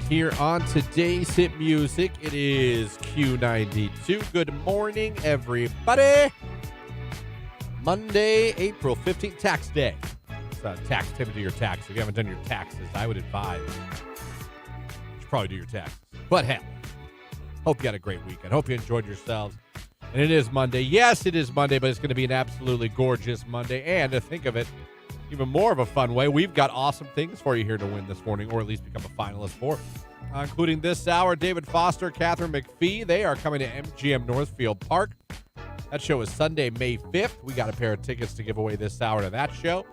here on today's hit music. It is Q92. Good morning, everybody. Monday, April 15th, tax day. It's tax time to do your taxes. If you haven't done your taxes, I would advise you should probably do your taxes. But hell, hope you had a great weekend. Hope you enjoyed yourselves. And it is Monday. Yes, it is Monday, but it's going to be an absolutely gorgeous Monday. And to think of it, even more of a fun way, we've got awesome things for you here to win this morning, or at least become a finalist for. Including this hour, David Foster, Catherine McPhee. They are coming to MGM Northfield Park. That show is Sunday, May 5th. We got a pair of tickets to give away this hour to that show.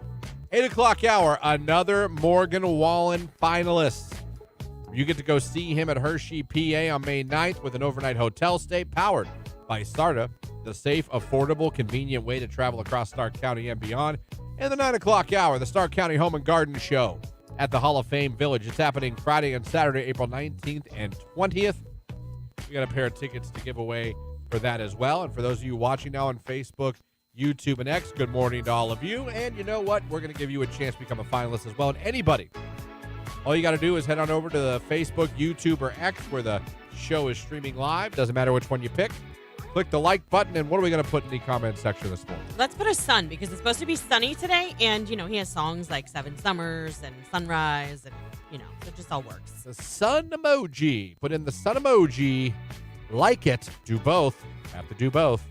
8 o'clock hour, another Morgan Wallen finalist. You get to go see him at Hershey, PA on May 9th with an overnight hotel stay powered by Starta, the safe, affordable, convenient way to travel across Stark County and beyond. And the 9 o'clock hour, the Stark County Home and Garden Show at the Hall of Fame Village. It's happening Friday and Saturday, April 19th and 20th. We got a pair of tickets to give away for that as well. And for those of you watching now on Facebook, YouTube, and X, good morning to all of you. And you know what? We're going to give you a chance to become a finalist as well. And anybody, all you got to do is head on over to the Facebook, YouTube, or X where the show is streaming live. Doesn't matter which one you pick. Click the like button, and what are we going to put in the comment section this morning? Let's put a sun, because it's supposed to be sunny today, and, you know, he has songs like Seven Summers and Sunrise, and, you know, so it just all works. The sun emoji. Put in the sun emoji. Like it. Do both. Have to do both.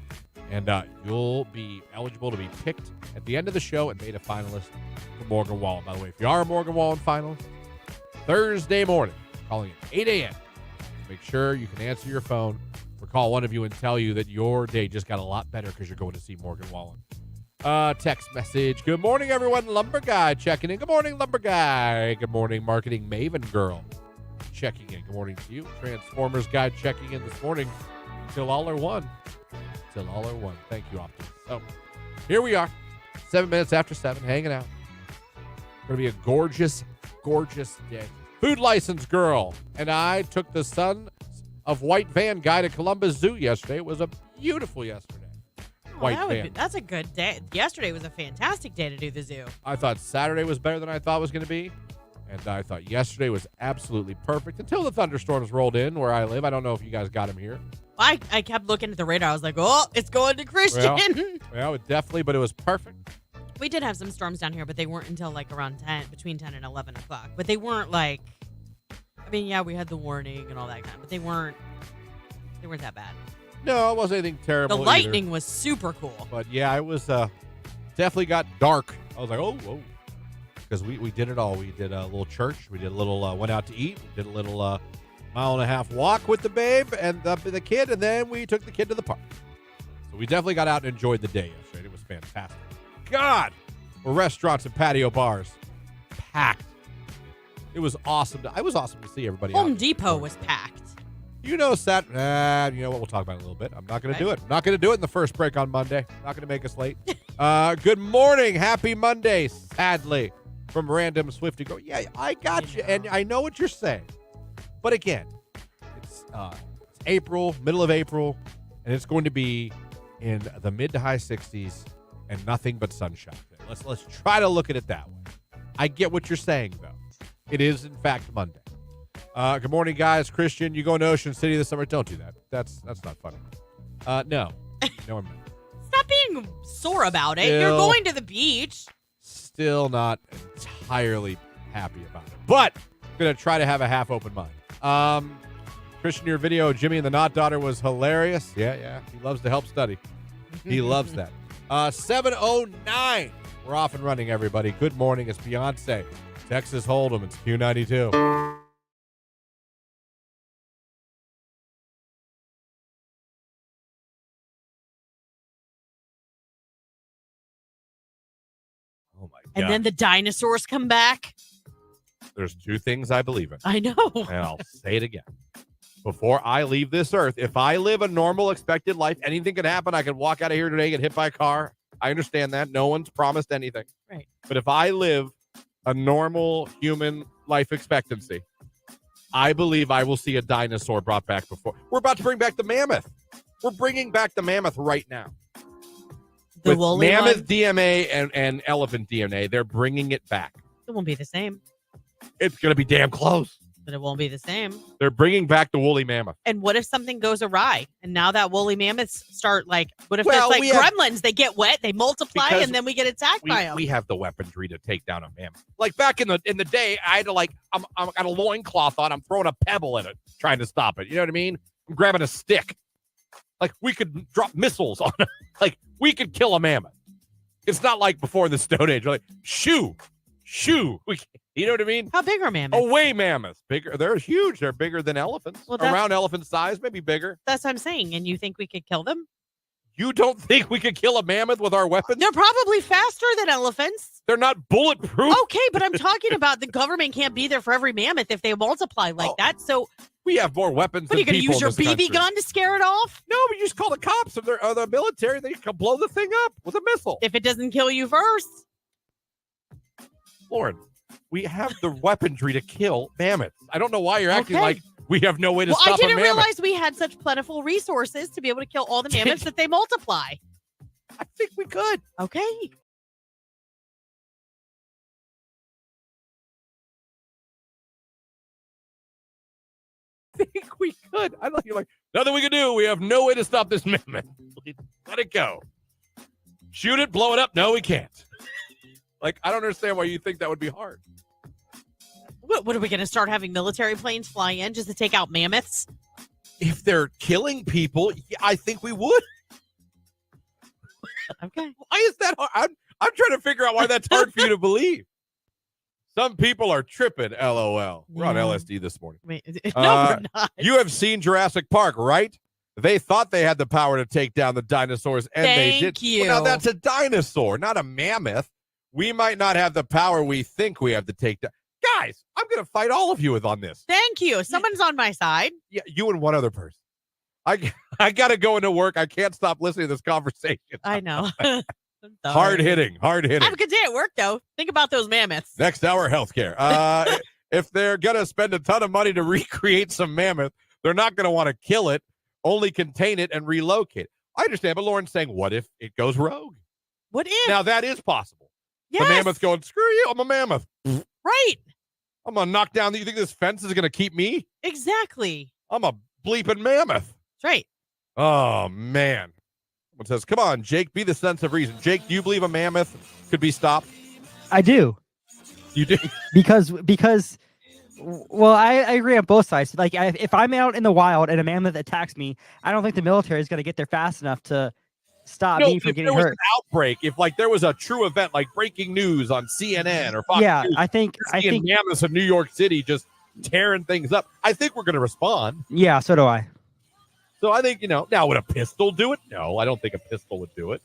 And you'll be eligible to be picked at the end of the show and made a finalist for Morgan Wallen. By the way, if you are a Morgan Wallen finalist, Thursday morning, calling at 8 a.m. Make sure you can answer your phone. Call one of you and tell you that your day just got a lot better because you're going to see Morgan Wallen. Text message. Good morning, everyone. Lumber Guy checking in. Good morning, Lumber Guy. Good morning, Marketing Maven Girl checking in. Good morning to you. Transformers Guy checking in this morning. Till all are one. Till all are one. Thank you, Optimus. So here we are, 7 minutes after 7, hanging out. Going to be a gorgeous, gorgeous day. Food License Girl and I took the son of White Van Guy to Columbus Zoo yesterday. It was a beautiful yesterday. That's a good day. Yesterday was a fantastic day to do the zoo. I thought Saturday was better than I thought it was going to be. And I thought yesterday was absolutely perfect until the thunderstorms rolled in where I live. I don't know if you guys got them here. I kept looking at the radar. I was like, oh, it's going to Christian. Well, it definitely, but it was perfect. We did have some storms down here, but they weren't until like around between 10 and 11 o'clock. But they weren't like, I mean, yeah, we had the warning and all that kind of, but they weren't that bad. No, it wasn't anything terrible. The lightning was super cool. But yeah, it was definitely got dark. I was like, oh, whoa. Because we did it all. We did a little church. We did a little, went out to eat. We did a little mile and a half walk with the babe and the kid, and then we took the kid to the park. So we definitely got out and enjoyed the day yesterday. It was fantastic. God, were restaurants and patio bars packed. It was awesome. It was awesome to see everybody. Home Depot was packed. You know, you know what? We'll talk about it a little bit. I'm not going to do it. I'm not going to do it in the first break on Monday. Not going to make us late. Good morning. Happy Monday, sadly, from Random Swifty. Go, yeah, I got you. And I know what you're saying. But again, it's April, middle of April, and it's going to be in the mid to high 60s and nothing but sunshine. Let's try to look at it that way. I get what you're saying, though. It is, in fact, Monday. Good morning, guys. Christian, you going to Ocean City this summer? Don't do that. That's not funny. No. No, I'm not. Stop being sore about it. You're going to the beach. Still not entirely happy about it. But I'm going to try to have a half-open mind. Christian, your video, Jimmy and the Knot Daughter, was hilarious. Yeah. He loves to help study. He loves that. 7:09. We're off and running, everybody. Good morning. It's Beyonce. Texas Hold'em. It's Q92. Oh, my God. And then the dinosaurs come back. There's two things I believe in. I know. And I'll say it again. Before I leave this earth, if I live a normal, expected life, anything could happen. I could walk out of here today, get hit by a car. I understand that. No one's promised anything. Right. But if I live a normal human life expectancy, I believe I will see a dinosaur brought back before. We're about to bring back the mammoth. We're bringing back the mammoth right now. The With woolly mammoth one? DNA and elephant DNA, they're bringing it back. It won't be the same. It's going to be damn close. But it won't be the same. They're bringing back the woolly mammoth. And what if something goes awry? And now that woolly mammoths start what if Well, it's like we have- gremlins? They get wet, they multiply, Because and then we get attacked by them. We have the weaponry to take down a mammoth. Like back in the day, I had to I'm got a loincloth on. I'm throwing a pebble in it, trying to stop it. You know what I mean? I'm grabbing a stick. Like we could drop missiles on it. Like we could kill a mammoth. It's not like before the Stone Age. We're like shoo. You know what I mean? How big are mammoths? Away mammoths. Bigger. They're huge. They're bigger than elephants. Well, around elephant size, maybe bigger. That's what I'm saying. And you think we could kill them? You don't think we could kill a mammoth with our weapons? They're probably faster than elephants. They're not bulletproof. Okay, but I'm talking about the government can't be there for every mammoth if they multiply like that. So we have more weapons what, are than you going to people use your in this BB country. gun to scare it off? No, but you just call the cops or the military. They can blow the thing up with a missile. If it doesn't kill you first. Lauren, we have the weaponry to kill mammoths. I don't know why you're acting like we have no way to stop a mammoth. I didn't realize we had such plentiful resources to be able to kill all the mammoths that they multiply. I think we could. Okay. I think we could. I thought you're like, nothing we can do. We have no way to stop this mammoth. Let it go. Shoot it, blow it up. No, we can't. Like, I don't understand why you think that would be hard. What are we going to start having military planes fly in just to take out mammoths? If they're killing people, yeah, I think we would. Okay. Why is that hard? I'm trying to figure out why that's hard for you to believe. Some people are tripping, LOL. We're on LSD this morning. No, we're not. You have seen Jurassic Park, right? They thought they had the power to take down the dinosaurs, and they did. Thank you. Well, now, that's a dinosaur, not a mammoth. We might not have the power we think we have to take down. Guys, I'm going to fight all of you on this. Thank you. Someone's on my side. Yeah, you and one other person. I got to go into work. I can't stop listening to this conversation. I know. Hard hitting. Have a good day at work, though. Think about those mammoths. Next hour, healthcare. If they're going to spend a ton of money to recreate some mammoth, they're not going to want to kill it, only contain it and relocate it. I understand, but Lauren's saying, what if it goes rogue? What if? Now, that is possible. Yes. The mammoth going, screw you, I'm a mammoth. Right. I'm going to knock down. You think this fence is going to keep me? Exactly. I'm a bleeping mammoth. That's right. Oh, man. Someone says, come on, Jake, be the sense of reason. Jake, do you believe a mammoth could be stopped? I do. You do? Because well, I agree on both sides. Like, if I'm out in the wild and a mammoth attacks me, I don't think the military is going to get there fast enough to stop me from getting hurt. If there was an outbreak, if like there was a true event like breaking news on CNN or Fox News, I think mammoths of New York City just tearing things up, I think we're going to respond. Yeah, so do I. So I think, now would a pistol do it? No, I don't think a pistol would do it.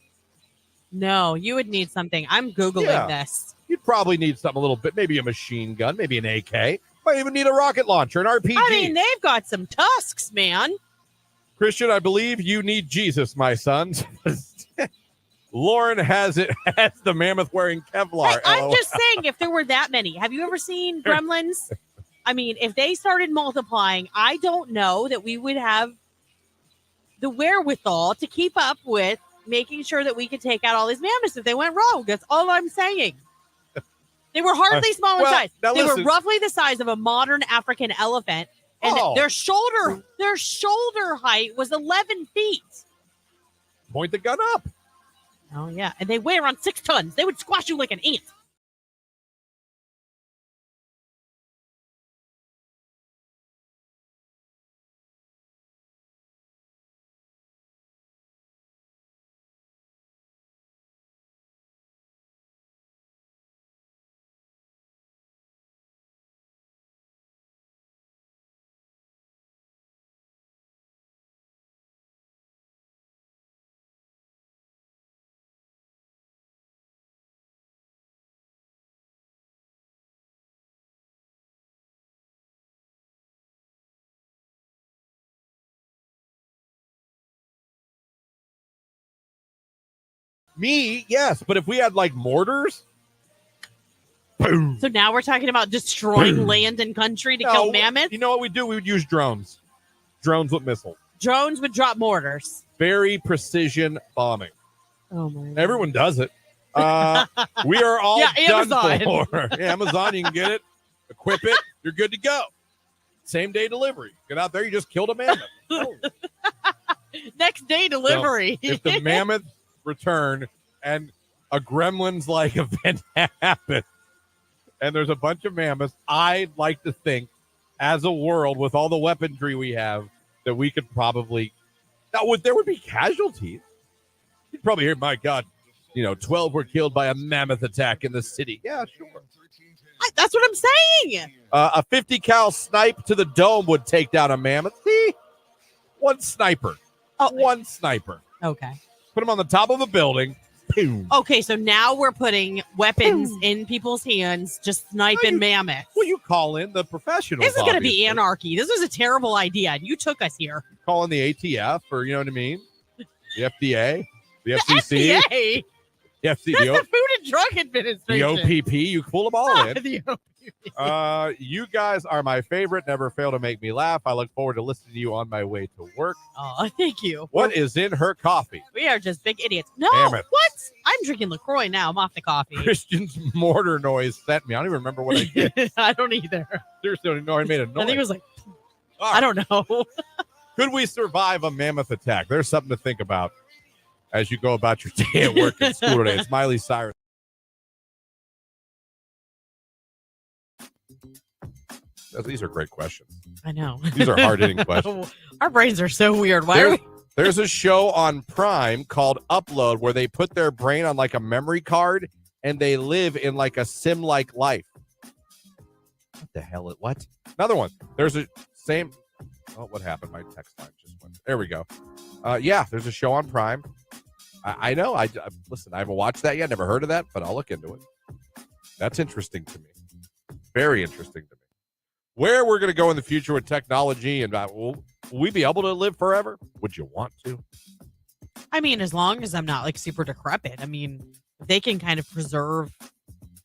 No, you would need something. I'm Googling this. You'd probably need something a little bit, maybe a machine gun, maybe an AK. Might even need a rocket launcher, an RPG. I mean, they've got some tusks, man. Christian, I believe you need Jesus, my son. Lauren has the mammoth wearing Kevlar. Hey, I'm just saying, if there were that many, have you ever seen Gremlins? I mean, if they started multiplying, I don't know that we would have the wherewithal to keep up with making sure that we could take out all these mammoths if they went rogue. That's all I'm saying. They were hardly small in size. They were roughly the size of a modern African elephant, and their shoulder height was 11 feet. Point the gun up. Oh yeah, and they weigh around 6 tons. They would squash you like an ant. Me, yes, but if we had like mortars, boom. So now we're talking about destroying land and country to kill mammoths? You know what we do? We would use drones. Drones with missiles. Drones would drop mortars. Very precision bombing. Oh my God. Everyone does it. We are all done Amazon. for. Yeah, Amazon, you can get it, equip it, you're good to go. Same day delivery. Get out there, you just killed a mammoth. Oh. Next day delivery. So if the mammoth return and a Gremlins-like event happens, and there's a bunch of mammoths, I'd like to think, as a world, with all the weaponry we have, that we could probably... Now, there would be casualties. You'd probably hear, my God, 12 were killed by a mammoth attack in the city. Yeah, sure. That's what I'm saying. A 50 cal snipe to the dome would take down a mammoth. See? One sniper. Oh. One sniper. Okay. Put him on the top of a building. Boom. Okay, so now we're putting weapons in people's hands, just sniping mammoths. Well, you call in the professionals. This is going to be anarchy. This was a terrible idea, and you took us here. Call in the ATF, or you know what I mean? The FDA, the FCC. FDA? That's the Food and Drug Administration. The OPP. You pull them all in. The OPP. You guys are my favorite. Never fail to make me laugh. I look forward to listening to you on my way to work. Oh, thank you. What is in her coffee? We are just big idiots. No, Mammoth. what? I'm drinking LaCroix now. I'm off the coffee. Christian's mortar noise sent me. I don't even remember what I did. I don't either. Seriously, I don't even know I made a noise. I think it was like, I don't know. Could we survive a mammoth attack? There's something to think about as you go about your day at work and school today. It's Miley Cyrus. These are great questions. I know. These are hard-hitting questions. Our brains are so weird. Why are we? There's a show on Prime called Upload where they put their brain on like a memory card and they live in like a sim-like life. What the hell? What? Another one. There's a same. Oh, what happened? My text line just went. There we go. Yeah, there's a show on Prime. I know. Listen, I haven't watched that yet. Never heard of that, but I'll look into it. That's interesting to me. Very interesting to me. Where we're going to go in the future with technology and will we be able to live forever? Would you want to? I mean, as long as I'm not like super decrepit. I mean, they can kind of preserve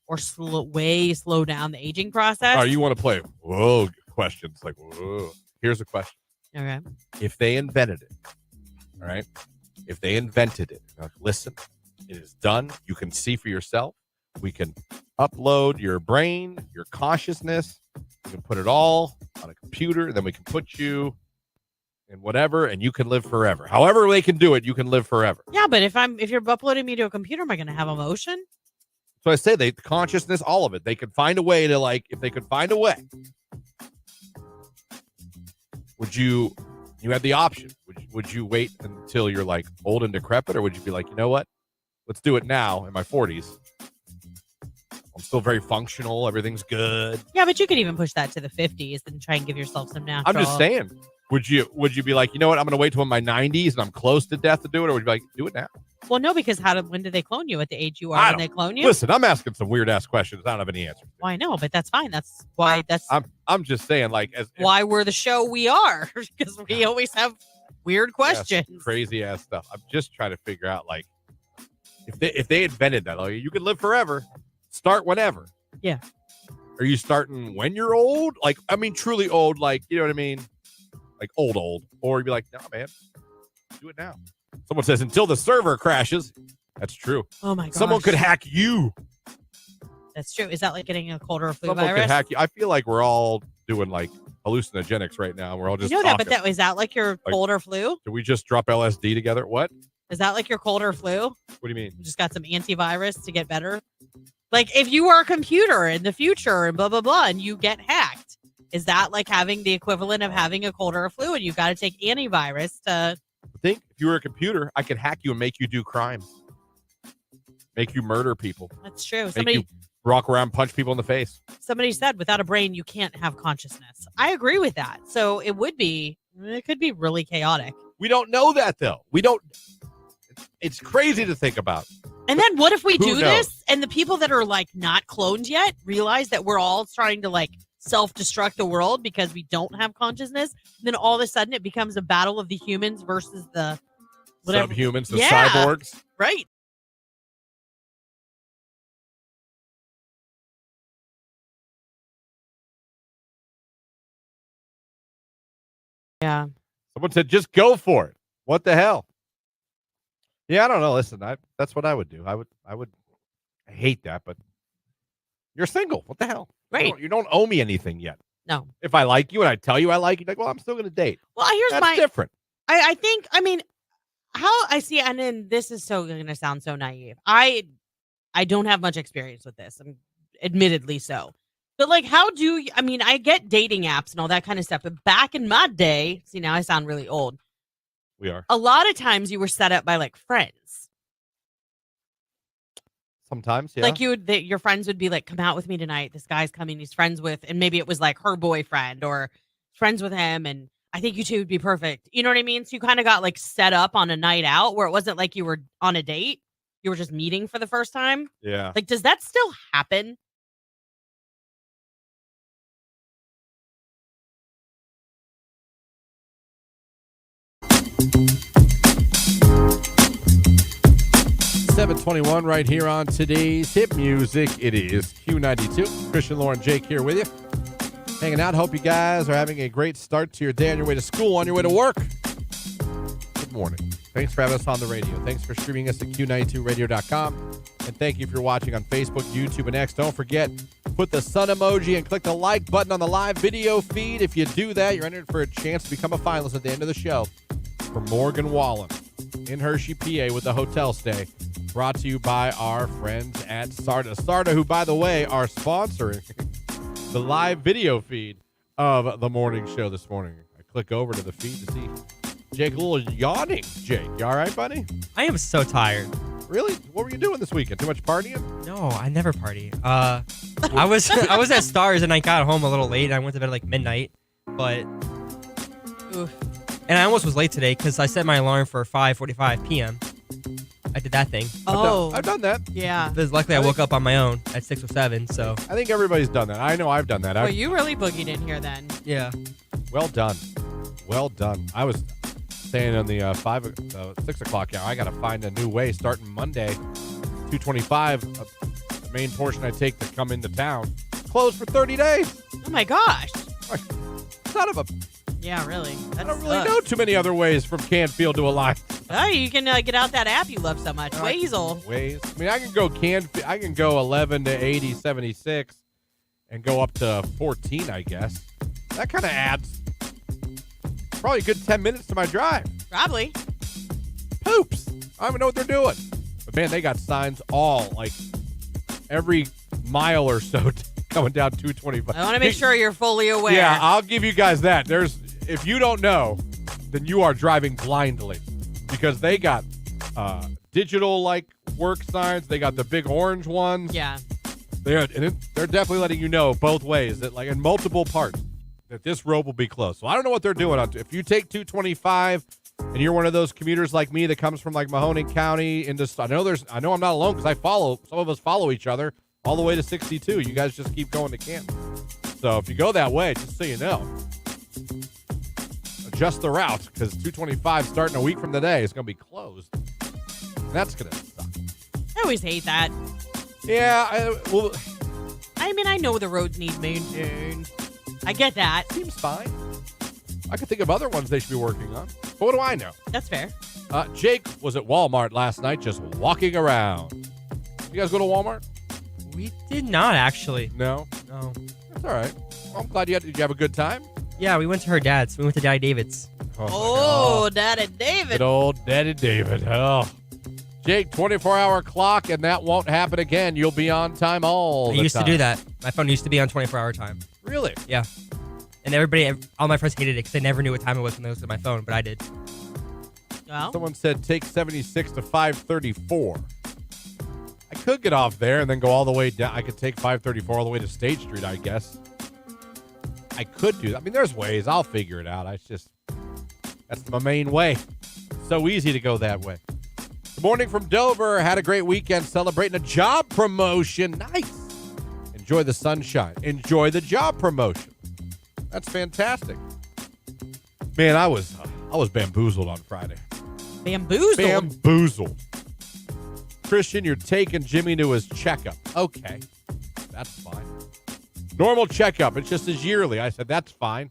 or slow down the aging process. Oh, you want to play? Whoa, questions like whoa. Here's a question. Okay. If they invented it, all right? If they invented it, listen, it is done. You can see for yourself. We can upload your brain, your consciousness. We can put it all on a computer. And then we can put you in whatever, and you can live forever. However they can do it, you can live forever. Yeah, but if you're uploading me to a computer, am I going to have emotion? So I say consciousness, all of it. They could find a way to if they could find a way. Would you had the option. Would you wait until you're like old and decrepit, or would you be like, you know what? Let's do it now in my 40s. I'm still very functional. Everything's good. Yeah, but you could even push that to the 50s and try and give yourself some natural. I'm just saying. Would you be like, you know what? I'm going to wait till I'm in my 90s and I'm close to death to do it, or would you be like, do it now? Well, no, because when do they clone you? At the age you are when they clone you? Listen, I'm asking some weird ass questions. I don't have any answers. Well, I know, but that's fine. That's why. I'm just saying, why we're the show we are, because we always have weird questions, crazy ass stuff. I'm just trying to figure out, if they invented that, you can live forever, start whenever. Yeah. Are you starting when you're old? Truly old, you know what I mean? Like old, or you'd be like, no, man, do it now. Someone says until the server crashes. That's true. Oh my god. Someone could hack you. That's true. Is that like getting a cold or a flu Someone virus? could hack you. I feel like we're all doing hallucinogenics right now. We're all just talking. Is that like your cold or flu? Did we just drop LSD together? What? Is that like your cold or flu? What do you mean? You just got some antivirus to get better? Like if you are a computer in the future and blah, blah, blah, and you get hacked, is that like having the equivalent of having a cold or a flu and you got to take antivirus to... I think if you were a computer, I could hack you and make you do crimes. Make you murder people. That's true. Make you walk around, punch people in the face. Somebody said without a brain, you can't have consciousness. I agree with that. So it could be really chaotic. We don't know that though. It's crazy to think about. And then what if we do this and the people that are not cloned yet realize that we're all trying to self-destruct the world because we don't have consciousness? And then all of a sudden it becomes a battle of the humans versus the whatever. Subhumans, the cyborgs. Right. Yeah. Someone said, just go for it. What the hell? Yeah, I don't know. Listen, that's what I would do. I hate that, but you're single. What the hell? Right. You don't owe me anything yet. No. If I like you and I tell you I like you, like, well, I'm still going to date. Well, here's That's different. I think, I mean, how I see, and then this is so going to sound so naive. I don't have much experience with this. I'm admittedly so. But like, how do you, I mean, I get dating apps and all that kind of stuff, but back in my day, see, now I sound really old. We are. A lot of times you were set up by like friends. Sometimes, yeah. Like your friends would be like, come out with me tonight. This guy's coming. He's friends with, and maybe it was like her boyfriend or friends with him. And I think you two would be perfect. You know what I mean? So you kind of got like set up on a night out where it wasn't like you were on a date. You were just meeting for the first time. Yeah. Like, does that still happen? $7:21 right here on today's hit music. It is Q92. Christian, Lauren, Jake here with you. Hanging out. Hope you guys are having a great start to your day on your way to school, on your way to work. Good morning. Thanks for having us on the radio. Thanks for streaming us at Q92radio.com. And thank you if you're watching on Facebook, YouTube, and X. Don't forget, put the sun emoji and click the like button on the live video feed. If you do that, you're entered for a chance to become a finalist at the end of the show for Morgan Wallen in Hershey, PA with the hotel stay. Brought to you by our friends at Sarda. Sarda, who, by the way, are sponsoring the live video feed of the morning show this morning. I click over to the feed to see Jake, a little yawning. Jake, you all right, buddy? I am so tired. Really? What were you doing this weekend? Too much partying? No, I never party. I was at Stars and I got home a little late. I went to bed at like midnight, but and I almost was late today because I set my alarm for 5:45 p.m. I did that thing. I've done that. Yeah. Because luckily I woke up on my own at 6 or 7. So I think everybody's done that. I know I've done that. Well, you really boogied in here then. yeah. Well done. Well done. I was saying on the 6 o'clock hour, I got to find a new way starting Monday, 2:25. The main portion I take to come into town closed for 30 days. Oh my gosh. Son of a. Yeah, really. I don't really know too many other ways from Canfield to Alliance. Oh, you can get out that app you love so much, Wazel. Ways. I mean, I can go 11 to 80, 76, and go up to 14, I guess. That kind of adds probably a good 10 minutes to my drive. Probably. Poops. I don't even know what they're doing. But man, they got signs all like every mile or so coming down 225. I want to make sure you're fully aware. Yeah, I'll give you guys that. If you don't know, then you are driving blindly because they got digital like work signs. They got the big orange ones. Yeah. They're definitely letting you know both ways that like in multiple parts that this road will be closed. So I don't know what they're doing. If you take 225 and you're one of those commuters like me that comes from like Mahoning County into, I know I'm not alone because some of us follow each other all the way to 62. You guys just keep going to Canton. So if you go that way, just so you know, adjust the route because 225 starting a week from today is going to be closed. That's going to suck. I always hate that. Yeah, I mean, I know the roads need maintained. I get that. Seems fine. I could think of other ones they should be working on. But what do I know? That's fair. Jake was at Walmart last night just walking around. You guys go to Walmart? We did not actually. No? No. That's all right. Well, I'm glad did you have a good time? Yeah, we went to her dad's. We went to Daddy David's. Oh, Daddy David. Good old Daddy David. Oh. Jake, 24-hour clock, and that won't happen again. You'll be on time all the time. I used to do that. My phone used to be on 24-hour time. Really? Yeah. And all my friends hated it because they never knew what time it was when they looked at my phone, but I did. Well, someone said take 76 to 534. I could get off there and then go all the way down. I could take 534 all the way to State Street, I guess. I could do that. I mean, there's ways. I'll figure it out. That's my main way. So easy to go that way. Good morning from Dover. Had a great weekend celebrating a job promotion. Nice. Enjoy the sunshine. Enjoy the job promotion. That's fantastic. Man, I was bamboozled on Friday. Bamboozled? Bamboozled. Christian, you're taking Jimmy to his checkup. Okay. That's fine. Normal checkup. It's just his yearly. I said, that's fine.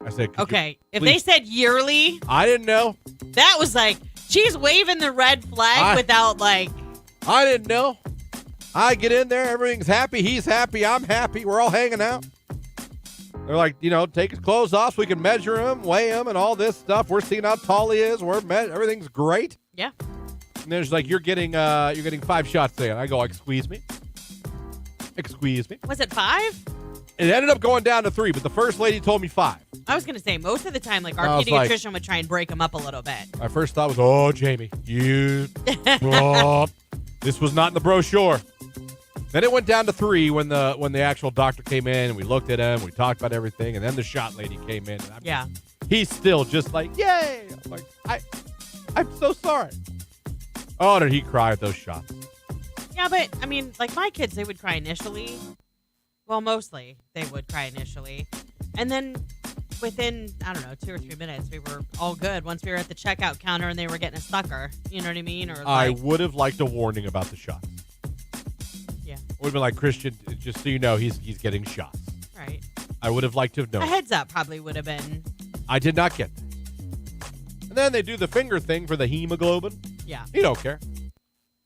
I said, okay. If they said yearly, I didn't know. That was like, she's waving the red flag without like. I didn't know. I get in there. Everything's happy. He's happy. I'm happy. We're all hanging out. They're like, take his clothes off so we can measure him, weigh him, and all this stuff. We're seeing how tall he is. Everything's great. Yeah. And there's like, you're getting 5 shots in. I go, excuse me? Excuse me? Was it 5? It ended up going down to 3, but the first lady told me 5. I was going to say, most of the time, like, our I was like- pediatrician would try and break them up a little bit. My first thought was, oh, Jamie, this was not in the brochure. Then it went down to 3 when the actual doctor came in and we looked at him, we talked about everything, and then the shot lady came in. And he's still just like, yay! I'm like, I'm so sorry. Oh, did he cry at those shots? Yeah, but, I mean, like, my kids, they would cry initially. Well, mostly they would cry initially. And then within, I don't know, 2 or 3 minutes, we were all good once we were at the checkout counter and they were getting a sucker. You know what I mean? Or I would have liked a warning about the shots. Yeah. Would have been like, Christian, just so you know, he's getting shots. Right. I would have liked to have known. A heads up probably would have been. I did not get that. And then they do the finger thing for the hemoglobin. Yeah. He don't care.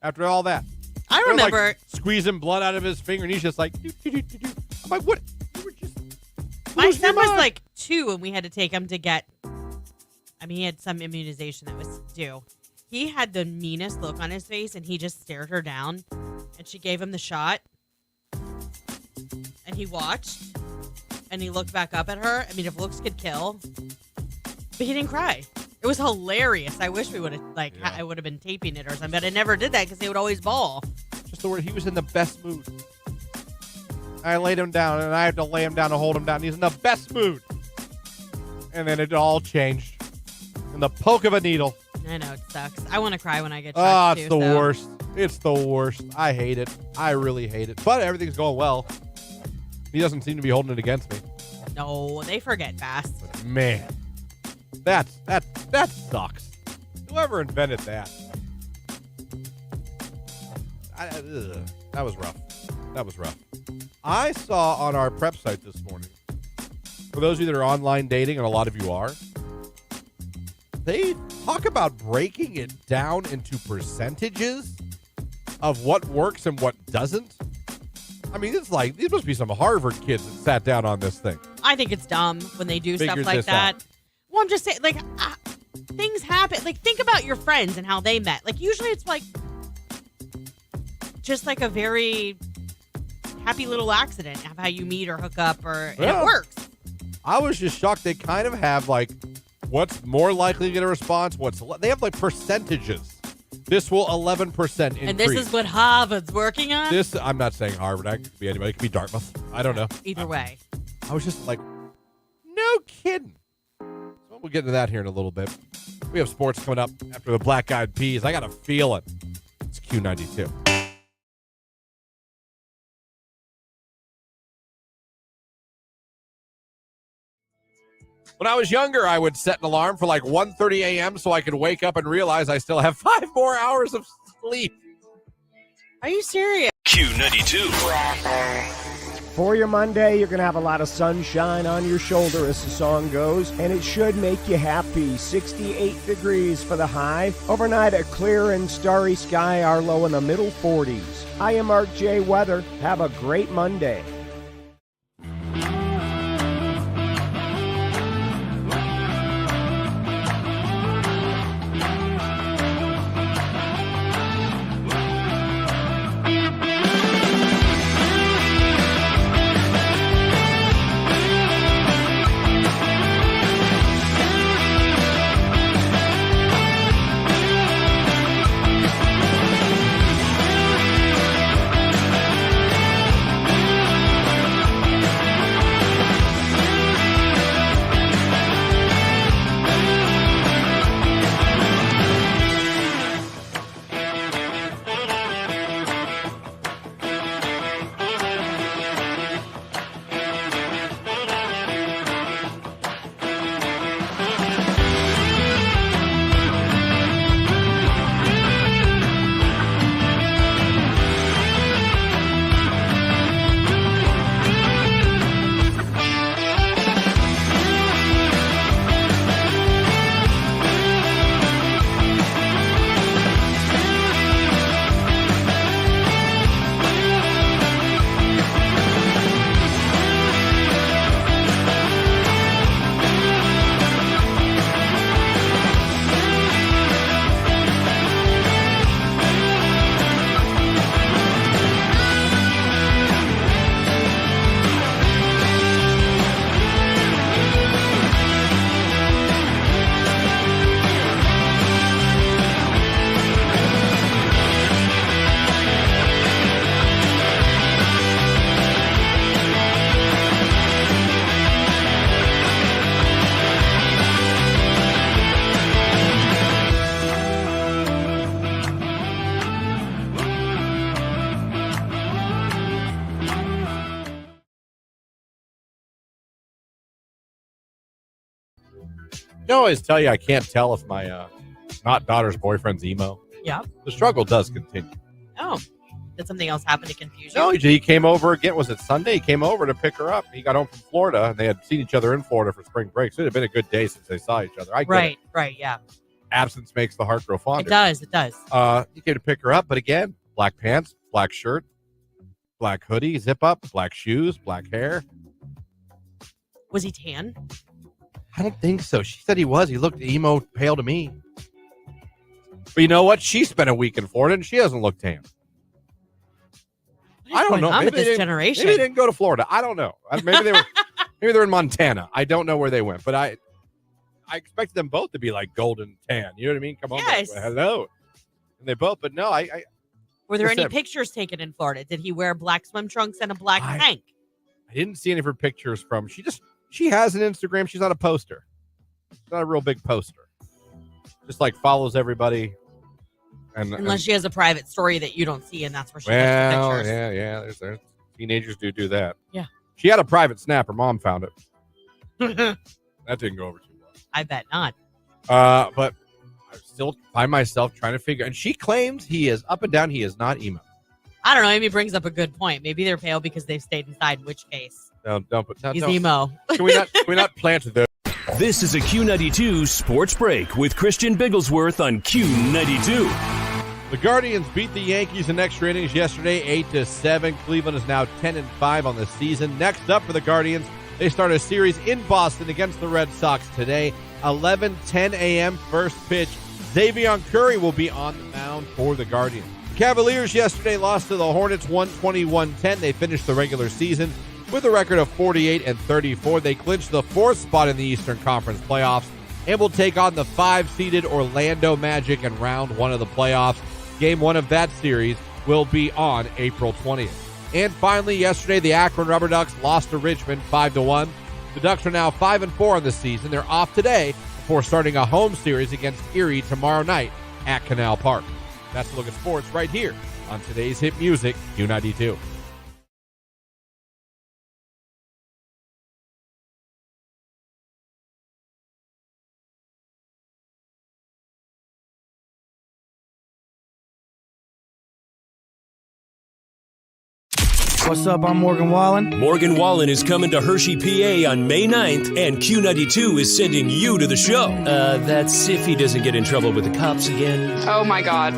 After all that. I They're, remember. like, squeezing blood out of his finger, and he's just like, do, do, do, do, do. I'm like, what? You were just. My son was like 2, and we had to take him to get. I mean, he had some immunization that was due. He had the meanest look on his face, and he just stared her down, and she gave him the shot, and he watched, and he looked back up at her. I mean, if looks could kill, but he didn't cry. It was hilarious. I wish we would have I would have been taping it or something, but I never did that because he would always bawl. Just the word. He was in the best mood. I laid him down, and I had to lay him down to hold him down. He's in the best mood. And then it all changed. In the poke of a needle. I know, it sucks. I want to cry when I get Oh, shocked, it's too. the worst. It's the worst. I hate it. I really hate it. But everything's going well. He doesn't seem to be holding it against me. No, they forget fast. But man, that sucks. Whoever invented that. That was rough. That was rough. I saw on our prep site this morning, for those of you that are online dating, and a lot of you are, they talk about breaking it down into percentages of what works and what doesn't. I mean, it's like, these must be some Harvard kids that sat down on this thing. I think it's dumb when they do Figured stuff like this that. out. Well, I'm just saying, like, things happen. Like, think about your friends and how they met. Like, usually it's like just like a very happy little accident of how you meet or hook up, or and it works. I was just shocked. They kind of have like what's more likely to get a response. They have like percentages. This will 11% increase. And this is what Harvard's working on? I'm not saying Harvard. It could be anybody. It could be Dartmouth. I don't know. Either way. I was just like, no kidding. So we'll get into that here in a little bit. We have sports coming up after the Black Eyed Peas. I got a feeling. It's Q92. When I was younger, I would set an alarm for like 1:30 a.m. so I could wake up and realize I still have 5 more hours of sleep. Are you serious? Q92. For your Monday, you're going to have a lot of sunshine on your shoulder as the song goes, and it should make you happy. 68 degrees for the high. Overnight, a clear and starry sky, our low in the middle 40s. I am Mark J. Weather. Have a great Monday. I always tell you I can't tell if my not daughter's boyfriend's emo. Yeah. The struggle does continue. Oh, did something else happen to confuse you? No, he came over again. Was it Sunday? He came over to pick her up. He got home from Florida, and they had seen each other in Florida for spring break. So it had been a good day since they saw each other. I get it. Right, yeah. Absence makes the heart grow fonder. It does. He came to pick her up, but again, black pants, black shirt, black hoodie, zip up, black shoes, black hair. Was he tan? I don't think so. She said he was. He looked emo pale to me. But you know what? She spent a week in Florida, and she doesn't look tan. I don't know. Maybe this generation. Maybe they didn't go to Florida. I don't know. Maybe they were. Maybe they're in Montana. I don't know where they went, but I expected them both to be like golden tan. You know what I mean? Come on, yes. Hello. And they both, but no, Were there any pictures taken in Florida? Did he wear black swim trunks and a black tank? I didn't see any of her pictures from. She has an Instagram. She's not a poster. She's not a real big poster. Just like follows everybody. Unless she has a private story that you don't see, and that's where she takes the pictures. Yeah. There's teenagers do that. Yeah. She had a private snap. Her mom found it. That didn't go over too well. I bet not. But I still find myself trying to figure. And she claims he is up and down. He is not emo. I don't know. Amy brings up a good point. Maybe they're pale because they've stayed inside. In which case, he's emo. Can we not plant those? This is a Q92 Sports Break with Christian Bigglesworth on Q92. The Guardians beat the Yankees in extra innings yesterday, 8-7. Cleveland is now 10-5 on the season. Next up for the Guardians, they start a series in Boston against the Red Sox today. 11:10 a.m. first pitch. Xavier Curry will be on the mound for the Guardians. Cavaliers yesterday lost to the Hornets 121-10. They finished the regular season with a record of 48-34. They clinched the 4th spot in the Eastern Conference playoffs and will take on the 5-seeded Orlando Magic in round 1 of the playoffs. Game 1 of that series will be on April 20th. And finally, yesterday, the Akron Rubber Ducks lost to Richmond 5-1. The Ducks are now 5-4 on the season. They're off today before starting a home series against Erie tomorrow night at Canal Park. That's a look at sports right here on today's hit music, Q92. What's up? I'm Morgan Wallen. Morgan Wallen is coming to Hershey, PA on May 9th, and Q92 is sending you to the show. That's if he doesn't get in trouble with the cops again. Oh my God.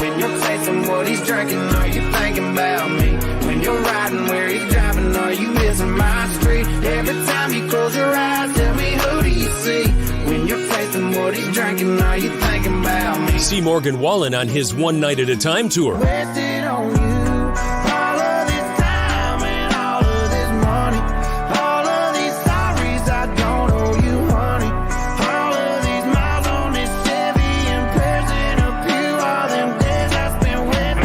When you're tasting what he's drinking, are you thinking about me? When you're riding where he's driving, are you missing my street? Every time you close your eyes, tell me who do you see? When you're tasting what he's drinking, are you thinking about me? See Morgan Wallen on his One Night at a Time tour. Wasted on you. All of this time and all of this money. All of these sorries I don't owe you, honey. All of these miles on this Chevy and prayers in a pew. All them days I spent wasted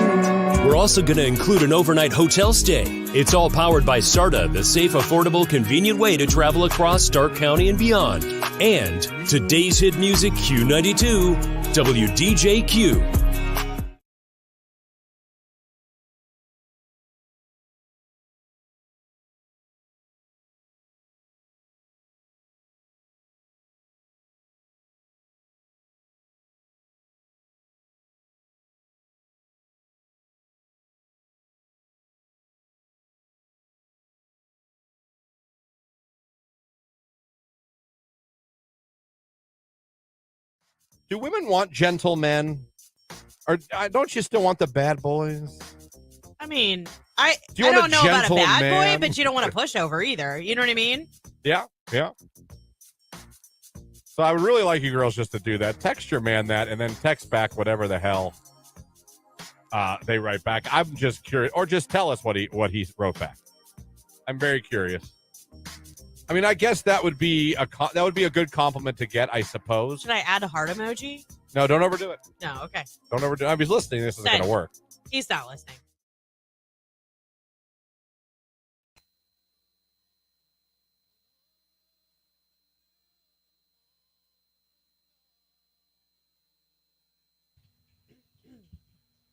on you. We're also going to include an overnight hotel stay. It's all powered by SARTA, the safe, affordable, convenient way to travel across Stark County and beyond. And today's hit music, Q92, WDJQ. Do women want gentlemen? Or don't you still want the bad boys? I mean, I Do you want don't know about a gentle bad man? boy, but you don't want a pushover either. You know what I mean? Yeah. So I would really like you girls just to do that. Text your man that, and then text back whatever the hell they write back. I'm just curious, or just tell us what he wrote back. I'm very curious. I mean, I guess that would be a good compliment to get, I suppose. Should I add a heart emoji? No, don't overdo it. No, okay. Don't overdo it. If he's listening, this isn't going to work. He's not listening.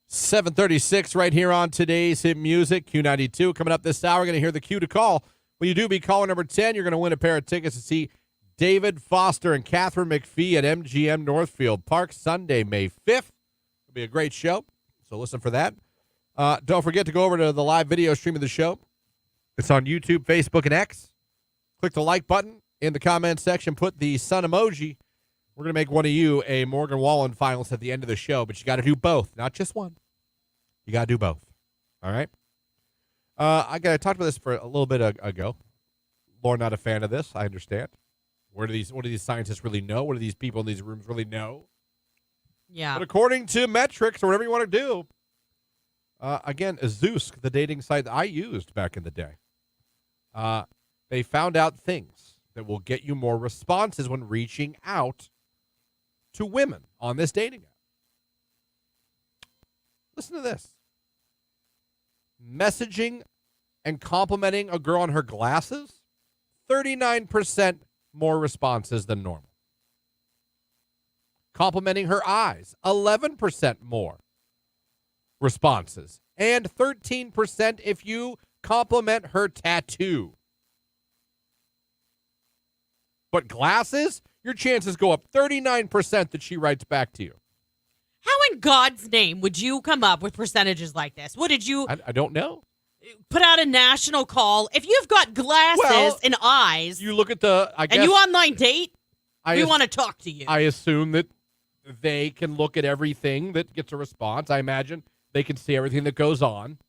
$7:36 right here on today's hit music, Q92. Coming up this hour, we're going to hear the cue to call. When you do be caller number 10, you're going to win a pair of tickets to see David Foster and Catherine McPhee at MGM Northfield Park Sunday, May 5th. It'll be a great show, so listen for that. Don't forget to go over to the live video stream of the show. It's on YouTube, Facebook, and X. Click the like button in the comment section. Put the sun emoji. We're going to make one of you a Morgan Wallen finalist at the end of the show, but you got to do both, not just one. You got to do both. All right? I talked about this for a little bit ago. Lauren, not a fan of this. I understand. What do these scientists really know? What do these people in these rooms really know? Yeah. But according to metrics or whatever you want to do, again, Zeus, the dating site that I used back in the day, they found out things that will get you more responses when reaching out to women on this dating app. Listen to this. Messaging and complimenting a girl on her glasses, 39% more responses than normal. Complimenting her eyes, 11% more responses. And 13% if you compliment her tattoo. But glasses, your chances go up 39% that she writes back to you. How in God's name would you come up with percentages like this? What did you I don't know. put out a national call? If you've got glasses and eyes, You look at the, I guess. and you online date, we I want to talk to you. I assume that they can look at everything that gets a response. I imagine they can see everything that goes on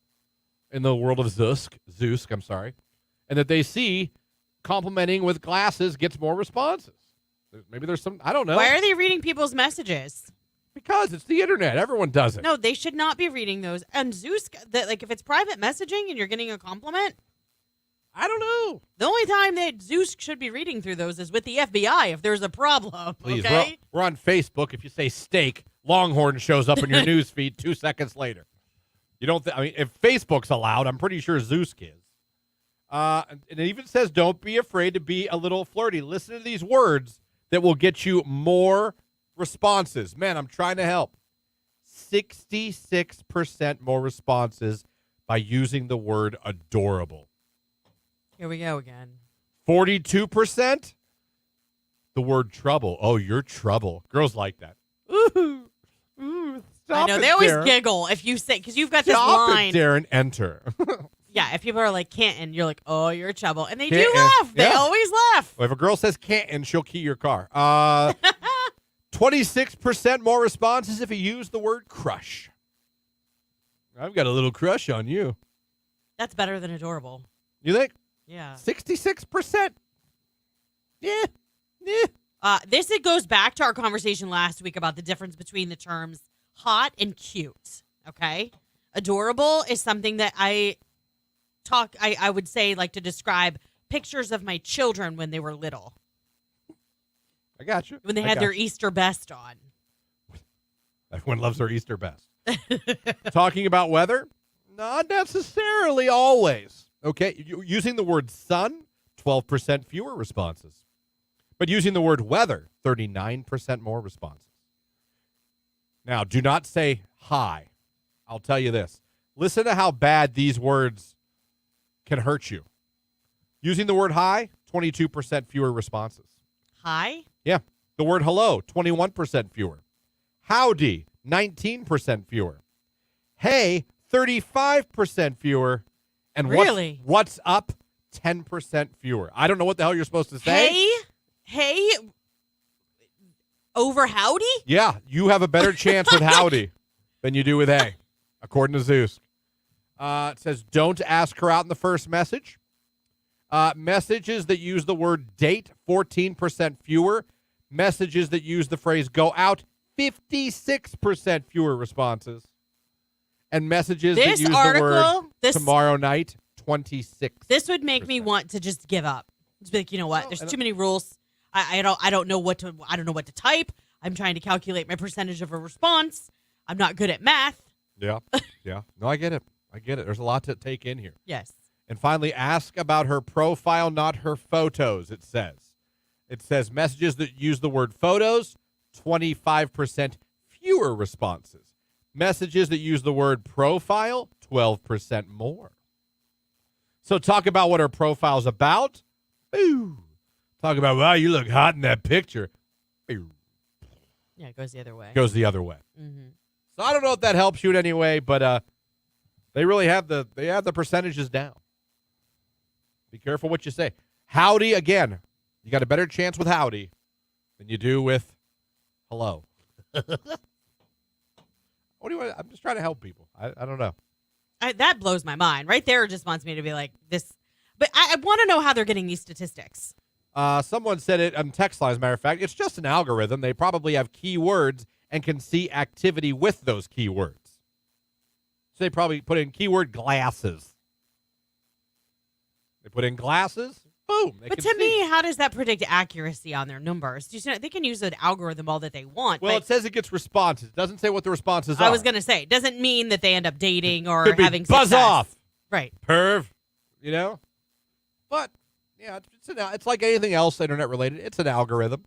in the world of Zeus, and that they see complimenting with glasses gets more responses. Maybe there's some, I don't know. Why are they reading people's messages? Because it's the internet. Everyone does it. No, they should not be reading those. And Zeus, if it's private messaging and you're getting a compliment, I don't know. the only time that Zeus should be reading through those is with the FBI if there's a problem. Please, okay? we're on Facebook. If you say steak, Longhorn shows up in your news feed 2 seconds later. You don't. I mean, if Facebook's allowed, I'm pretty sure Zeus is. And it even says, "Don't be afraid to be a little flirty." Listen to these words that will get you more responses. Man, I'm trying to help. 66% more responses by using the word adorable. Here we go again. 42%, the word trouble. Oh, you're trouble. Girls like that. Ooh, stop I know. it, They always Darren. giggle if you say, because you've got Stop this line. it, Darren. Enter. Yeah, if people are like, Canton, you're like, oh, you're trouble. And they Canton, do laugh. They yeah. always laugh. Well, if a girl says Canton, she'll key your car. 26% more responses if you use the word crush. I've got a little crush on you. That's better than adorable. You think? Yeah. 66%. Yeah. It goes back to our conversation last week about the difference between the terms hot and cute. Okay. Adorable is something that I would say like to describe pictures of my children when they were little, I got you. when they I had got their you. Easter best on. Everyone loves their Easter best. Talking about weather? Not necessarily always. Okay. Using the word sun, 12% fewer responses. But using the word weather, 39% more responses. Now, do not say hi. I'll tell you this. Listen to how bad these words can hurt you. Using the word hi, 22% fewer responses. Hi. Yeah. The word hello, 21% fewer. Howdy, 19% fewer. Hey, 35% fewer. And Really? what's up, 10% fewer. I don't know what the hell you're supposed to say. Hey, over howdy? Yeah, you have a better chance with howdy than you do with hey, according to Zeus. It says, don't ask her out in the first message. Messages that use the word date, 14% fewer. Messages that use the phrase go out, 56% fewer responses. And messages that This use article, the word this tomorrow night, 26. This would make me want to just give up. Just be like, you know what? There's too many rules. I don't know what to type. I'm trying to calculate my percentage of a response. I'm not good at math. Yeah. Yeah. No, I get it. There's a lot to take in here. Yes. And finally, ask about her profile, not her photos, it says. It says messages that use the word photos, 25% fewer responses. Messages that use the word profile, 12% more. So talk about what her profile's about. Ooh, Talk about, wow, you look hot in that picture. Yeah, it goes the other way. Goes the other way. Mm-hmm. So I don't know if that helps you in any way, but they really have the percentages down. Be careful what you say. Howdy, again, you got a better chance with howdy than you do with hello. What do you want? I'm just trying to help people. I don't know. That blows my mind. Right there, it just wants me to be like this. But I want to know how they're getting these statistics. Someone said it on text line, as a matter of fact. It's just an algorithm. They probably have keywords and can see activity with those keywords. So they probably put in keyword glasses. They put in glasses, boom. But to me, how does that predict accuracy on their numbers? They can use an algorithm all that they want. Well, but it says it gets responses. It doesn't say what the responses are. I was going to say, it doesn't mean that they end up dating or Could be having buzz success. off. Right. Perv, But, yeah, it's like anything else internet related. It's an algorithm.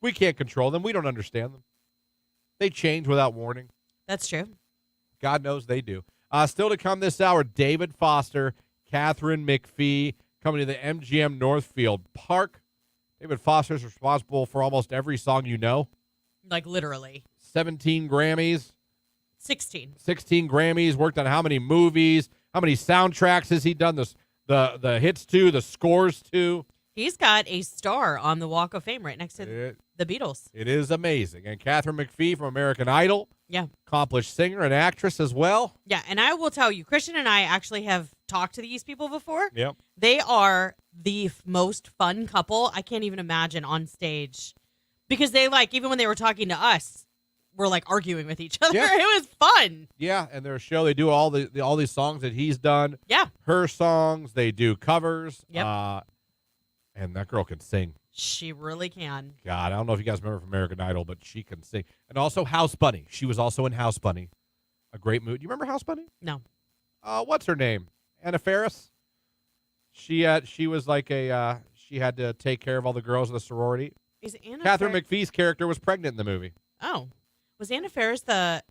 We can't control them. We don't understand them. They change without warning. That's true. God knows they do. Still to come this hour, David Foster, Catherine McPhee, coming to the MGM Northfield Park. David Foster is responsible for almost every song you know. Like literally. 17 Grammys. 16. 16 Grammys. Worked on how many movies? How many soundtracks has he done? The hits to, the scores to. He's got a star on the Walk of Fame right next to the Beatles. It is amazing. And Catherine McPhee from American Idol. Yeah. Accomplished singer and actress as well. Yeah, and I will tell you, Christian and I actually have talked to these people before. Yep. They are the most fun couple. I can't even imagine on stage. Because they even when they were talking to us, were arguing with each other. Yeah. It was fun. Yeah, and their show, they do all these songs that he's done. Yeah. Her songs, they do covers. Yep. And that girl can sing. She really can. God, I don't know if you guys remember from American Idol, but she can sing. And also House Bunny. She was also in House Bunny. A great movie. Do you remember House Bunny? No. What's her name? Anna Faris? She was she had to take care of all the girls in the sorority. Is Anna Catherine McPhee's character was pregnant in the movie. Oh. Was Anna Faris the...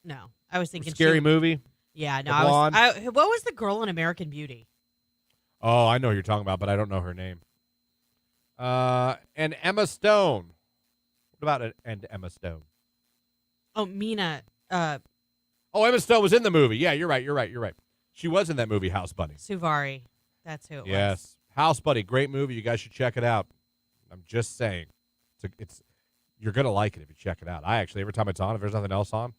No. I was thinking... Scary movie. Yeah, no. The what was the girl in American Beauty? Oh, I know who you're talking about, but I don't know her name. And Emma Stone. What about Emma Stone? Oh, Mina. Emma Stone was in the movie. Yeah, you're right. She was in that movie, House Bunny. Suvari. That's who it was. Yes. House Bunny, great movie. You guys should check it out. I'm just saying. You're going to like it if you check it out. I actually, every time it's on, if there's nothing else on,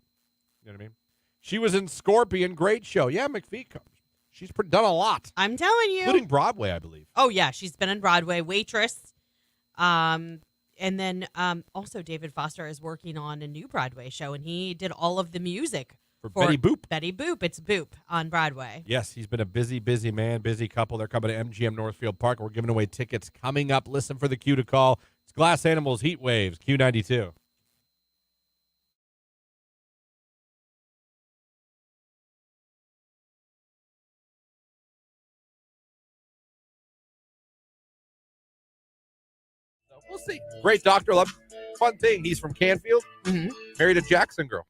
you know what I mean? She was in Scorpion, great show. Yeah, McPhee comes. She's done a lot. I'm telling you. Including Broadway, I believe. Oh, yeah. She's been on Broadway. Waitress. And then also David Foster is working on a new Broadway show, and he did all of the music for Betty Boop. Betty Boop. It's Boop on Broadway. Yes, he's been a busy man, busy couple. They're coming to MGM Northfield Park. We're giving away tickets coming up. Listen for the cue to call. It's Glass Animals, Heat Waves, Q92. We'll see. Great doctor. Love. Fun thing. He's from Canfield. Mm-hmm. Married a Jackson girl.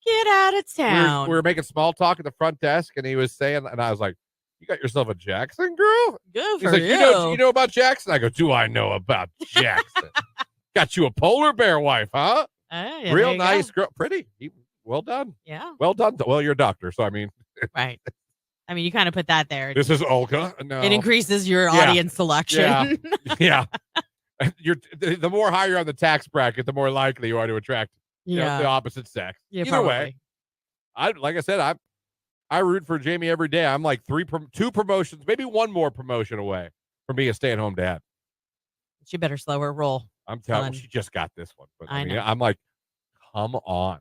Get out of town. We were making small talk at the front desk, and he was saying, and I was like, "You got yourself a Jackson girl?" Good He's for like, you. Do you know about Jackson? I go, "Do I know about Jackson?" Got you a polar bear wife, huh? Yeah, real nice girl, pretty. Well done. Yeah. Well done. Well, you're a doctor, so I mean, right. I mean, you kind of put that there. This is Olga. No. It increases your audience selection. Yeah. The more higher on the tax bracket, the more likely you are to attract the opposite sex. Yeah, Either probably. way, like I said, I root for Jamie every day. I'm like two promotions, maybe one more promotion away from being a stay-at-home dad. She better slow her roll. I'm telling you, she just got this one. But I know. I'm like, come on.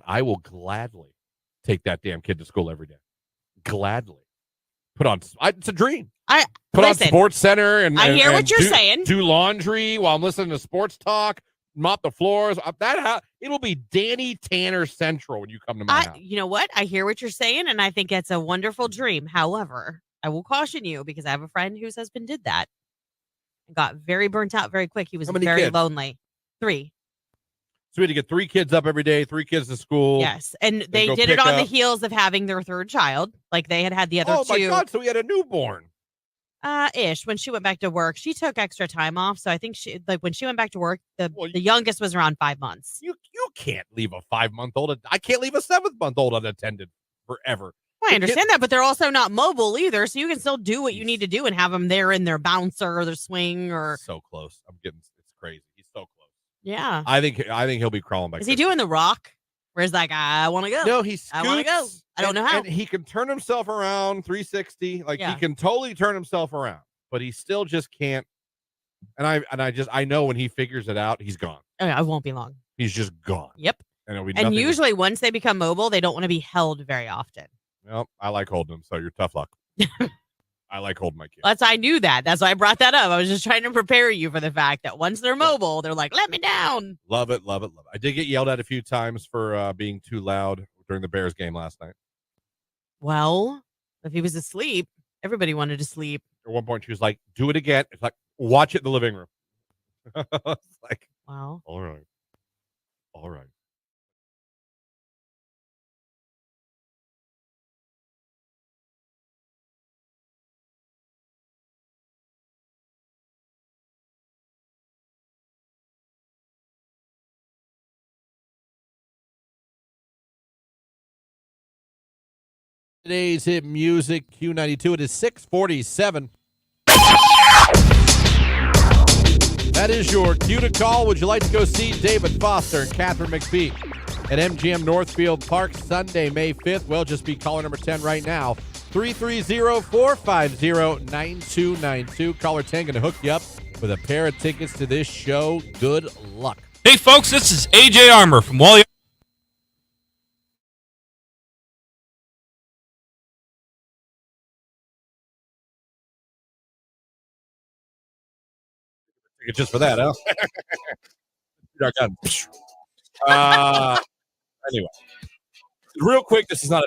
I will gladly take that damn kid to school every day. Gladly. It's a dream. Put on Sports Center and I hear what you're saying. Do laundry while I'm listening to sports talk. Mop the floors. It'll be Danny Tanner Central when you come to my house. You know what? I hear what you're saying, and I think it's a wonderful dream. However, I will caution you because I have a friend whose husband did that and got very burnt out very quick. He was very kids? lonely. 3. So we had to get 3 kids up every day, 3 kids to school. Yes, and they did it on the heels of having their 3rd child. Like they had the other 2. Oh my God! So we had a newborn. Ish. When she went back to work, she took extra time off. So I think when she went back to work, the Well, youngest was around 5 months. You can't leave a 5-month-old. I can't leave a 7-month-old unattended forever. Well, I understand that, but they're also not mobile either. So you can still do what you need to do and have them there in their bouncer or their swing or. So close. It's crazy. He's so close. Yeah. I think he'll be crawling back. Is he doing the rock? Where he's like, I want to go. No, he scoots. I want to go. I don't know how. And he can turn himself around 360. Like Yeah. he can totally turn himself around, but he still just can't. And I know when he figures it out, he's gone. Oh, yeah, it won't be long. He's just gone. Yep. And it'll be And nothing usually once they become mobile, they don't want to be held very often. Well, I like holding him, so you're tough luck. I like holding my kids. I knew that. That's why I brought that up. I was just trying to prepare you for the fact that once they're mobile, they're like, let me down. Love it, love it, love it. I did get yelled at a few times for being too loud during the Bears game last night. Well, if he was asleep, everybody wanted to sleep. At one point, she was like, do it again. It's like, watch it in the living room. It's like, Wow. all right. All right. Today's hit music, Q92. It is 6:47. That is your cue to call. Would you like to go see David Foster and Catherine McPhee at MGM Northfield Park Sunday, May 5th? Well, just be caller number 10 right now. 330-450-9292. Caller 10 going to hook you up with a pair of tickets to this show. Good luck. Hey, folks, this is AJ Armour from Wally. Just for that, huh? Anyway, real quick, this is not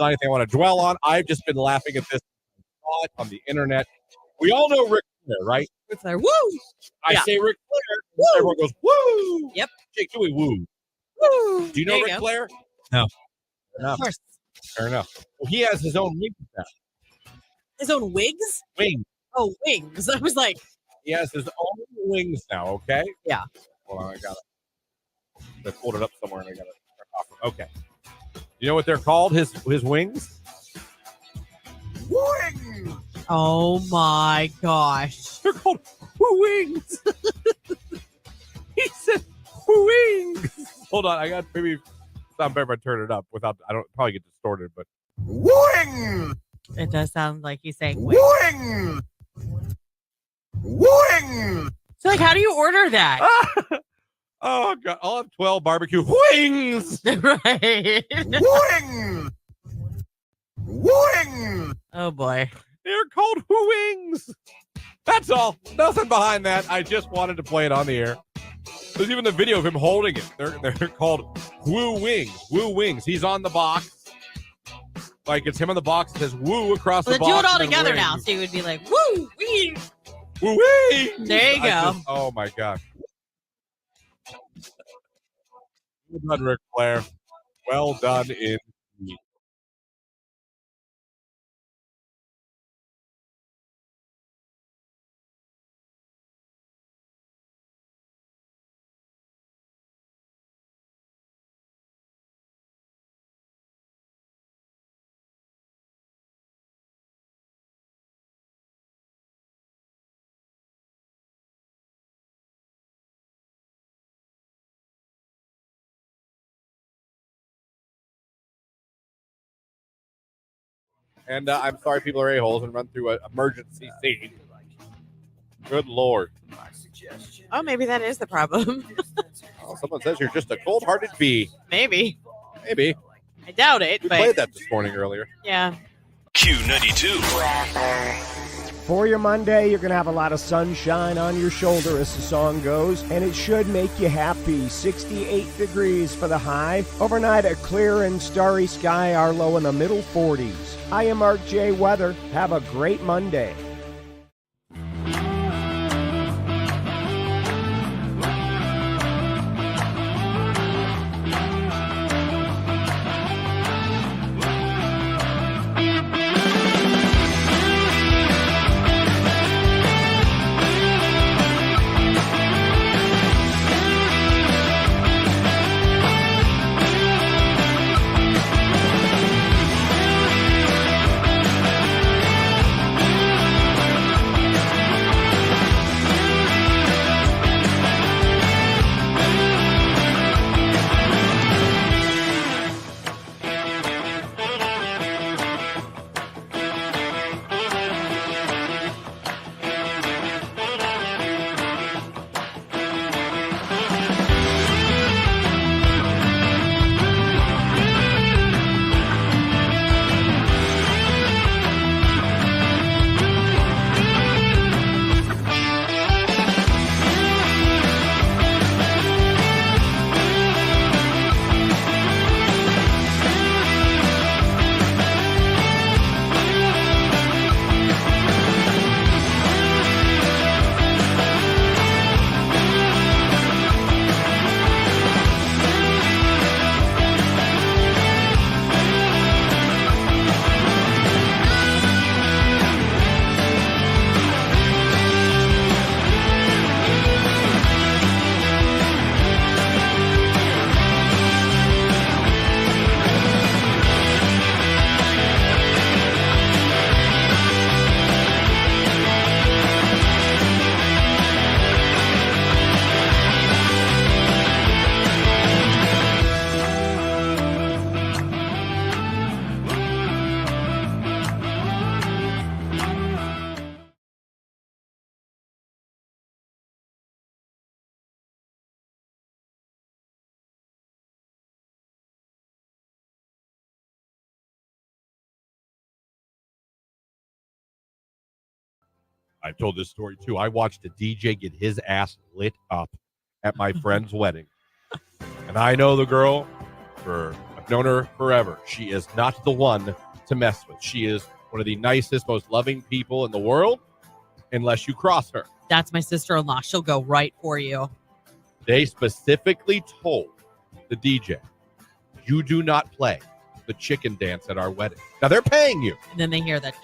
anything I want to dwell on. I've just been laughing at this on the internet. We all know Ric Flair, right? Ric Flair, woo! I say Ric Flair, woo! Everyone goes, woo! Yep. Jake Dewey, woo! Woo! Do you know Ric Flair? No. Of course. Fair enough. Well, he has his own wings now. His own wigs? Wings. Oh, wings. I was like, he has his own wings now, okay? Yeah. Hold on, I got it. They pulled it up somewhere and I got it. Okay. You know what they're called? His wings? Wings! oh my gosh. They're called wings. He said wings. Hold on, I got maybe sound better if I turn it up without. I don't probably get distorted, but wings. It does sound like he's saying Wings. Wings. So, like, how do you order that? Oh God! I'll have 12 barbecue wings. Right. Wings. Wings. Oh boy. They're called wings. That's all. Nothing behind that. I just wanted to play it on the air. There's even the video of him holding it. They're called Woo Wings. Woo Wings. He's on the box. Like it's him on the box. It says Woo across the box. Do it all and then together now. wings. So you would be like, woo, wings. Woo Wings. There you go. Oh my God. Well done, Ric Flair. Well done indeed. And I'm sorry people are a-holes and run through an emergency scene. Good Lord. Oh, maybe that is the problem. Oh, someone says you're just a cold-hearted bee. Maybe. Maybe. I doubt it. We but played that this morning earlier. Yeah. Q92. For your Monday, you're going to have a lot of sunshine on your shoulder as the song goes, and it should make you happy. 68 degrees for the high. Overnight, a clear and starry sky, our low in the middle 40s. I am Mark J. Weather. Have a great Monday. I've told this story too. I watched a DJ get his ass lit up at my friend's wedding. And I know the girl. I've known her forever. She is not the one to mess with. She is one of the nicest, most loving people in the world, unless you cross her. That's my sister-in-law. She'll go right for you. They specifically told the DJ, you do not play the chicken dance at our wedding. Now, they're paying you. And then they hear that.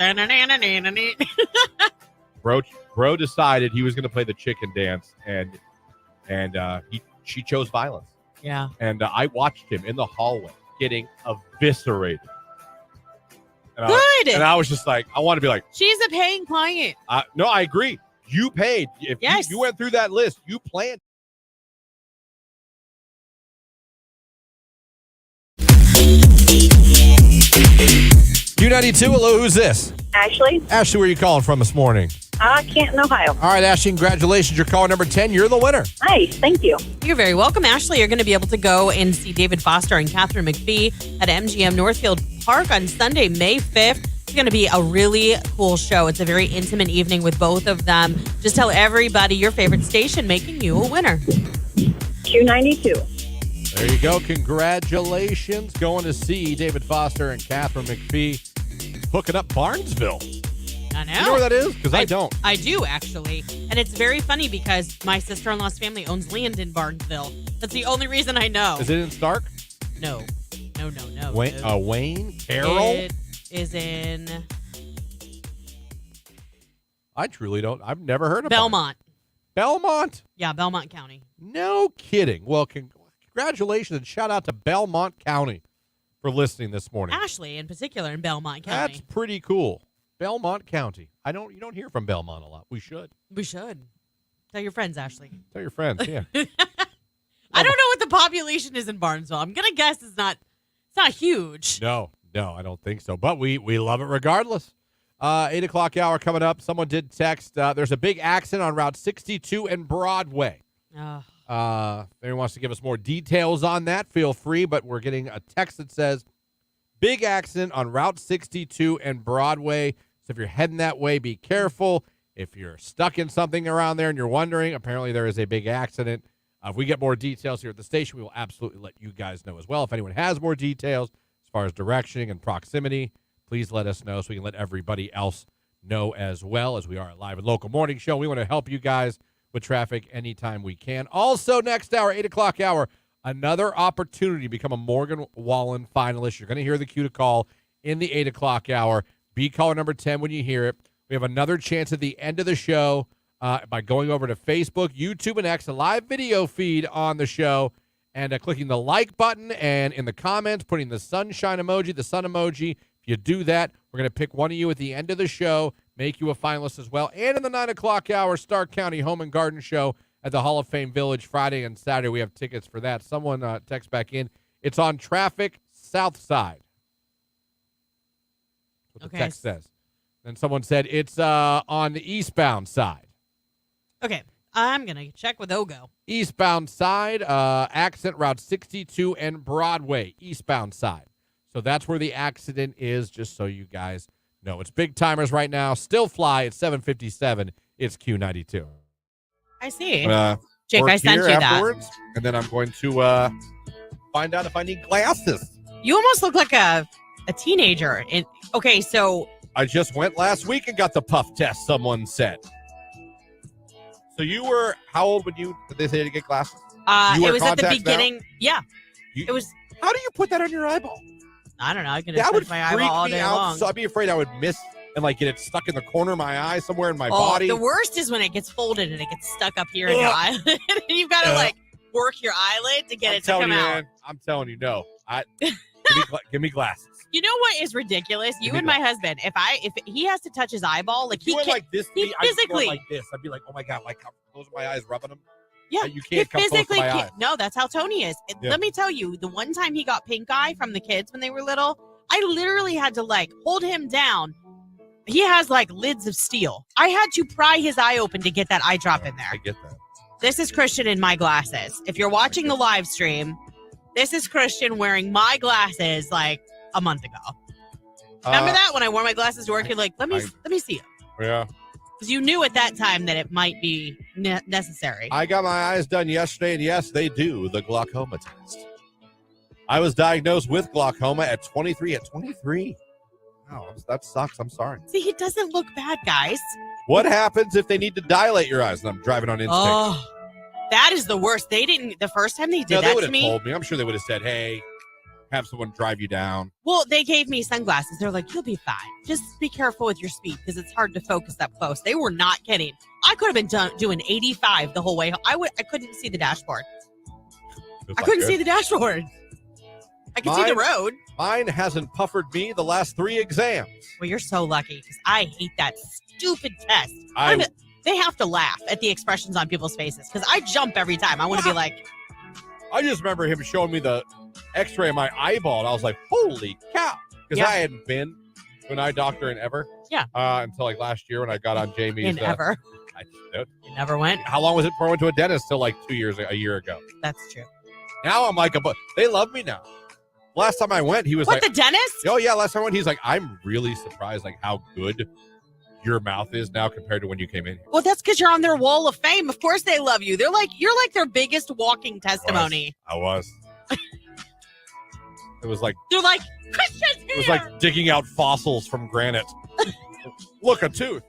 Bro decided he was going to play the chicken dance, and she chose violence. Yeah. And I watched him in the hallway getting eviscerated. And Good. And I was just like, I want to be like, she's a paying client. no, I agree. You paid. If yes. you went through that list, you planned. Q92, hello, who's this? Ashley. Ashley, where are you calling from this morning? Canton, Ohio. All right, Ashley, congratulations. You're caller number 10. You're the winner. Nice. Thank you. You're very welcome, Ashley. You're going to be able to go and see David Foster and Catherine McPhee at MGM Northfield Park on Sunday, May 5th. It's going to be a really cool show. It's a very intimate evening with both of them. Just tell everybody your favorite station, making you a winner. Q92. There you go. Congratulations. Going to see David Foster and Catherine McPhee hooking up Barnesville. I know. You know where that is? Because I don't. I do, actually. And it's very funny because my sister-in-law's family owns land in Barnesville. That's the only reason I know. Is it in Stark? No. Wayne? Carroll? It is in I truly don't. I've never heard of Belmont. Belmont? Yeah, Belmont County. No kidding. Well, congratulations and shout out to Belmont County for listening this morning. Ashley, in particular, in Belmont County. That's pretty cool. Belmont County. You don't hear from Belmont a lot. We should. We should. Tell your friends, Ashley. Tell your friends, yeah. I don't know what the population is in Barnesville. I'm gonna guess it's not huge. No, I don't think so. But we love it regardless. 8 o'clock hour coming up. Someone did text. There's a big accident on Route 62 and Broadway. If anyone wants to give us more details on that, feel free. But we're getting a text that says, big accident on Route 62 and Broadway. So if you're heading that way, be careful. If you're stuck in something around there and you're wondering, apparently there is a big accident. If we get more details here at the station, we will absolutely let you guys know as well. If anyone has more details as far as directioning and proximity, please let us know so we can let everybody else know as well, as we are a live and local morning show. We want to help you guys with traffic anytime we can. Also, next hour, 8 o'clock hour, another opportunity to become a Morgan Wallen finalist. You're going to hear the cue to call in the 8 o'clock hour. Be caller number 10 when you hear it. We have another chance at the end of the show by going over to Facebook, YouTube, and X, a live video feed on the show, and clicking the like button, and in the comments, putting the sunshine emoji, the sun emoji. If you do that, we're going to pick one of you at the end of the show, make you a finalist as well. And in the 9 o'clock hour, Stark County Home and Garden Show at the Hall of Fame Village Friday and Saturday. We have tickets for that. Someone text back in. It's on Traffic South Side. That's what the text says. Then someone said it's on the eastbound side. Okay, I'm going to check with Ogo. Eastbound side, accident Route 62 and Broadway, eastbound side. So that's where the accident is, just so you guys know. It's big timers right now. Still fly at 7:57. It's Q92. I see. Jake, I sent you afterwards, that. And then I'm going to find out if I need glasses. You almost look like a teenager. Okay, so I just went last week and got the puff test, someone said. So you were, how old did they say to get glasses? It was at the beginning. Now? Yeah. It was. How do you put that on your eyeball? I don't know. I can touch my eyeball all day long. So I'd be afraid I would miss and get it stuck in the corner of my eye somewhere in my body. The worst is when it gets folded and it gets stuck up here in your eyelid. And you've got to work your eyelid to get it to come out. Man, I'm telling you, no. Give me glasses. You know what is ridiculous? You and my husband, if he has to touch his eyeball, he can't like this. He physically like this. I'd be like, oh my god, close my eyes, rubbing them. Yeah, you can't come close to my eyes. No, that's how Tony is. Yeah. Let me tell you, the one time he got pink eye from the kids when they were little, I literally had to hold him down. He has lids of steel. I had to pry his eye open to get that eye drop in there. I get that. This is Christian in my glasses. If you're watching the live stream, this is Christian wearing my glasses a month ago. Remember that when I wore my glasses to work? You're like, let me see it. Yeah. Because you knew at that time that it might be necessary. I got my eyes done yesterday, and yes, they do the glaucoma test. I was diagnosed with glaucoma at 23. At 23? Wow, that sucks. I'm sorry. See, he doesn't look bad, guys. What happens if they need to dilate your eyes? And I'm driving on instinct. Oh, that is the worst. They didn't, the first time they did No, that they would to have me. told me. I'm sure they would have said, hey, have someone drive you down. Well, they gave me sunglasses. They're like, you'll be fine. Just be careful with your speed because it's hard to focus up close. They were not kidding. I could have been doing 85 the whole way. I couldn't see the dashboard. I couldn't see the dashboard. I could see the road. Mine hasn't puffered me the last 3 exams. Well, you're so lucky because I hate that stupid test. They have to laugh at the expressions on people's faces because I jump every time. I want to be like. I just remember him showing me the x-ray of my eyeball, and I was like, holy cow. Because I hadn't been to an eye doctor in ever. Yeah. Until like last year when I got on Jamie's. Ever. I did. You never went? How long was it before I went to a dentist? Till like a year ago. That's true. Now I'm like, they love me now. Last time I went, he was like. The dentist? Oh, yeah. Last time I went, he's like, I'm really surprised like how good your mouth is now compared to when you came in here. Well, that's because you're on their wall of fame. Of course they love you. You're like their biggest walking testimony. I was. It was like. They're like, Christian's here! It was like digging out fossils from granite. Look, a tooth.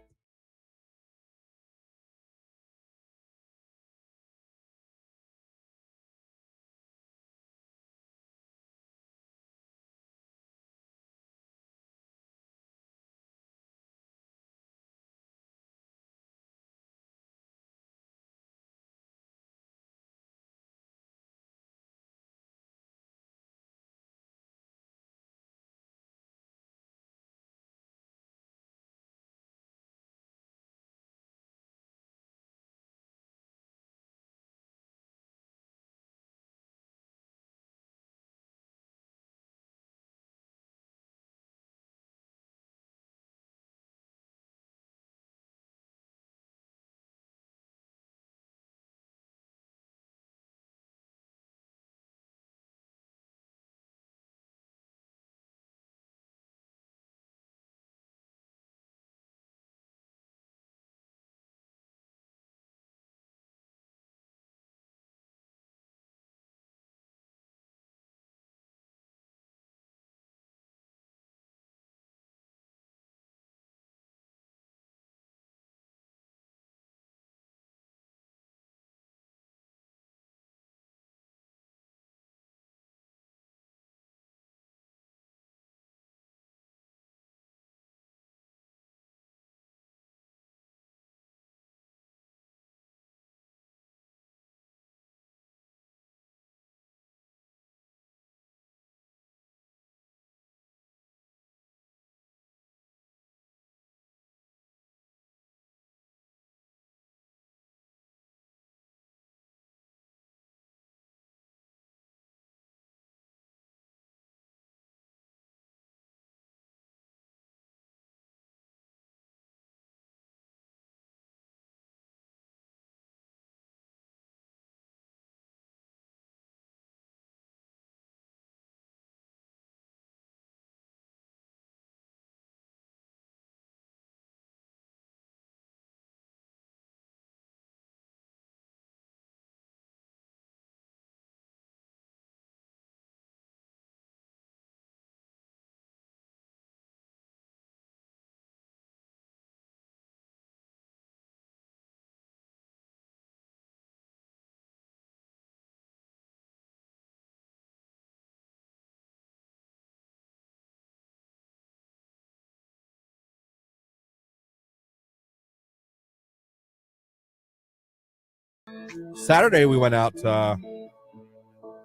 Saturday, we went out.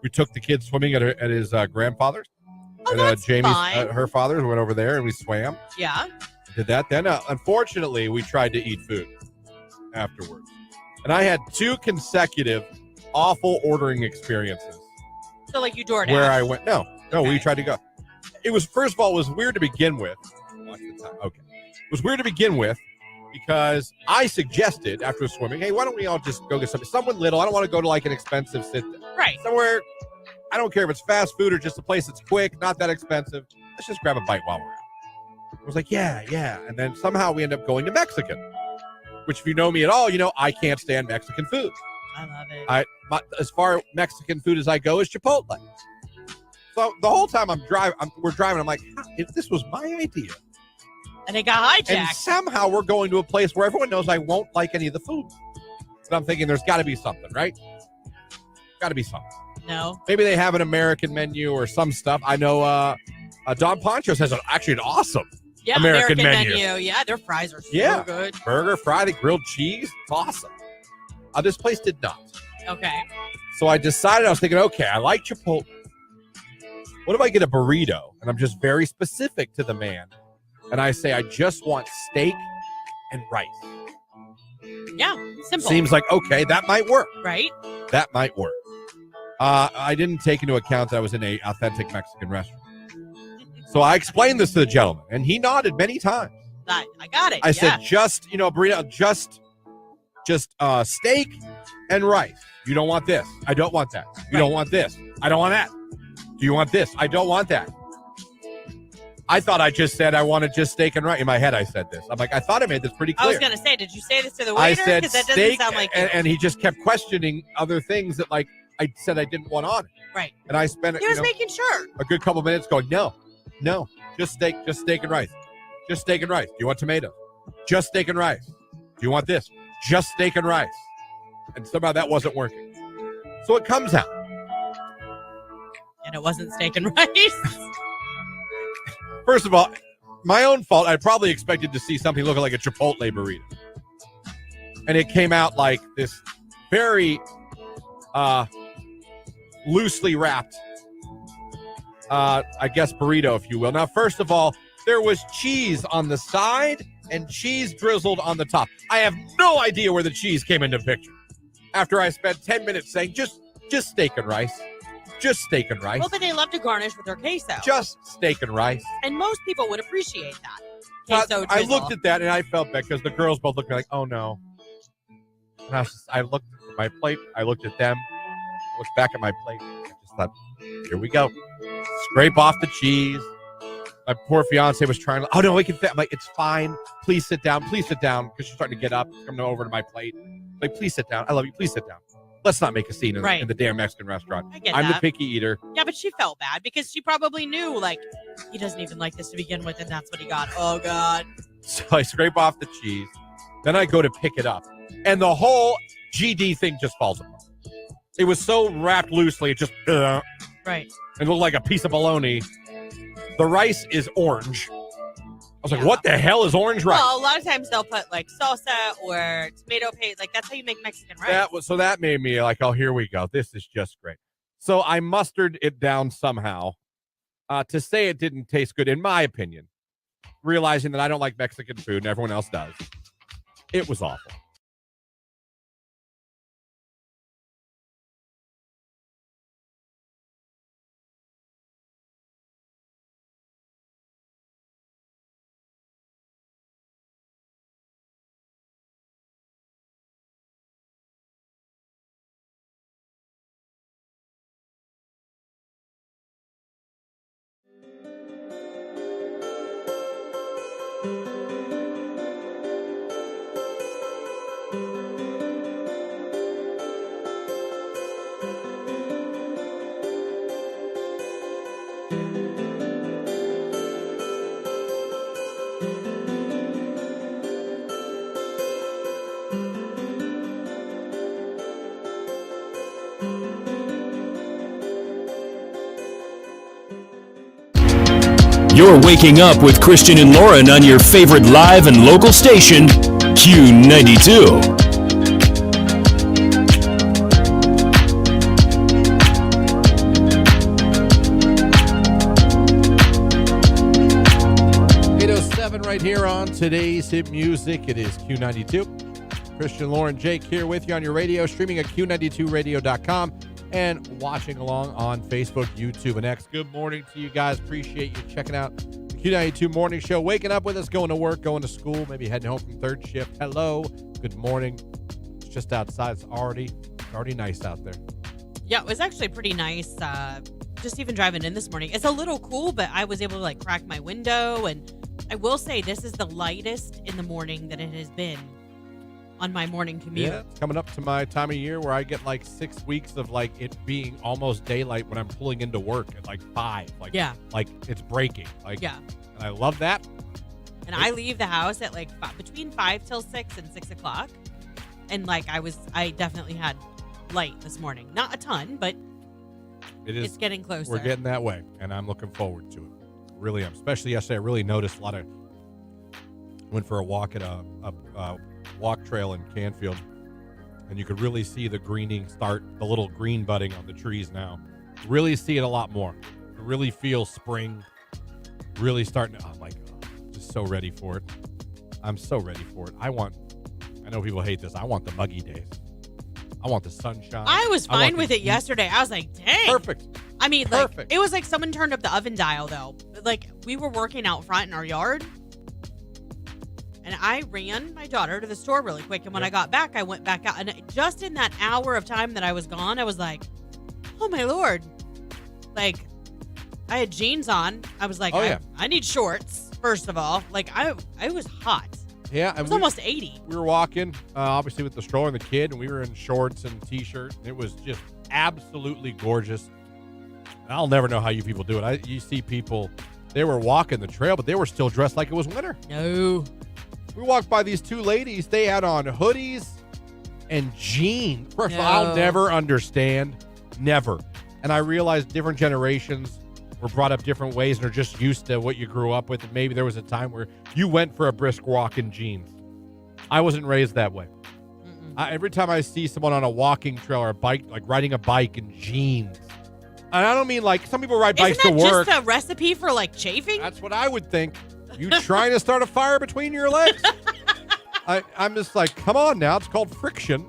We took the kids swimming at his grandfather's. Oh, that's Jamie's, fine. her father's. We went over there and we swam. Yeah. Did that. Then, unfortunately, we tried to eat food afterwards. And I had 2 consecutive awful ordering experiences. So, like, you DoorDash? Where I went. No, Okay. we tried to go. It was, first of all, it was weird to begin with. Watch the time. Okay. It was weird to begin with because I suggested after swimming, hey, why don't we all just go get someone little? I don't want to go to like an expensive sit-down. Right. Somewhere, I don't care if it's fast food or just a place that's quick, not that expensive. Let's just grab a bite while we're out. I was like, yeah. And then somehow we end up going to Mexican. which if you know me at all, you know I can't stand Mexican food. I love it. As far Mexican food as I go is Chipotle. So the whole time we're driving, I'm like, if this was my idea. And it got hijacked. And somehow we're going to a place where everyone knows I won't like any of the food. But I'm thinking there's got to be something, right? Got to be something. No. Maybe they have an American menu or some stuff. I know Don Poncho's has actually an awesome American menu. Yeah, their fries are so good. Burger, fry, the grilled cheese. It's awesome. This place did not. Okay. So I decided, I was thinking, okay, I like Chipotle. What if I get a burrito? And I'm just very specific to the man. And I say, I just want steak and rice. Yeah, simple. Seems like, okay, that might work. Right? That might work. I didn't take into account that I was in an authentic Mexican restaurant. So I explained this to the gentleman, and he nodded many times. I got it. I said, just, burrito, just steak and rice. You don't want this. I don't want that. You don't want this. I don't want that. Do you want this? I don't want that. I thought I just said I wanted just steak and rice. In my head, I said this. I'm like, I thought I made this pretty clear. I was going to say, did you say this to the waiter? I said because that steak, doesn't sound like and he just kept questioning other things that, like, I said I didn't want on it. Right. And I spent He was making sure. a good couple minutes going, no, just steak and rice. Just steak and rice. Do you want tomatoes? Just steak and rice. Do you want this? Just steak and rice. And somehow that wasn't working. So it comes out. And it wasn't steak and rice. First of all, my own fault. I probably expected to see something looking like a Chipotle burrito. And it came out like this very loosely wrapped, I guess, burrito, if you will. Now, first of all, there was cheese on the side and cheese drizzled on the top. I have no idea where the cheese came into the picture. After I spent 10 minutes saying, just steak and rice. Just steak and rice. Well, but they love to garnish with their queso. Just steak and rice. And most people would appreciate that. Queso I drizzle. looked at that and I felt bad because the girls both looked at me like, oh no. And I looked at my plate. I looked at them. I looked back at my plate. I just thought, here we go. Scrape off the cheese. My poor fiance was trying to, oh no, we can fit. I'm like, it's fine. Please sit down. Please sit down. Because she's starting to get up, coming over to my plate. Like, please sit down. I love you. Please sit down. Let's not make a scene in the damn Mexican restaurant. I'm the picky eater. Yeah, but she felt bad because she probably knew, like, he doesn't even like this to begin with, and that's what he got. Oh, God. So I scrape off the cheese. Then I go to pick it up. And the whole GD thing just falls apart. It was so wrapped loosely, it just, right. It looked like a piece of bologna. The rice is orange. I was like, what the hell is orange rice? Well, a lot of times they'll put like salsa or tomato paste. Like, that's how you make Mexican rice. So that made me like, oh, here we go. This is just great. So I mustered it down somehow to say it didn't taste good, in my opinion, realizing that I don't like Mexican food and everyone else does. It was awful. You're waking up with Christian and Lauren on your favorite live and local station, Q92. Right here on today's hit music. It is Q92. Christian, Lauren, Jake here with you on your radio, streaming at Q92radio.com and watching along on Facebook, YouTube, and X. Good morning to you guys. Appreciate you checking out the Q92 Morning Show. Waking up with us, going to work, going to school, maybe heading home from third shift. Hello. Good morning. It's just outside. It's already nice out there. Yeah, it was actually pretty nice. Just even driving in this morning. It's a little cool, but I was able to like crack my window, and I will say this is the lightest in the morning that it has been on my morning commute. Yeah, it's coming up to my time of year where I get like 6 weeks of like it being almost daylight when I'm pulling into work at like 5. Like, Yeah. like it's breaking. Like, Yeah. and I love that. And I leave the house at like between 5 till 6 and 6 o'clock. And like I definitely had light this morning. Not a ton, but it's getting closer. We're getting that way, and I'm looking forward to it. Really am. Especially yesterday, I really noticed a lot of. Went for a walk at a walk trail in Canfield, and you could really see the greening start, the little green budding on the trees now. Really see it a lot more. Really feel spring. Really starting to. Oh my God, just so ready for it. I'm so ready for it. I know people hate this. I want the muggy days. I want the sunshine. I was fine with it yesterday. I was like, dang. Perfect. I mean, Perfect. like, it was like someone turned up the oven dial, though. Like, we were working out front in our yard, and I ran my daughter to the store really quick, and when I got back, I went back out, and just in that hour of time that I was gone, I was like, oh, my Lord. Like, I had jeans on. I was like, I need shorts, first of all. Like, I was hot. Yeah, it was almost 80. We were walking, obviously with the stroller and the kid, and we were in shorts and t-shirt. It was just absolutely gorgeous. And I'll never know how you people do it. You see people, they were walking the trail, but they were still dressed like it was winter. No. We walked by these two ladies. They had on hoodies and jeans. First of all, I'll never understand. Never. And I realized different generations were brought up different ways and are just used to what you grew up with. And maybe there was a time where you went for a brisk walk in jeans. I wasn't raised that way. Every time I see someone on a walking trail or a bike, like riding a bike in jeans, and I don't mean like some people ride bikes to work. Isn't that just a recipe for like chafing? That's what I would think. You trying to start a fire between your legs? I'm just like, come on now. It's called friction.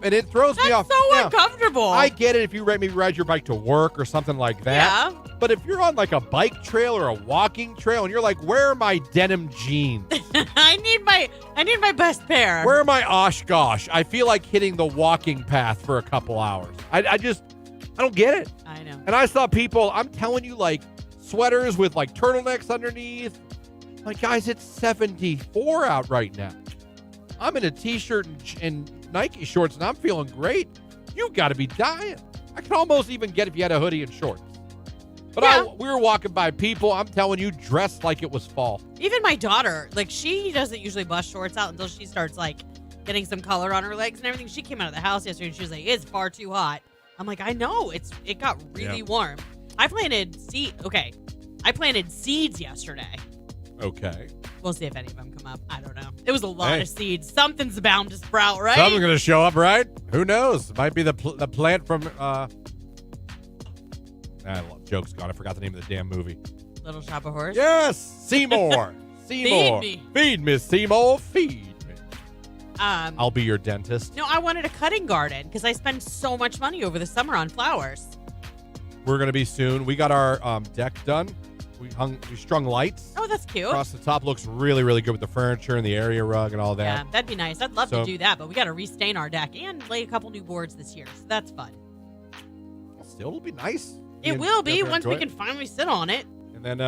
And it throws me off. That's so uncomfortable. I get it if you maybe ride your bike to work or something like that. Yeah. But if you're on like a bike trail or a walking trail and you're like, where are my denim jeans? I need my best pair. Where are my Oshkosh? I feel like hitting the walking path for a couple hours. I don't get it. I know. And I saw people, I'm telling you, like sweaters with like turtlenecks underneath. Like, guys, it's 74 out right now. I'm in a t-shirt and Nike shorts, and I'm feeling great. You got to be dying. I can almost even get if you had a hoodie and shorts. But we were walking by people, I'm telling you, dressed like it was fall. Even my daughter, like, she doesn't usually bust shorts out until she starts, like, getting some color on her legs and everything. She came out of the house yesterday, and she was like, it's far too hot. I'm like, I know. It got really warm. I planted seeds yesterday. Okay. We'll see if any of them come up. I don't know. It was a lot of seeds. Something's bound to sprout, right? Something's going to show up, right? Who knows? Might be the plant from... joke's gone. I forgot the name of the damn movie. Little Shop of Horrors? Yes! Seymour! Seymour! Feed me. Feed Miss Seymour. Feed me. I'll be your dentist. No, I wanted a cutting garden because I spend so much money over the summer on flowers. We're going to be soon. We got our deck done. We strung lights. Oh, that's cute. Across the top. Looks really, really good with the furniture and the area rug and all that. Yeah, that'd be nice. I'd love to do that, but we got to restain our deck and lay a couple new boards this year. So that's fun. Still, it'll be nice. It will be once we can finally sit on it. And then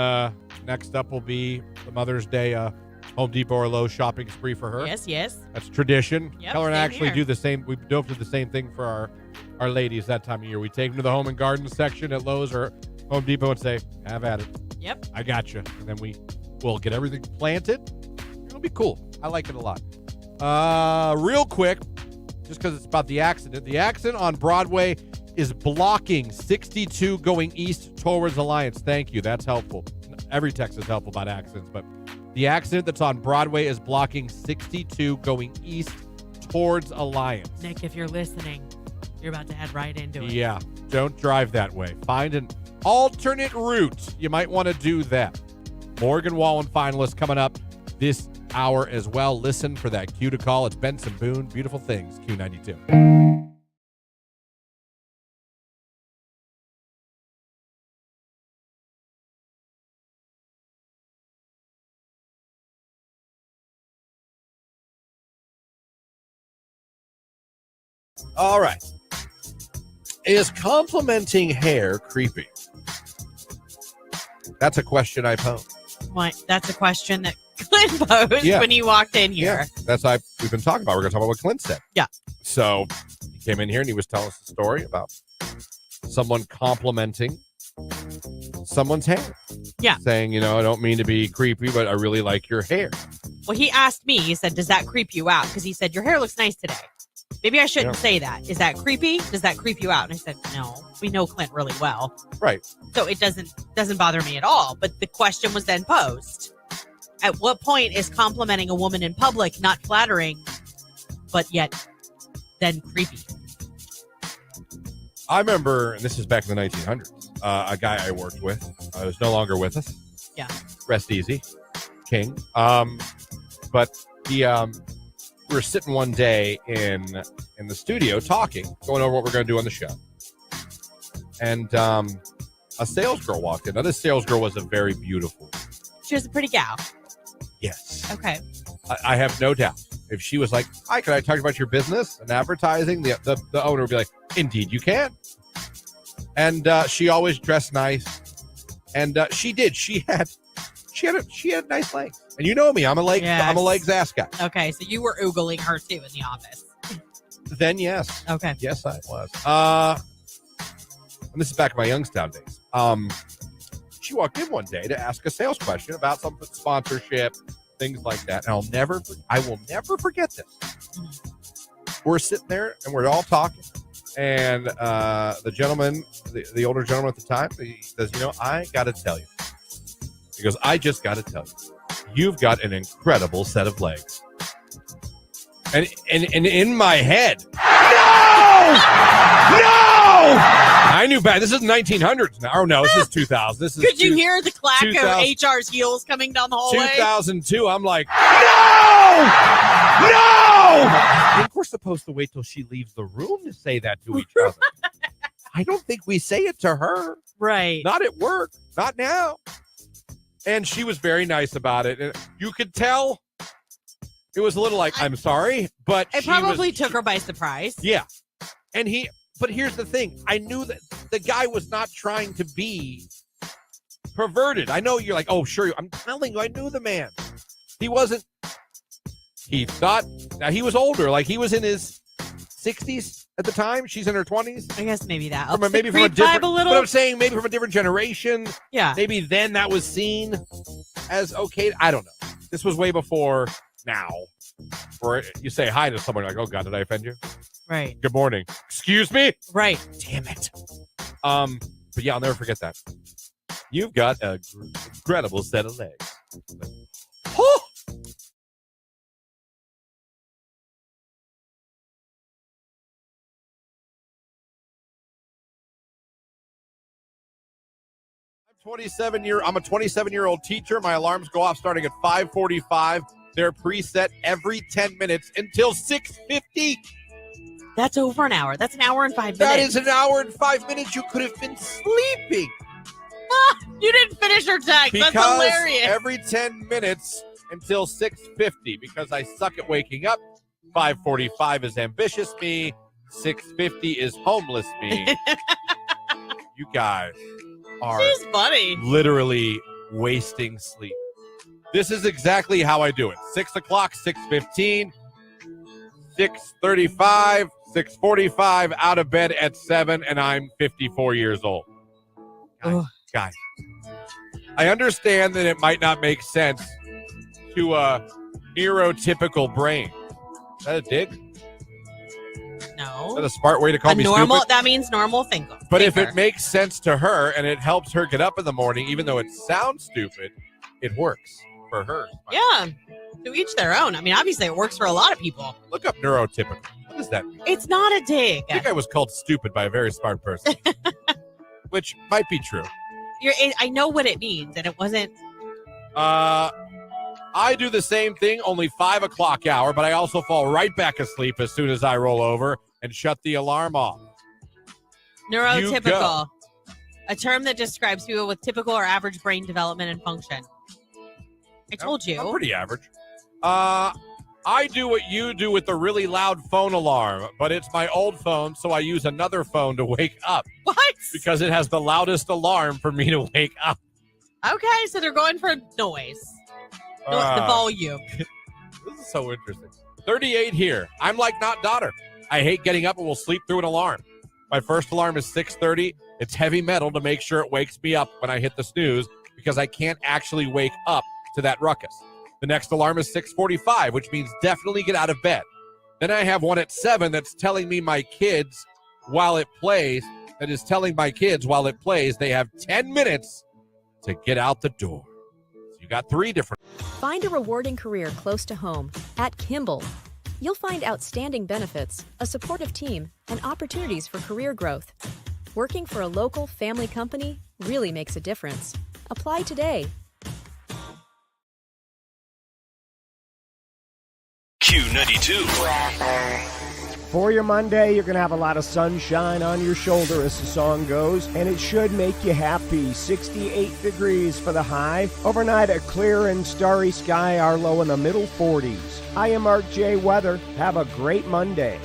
next up will be the Mother's Day Home Depot or Lowe's shopping spree for her. Yes. That's tradition. Yep, Keller and I actually here. do the same. We don't do the same thing for our ladies that time of year. We take them to the home and garden section at Lowe's or Home Depot and say, have at it. Yep. I got you. And then we'll get everything planted. It'll be cool. I like it a lot. Real quick, just because it's about the accident. The accident on Broadway is blocking 62 going east towards Alliance. Thank you. That's helpful. Every text is helpful about accidents, but the accident that's on Broadway is blocking 62 going east towards Alliance. Nick, if you're listening, you're about to head right into it. Yeah. Don't drive that way. Find an alternate route. You might want to do that. Morgan Wallen finalist coming up this hour as well. Listen for that cue to call. It's Benson Boone. Beautiful Things, Q92. All right. Is complimenting hair creepy? That's a question I pose. What? That's a question that Clint posed Yeah. when he walked in Yeah, here. that's what we've been talking about. We're going to talk about what Clint said. Yeah. So he came in here and he was telling us a story about someone complimenting someone's hair. Yeah. Saying, I don't mean to be creepy, but I really like your hair. Well, he asked me, he said, does that creep you out? Because he said, your hair looks nice today. Maybe I shouldn't say that. Is that creepy? Does that creep you out? And I said, no, we know Clint really well. Right. So it doesn't bother me at all. But the question was then posed. At what point is complimenting a woman in public not flattering, but yet then creepy? I remember, and this is back in the 1900s, a guy I worked with was no longer with us. Yeah. Rest easy. King. But he, we were sitting one day in the studio talking, going over what we're going to do on the show. And a sales girl walked in. Now, this sales girl was a very beautiful. She was a pretty gal. Yes. Okay. I have no doubt. If she was like, hi, can I talk about your business and advertising? The owner would be like, indeed you can. And she always dressed nice. And she did. She had nice legs. And you know me, I'm a legs ass guy. Okay, so you were oogling her too in the office. Then yes. Okay. Yes, I was. And this is back in my Youngstown days. She walked in one day to ask a sales question about something, sponsorship, things like that. And I will never forget this. We're sitting there and we're all talking. And the gentleman, the older gentleman at the time, he says, I got to tell you. He goes, I just got to tell you, you've got an incredible set of legs. And in my head, no! I knew back. This is 1900s now. Oh, no, this is 2000. This is. Could you hear the clack of HR's heels coming down the hallway? 2002. I'm like, no! I think we're supposed to wait till she leaves the room to say that to each other. I don't think we say it to her. Right. Not at work. Not now. And she was very nice about it. And you could tell it was a little like, I'm sorry, but it probably took her by surprise. Yeah. But here's the thing. I knew that the guy was not trying to be perverted. I know you're like, oh, sure. I'm telling you, I knew the man. He wasn't. He thought, now he was older. Like he was in his 60s at the time. She's in her 20s. I guess maybe that. Maybe from a different, but I'm saying maybe from a different generation. Yeah. Maybe then that was seen as okay. I don't know. This was way before now. Where you say hi to someone like, oh God, did I offend you? Right. Good morning. Excuse me? Right. Damn it. But yeah, I'll never forget that. You've got an incredible set of legs. Oh! I'm a 27-year-old teacher. My alarms go off starting at 5:45. They're preset every 10 minutes until 6:50. That's over an hour. That's an hour and 5 minutes. That is an hour and 5 minutes. You could have been sleeping. You didn't finish your text. Because that's hilarious. Every 10 minutes until 6:50 because I suck at waking up. 5:45 is ambitious me. 6:50 is homeless me. You guys are She's funny. literally wasting sleep. This is exactly how I do it. 6 o'clock, 6:15, 6:35, 6:45, out of bed at 7, and I'm 54 years old. Guys, I understand that it might not make sense to a neurotypical brain. Is that a dig? No. Is that a smart way to call me normal, stupid? That means normal thinker. But if it makes sense to her and it helps her get up in the morning, even though it sounds stupid, it works for her. Yeah. To each their own. I mean, obviously it works for a lot of people. Look up neurotypical. What does that mean? It's not a dig. I think I was called stupid by a very smart person, which might be true. I know what it means, and it wasn't. I do the same thing, only 5 o'clock hour, but I also fall right back asleep as soon as I roll over and shut the alarm off. Neurotypical. A term that describes people with typical or average brain development and function. I told you. I'm pretty average. I do what you do with the really loud phone alarm, but it's my old phone, so I use another phone to wake up. What? Because it has the loudest alarm for me to wake up. Okay, so they're going for noise. The volume. This is so interesting. 38 here. I'm like not daughter. I hate getting up and will sleep through an alarm. My first alarm is 6:30. It's heavy metal to make sure it wakes me up when I hit the snooze because I can't actually wake up to that ruckus. The next alarm is 6:45, which means definitely get out of bed. Then I have one at 7 that's telling me my kids while it plays, they have 10 minutes to get out the door. So you got 3 different. Find a rewarding career close to home at Kimball. You'll find outstanding benefits, a supportive team, and opportunities for career growth. Working for a local family company really makes a difference. Apply today. Q92. For your Monday, you're going to have a lot of sunshine on your shoulder as the song goes, and it should make you happy. 68 degrees for the high. Overnight, a clear and starry sky, our low in the middle 40s. I am Mark J. Weather. Have a great Monday.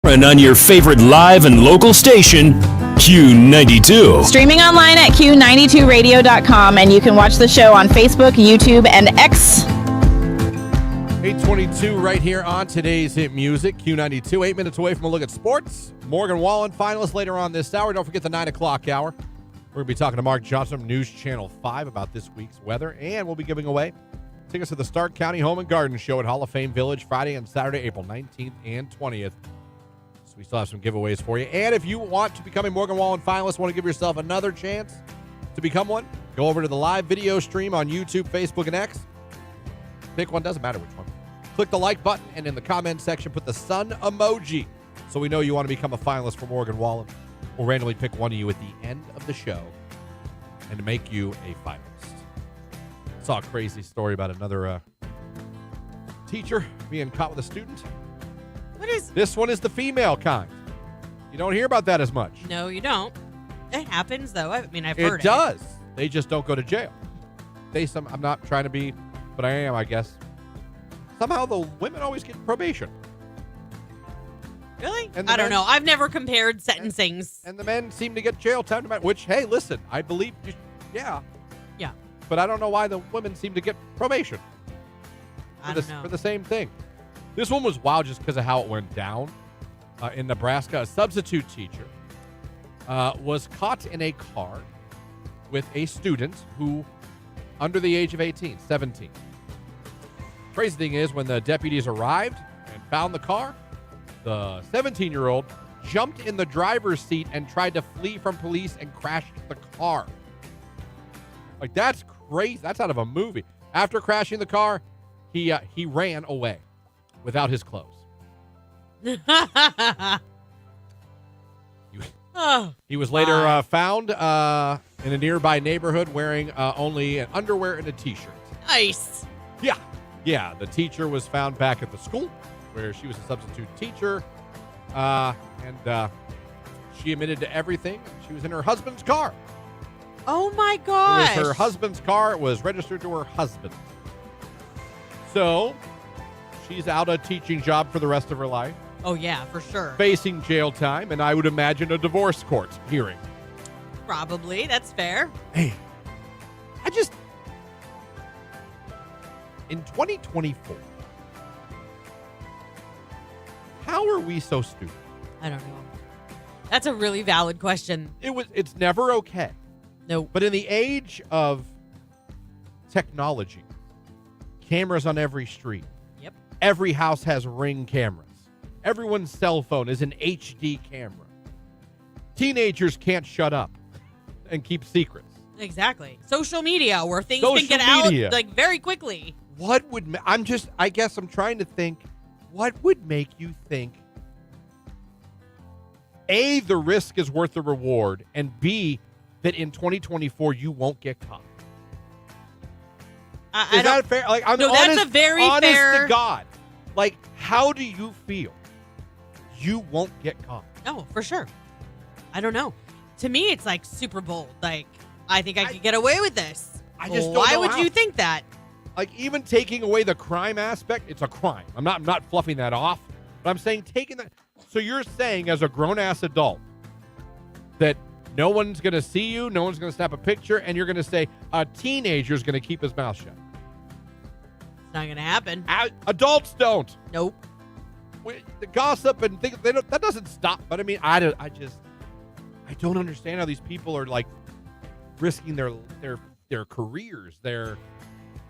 And on your favorite live and local station, Q92. Streaming online at Q92radio.com, and you can watch the show on Facebook, YouTube, and X. 822 right here on today's hit music, Q92. 8 minutes away from a look at sports. Morgan Wallen finalist later on this hour. Don't forget the 9 o'clock hour. We're going to be talking to Mark Johnson from News Channel 5 about this week's weather, and we'll be giving away tickets to the Stark County Home and Garden Show at Hall of Fame Village Friday and Saturday, April 19th and 20th. So we still have some giveaways for you. And if you want to become a Morgan Wallen finalist, want to give yourself another chance to become one, go over to the live video stream on YouTube, Facebook, and X. Pick one, doesn't matter which one. Click the like button, and in the comment section, put the sun emoji so we know you want to become a finalist for Morgan Wallen. We'll randomly pick one of you at the end of the show and to make you a finalist. I saw a crazy story about another teacher being caught with a student. What is? This one is the female kind. You don't hear about that as much. No, you don't. It happens, though. I mean, I've It heard does. They just don't go to jail. I'm not trying to be, but I am, I guess. Somehow the women always get probation. Really? And the I don't men- know. I've never compared sentencings. And the men seem to get jail time, which, hey, listen, I believe, yeah. Yeah. But I don't know why the women seem to get probation I don't know. for the same thing. This one was wild just because of how it went down. In Nebraska, a substitute teacher was caught in a car with a student who, under the age of 17. Crazy thing is, when the deputies arrived and found the car, the 17-year-old jumped in the driver's seat and tried to flee from police and crashed the car. Like, that's crazy. That's out of a movie. After crashing the car, he ran away without his clothes. He was later found in a nearby neighborhood wearing only an underwear and a T-shirt. Nice. Yeah. The teacher was found back at the school where she was a substitute teacher, and she admitted to everything. She was in her husband's car. Oh, my gosh. It was her husband's car. It was registered to her husband. So she's out a teaching job for the rest of her life. Oh, yeah, for sure. Facing jail time, and I would imagine a divorce court hearing. Probably. That's fair. Hey, in 2024, how are we so stupid? I don't know. That's a really valid question. It's never okay. Nope. But in the age of technology, cameras on every street. Yep. Every house has Ring cameras. Everyone's cell phone is an HD camera. Teenagers can't shut up and keep secrets. Exactly. Social media, where things can get out like very quickly. What would I guess I'm trying to think, what would make you think A, the risk is worth the reward, and B, that in 2024 you won't get caught? Is that fair? Like, I'm no, honest, that's a very honest fair. to God. Like, how do you feel? You won't get caught. No, for sure. I don't know. To me, it's like super bold. Like, I think I could get away with this. I just don't Why know would how. you think that? Like, even taking away the crime aspect, it's a crime. I'm not fluffing that off, but I'm saying taking that. So you're saying, as a grown-ass adult, that no one's going to see you, no one's going to snap a picture, and you're going to say a teenager's going to keep his mouth shut. It's not going to happen. Adults don't. Nope. The gossip and things, that doesn't stop. But I mean, I don't understand how these people are like risking their careers, their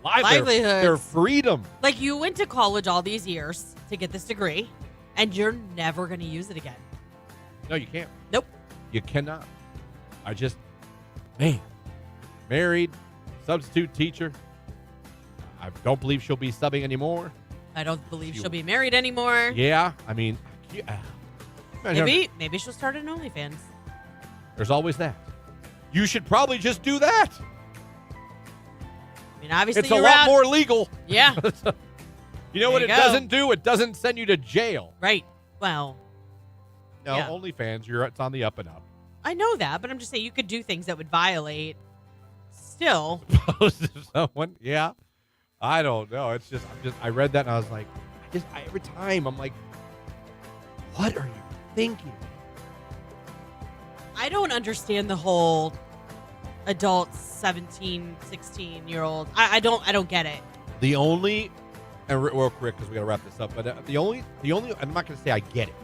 livelihoods, their freedom. Like, you went to college all these years to get this degree, and you're never going to use it again. No, you can't. Nope. You cannot. Married, substitute teacher. I don't believe she'll be subbing anymore. I don't believe she'll be married anymore. Yeah, I mean, Maybe she'll start an OnlyFans. There's always that. You should probably just do that. I mean, obviously, it's a lot more legal. Yeah. You know what it doesn't do? It doesn't send you to jail. Right. Well. No, yeah. OnlyFans, it's on the up and up. I know that, but I'm just saying you could do things that would violate. Still. Someone, yeah. I don't know. It's just, I read that and I was like, every time I'm like, what are you thinking? I don't understand the whole adult 17, 16-year-old. I don't get it. The only, and real quick because we got to wrap this up, but the only, I'm not going to say I get it,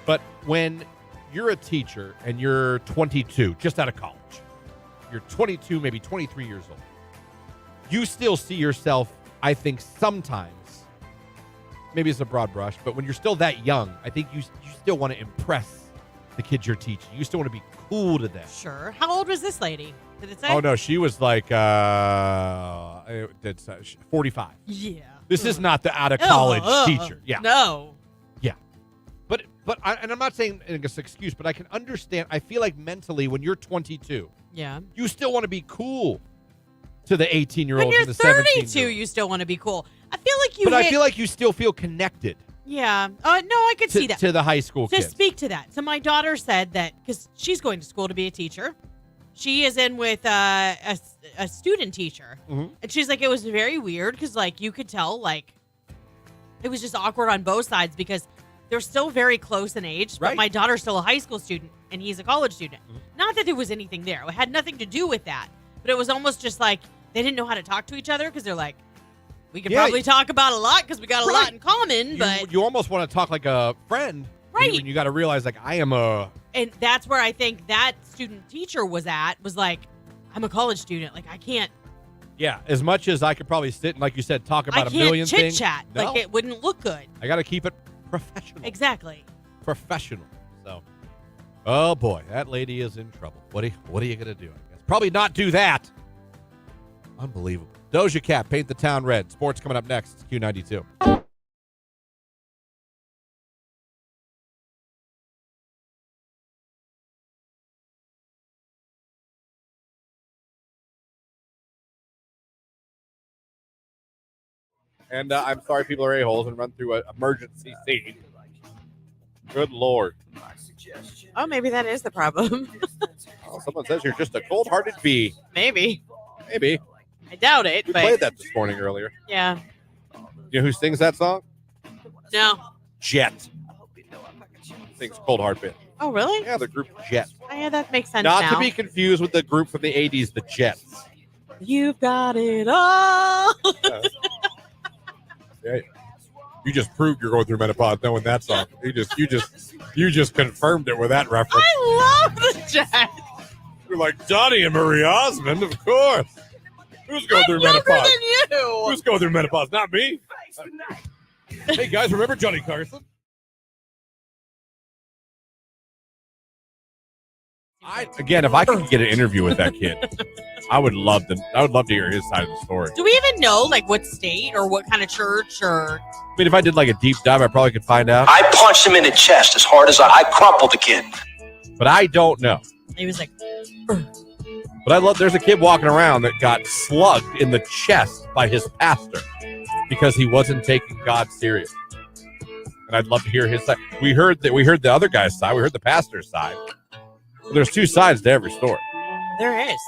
but when you're a teacher and you're 22, just out of college, you're 22, maybe 23 years old, you still see yourself, I think, sometimes, maybe it's a broad brush, but when you're still that young, I think you still want to impress the kids you're teaching. You still want to be cool to them. Sure. How old was this lady? Did it say? Oh, no, she was like 45. Yeah. This is not the out-of-college teacher. Yeah. No. Yeah. But and I'm not saying it's an excuse, but I can understand. I feel like mentally when you're 22, yeah, you still want to be cool to the 18-year-olds when you're and the 32, 17-year-olds. you still want to be cool. I feel like I feel like you still feel connected. Yeah. No, I could see that. To the high school To kids. speak to that. So my daughter said that because she's going to school to be a teacher. She is in with a student teacher. Mhm. And she's like, it was very weird because, like, you could tell, like, it was just awkward on both sides because they're still very close in age. But Right. my daughter's still a high school student and he's a college student. Not that there was anything there. It had nothing to do with that. But it was almost just like they didn't know how to talk to each other because they're like, we could probably talk about a lot because we got a lot in common. But You almost want to talk like a friend. Right. And you got to realize, like, I am a... And that's where I think that student teacher was like, I'm a college student. Like, I can't. Yeah, as much as I could probably sit and, like you said, talk about I a can't million chit things. chat. No. Like, it wouldn't look good. I got to keep it professional. Exactly. Professional. So, oh boy, that lady is in trouble. What are you going to do? I guess probably not do that. Unbelievable. Doja Cat, Paint the Town Red. Sports coming up next. It's Q92. And I'm sorry people are a-holes and run through an emergency scene. Good Lord. Oh, maybe that is the problem. Oh, someone says you're just a cold-hearted bee. Maybe. Maybe. I doubt it. We but played that this morning earlier. Yeah. You know who sings that song? No. Jet. Sings Cold Hard Bit. Oh, really? Yeah, the group Jet. Oh, yeah, that makes sense Not now. to be confused with the group from the 80s, the Jets. You've got it all. Yeah. You just proved you're going through menopause knowing that song. You just confirmed it with that reference. I love the Jets. You're like Donnie and Marie Osmond, of course. Who's going through menopause? Younger than you. Who's going through menopause? Not me. Hey guys, remember Johnny Carson? Again, if I could get an interview with that kid, I would love to hear his side of the story. Do we even know, like, what state or what kind of church or? I mean, if I did like a deep dive, I probably could find out. I punched him in the chest as hard as I crumpled the kid. But I don't know. He was like, But I love. There's a kid walking around that got slugged in the chest by his pastor because he wasn't taking God serious. And I'd love to hear his side. We heard the other guy's side. We heard the pastor's side. Well, there's two sides to every story. there is.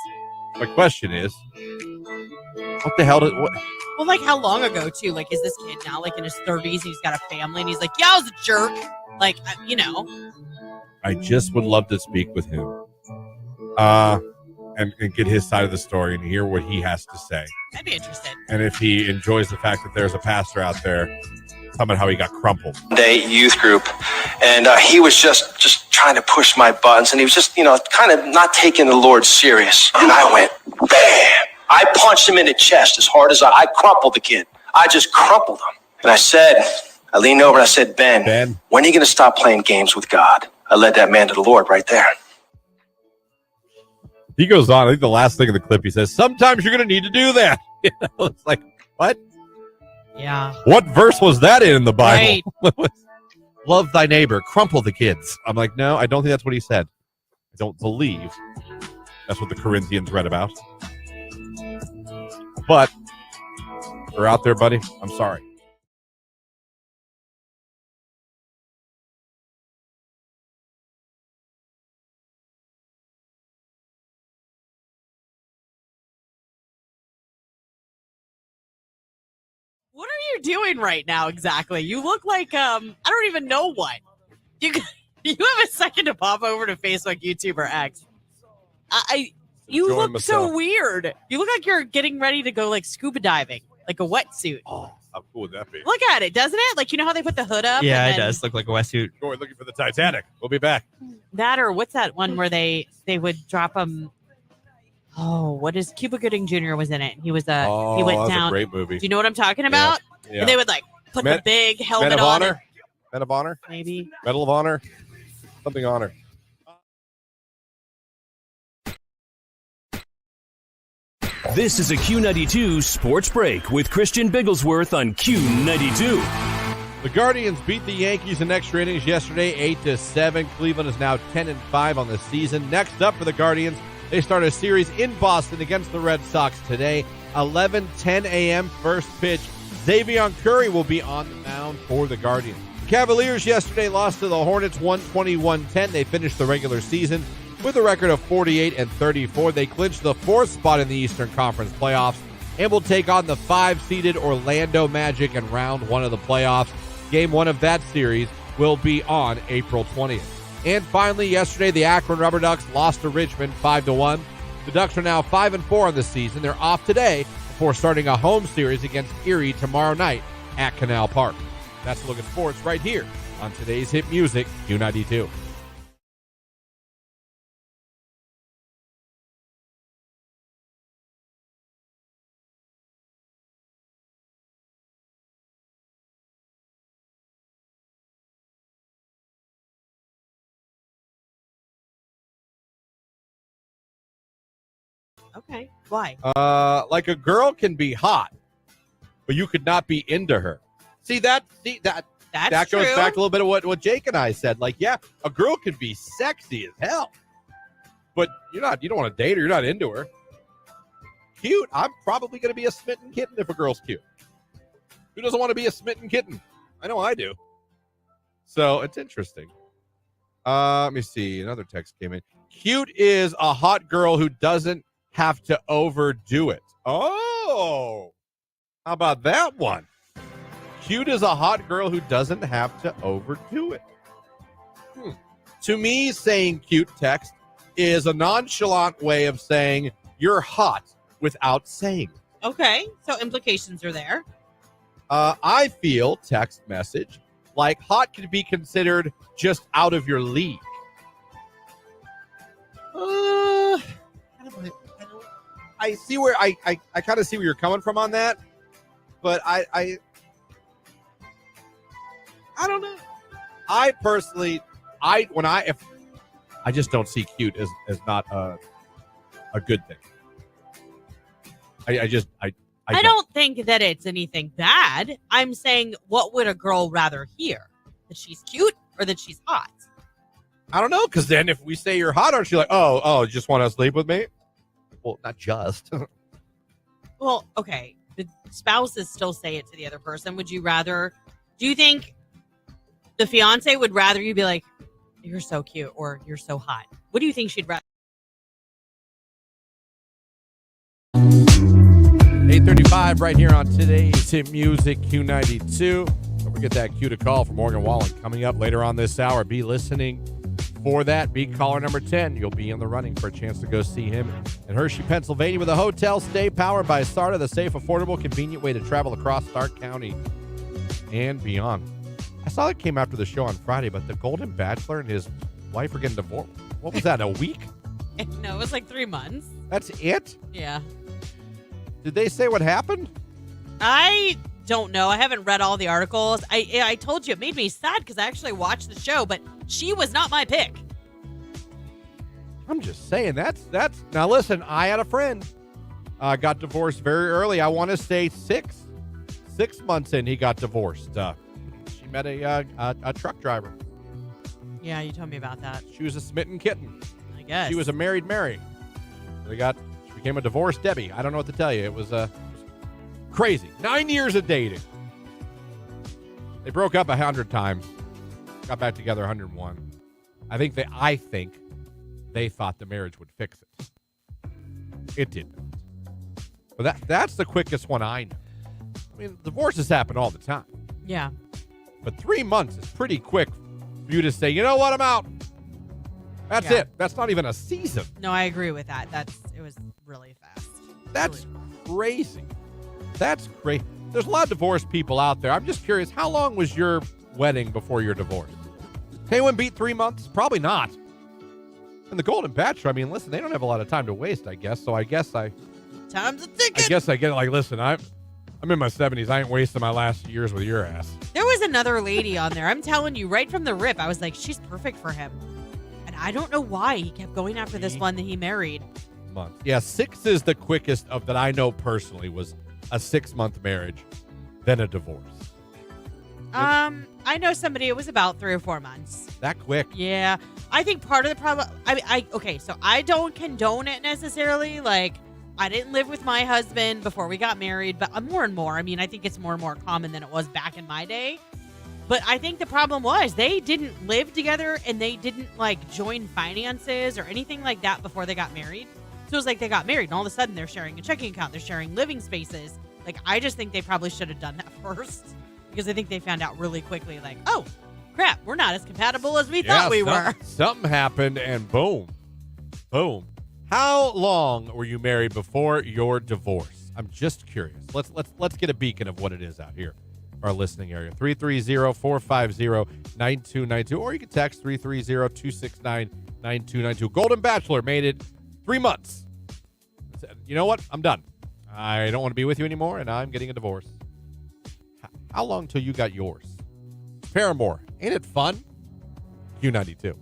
My question is, what the hell did what? Well, like, how long ago, too? Like, is this kid now, like, in his 30s, and he's got a family, and he's like, yeah, I was a jerk. Like, you know. I just would love to speak with him, and get his side of the story and hear what he has to say. I'd be interested. And if he enjoys the fact that there's a pastor out there talking about how he got crumpled. Day youth group, and he was just trying to push my buttons, and he was just, kind of not taking the Lord serious. And I went, bam! I punched him in the chest as hard as I crumpled the kid. I just crumpled him. And I leaned over and I said, Ben, when are you going to stop playing games with God? I led that man to the Lord right there. He goes on. I think the last thing in the clip, he says, sometimes you're going to need to do that. It's like, what? Yeah. What verse was that in the Bible? Right. Love thy neighbor, crumple the kids. I'm like, no, I don't think that's what he said. I don't believe that's what the Corinthians read about. But if you're out there, buddy, I'm sorry. What are you doing right now exactly? You look like I don't even know what. You have a second to pop over to Facebook, YouTube, or X. You Enjoying look myself. so weird. You look like you're getting ready to go like scuba diving, like a wetsuit. Oh, how cool would that be? Look at it, doesn't it? Like, you know how they put the hood up? Yeah, and it then does look like a wetsuit. Going looking for the Titanic. We'll be back. That, or what's that one where they would drop them? Oh, what is Cuba Gooding Jr. was in it? He was he went that's down. a great movie. Do you know what I'm talking about? Yeah. And they would like put the big helmet Men of on. Honor? Men of Honor? Maybe. Medal of Honor? Something honor. This is a Q92 Sports Break with Christian Bigglesworth on Q92. The Guardians beat the Yankees in extra innings yesterday, 8-7. Cleveland is now 10-5 on the season. Next up for the Guardians, they start a series in Boston against the Red Sox today. 11:10 a.m. first pitch. Xavier Curry will be on the mound for the Guardians. Cavaliers yesterday lost to the Hornets 121-10. They finished the regular season with a record of 48-34. They clinched the 4th spot in the Eastern Conference playoffs and will take on the 5-seeded Orlando Magic in round 1 of the playoffs. Game 1 of that series will be on April 20th. And finally, yesterday, the Akron Rubber Ducks lost to Richmond 5-1. The Ducks are now 5-4 on the season. They're off today before starting a home series against Erie tomorrow night at Canal Park. That's a look at sports right here on today's Hit Music, Q92. Okay. Why? Like a girl can be hot, but you could not be into her. That goes true. back to a little bit of what Jake and I said. Like, yeah, a girl can be sexy as hell, but you don't want to date her. You're not into her. Cute. I'm probably going to be a smitten kitten if a girl's cute. Who doesn't want to be a smitten kitten? I know I do. So it's interesting. Let me see. Another text came in. Cute is a hot girl who doesn't have to overdo it. Oh, how about that one? Cute is a hot girl who doesn't have to overdo it. To me, saying cute text is a nonchalant way of saying you're hot without saying it. Okay, so implications are there. I feel text message like hot can be considered just out of your league. I see where I kind of see where you're coming from on that, but I don't know. I personally, I just don't see cute as not a good thing. I don't think that it's anything bad. I'm saying, what would a girl rather hear? That she's cute or that she's hot? I don't know, because then if we say you're hot, aren't you like, oh, just want to sleep with me? Well, not just. Well, okay. The spouses still say it to the other person. Would you rather? Do you think the fiance would rather you be like, you're so cute or you're so hot? What do you think she'd rather? 8:35 right here on today's Hit Music Q92. Don't forget that Q to call for Morgan Wallen coming up later on this hour. Be listening for that. Be caller number 10. You'll be in the running for a chance to go see him in Hershey, Pennsylvania with a hotel stay powered by Sarda, the safe, affordable, convenient way to travel across Stark County and beyond. I saw it came after the show on Friday, but the Golden Bachelor and his wife are getting divorced. What was that, a week? No, it was like 3 months. That's it? Yeah. Did they say what happened? I don't know. I haven't read all the articles. I told you it made me sad because I actually watched the show, but she was not my pick. I'm just saying that's now listen, I had a friend got divorced very early. I want to say six months in he got divorced. She met a truck driver. Yeah, you told me about that. She was a smitten kitten. I guess. She was a married Mary. She became a divorced Debbie. I don't know what to tell you. It was crazy. 9 years of dating. They broke up 100 times. Got back together 101. I think they thought the marriage would fix it. It didn't. But that's the quickest one I know. I mean, divorces happen all the time. Yeah. But 3 months is pretty quick for you to say, you know what, I'm out. That's it. That's not even a season. No, I agree with that. It was really fast. That's crazy. That's great. There's a lot of divorced people out there. I'm just curious, how long was your wedding before your divorce? Can anyone beat 3 months? Probably not. And the Golden Bachelor, I mean, listen, they don't have a lot of time to waste, I guess. So time's a ticket. I guess I get like, listen, I'm in my 70s. I ain't wasting my last years with your ass. There was another lady on there. I'm telling you, right from the rip, I was like, she's perfect for him. And I don't know why he kept going after this one that he married. Month. Yeah, 6 is the quickest of that I know personally was a 6-month marriage, then a divorce. I know somebody, it was about 3 or 4 months. That quick? Yeah. I think part of the problem, okay, so I don't condone it necessarily. Like, I didn't live with my husband before we got married, but more and more. I mean, I think it's more and more common than it was back in my day. But I think the problem was they didn't live together and they didn't like join finances or anything like that before they got married. So it was like they got married and all of a sudden they're sharing a checking account, they're sharing living spaces. Like, I just think they probably should have done that first because I think they found out really quickly, like, oh, crap, we're not as compatible as we thought we were. Something happened and boom. Boom. How long were you married before your divorce? I'm just curious. Let's get a beacon of what it is out here. Our listening area. 330-450-9292. Or you can text 330-269-9292. Golden Bachelor made it 3 months. Said, you know what? I'm done. I don't want to be with you anymore, and I'm getting a divorce. How long till you got yours? Paramore. Ain't it fun? Q92.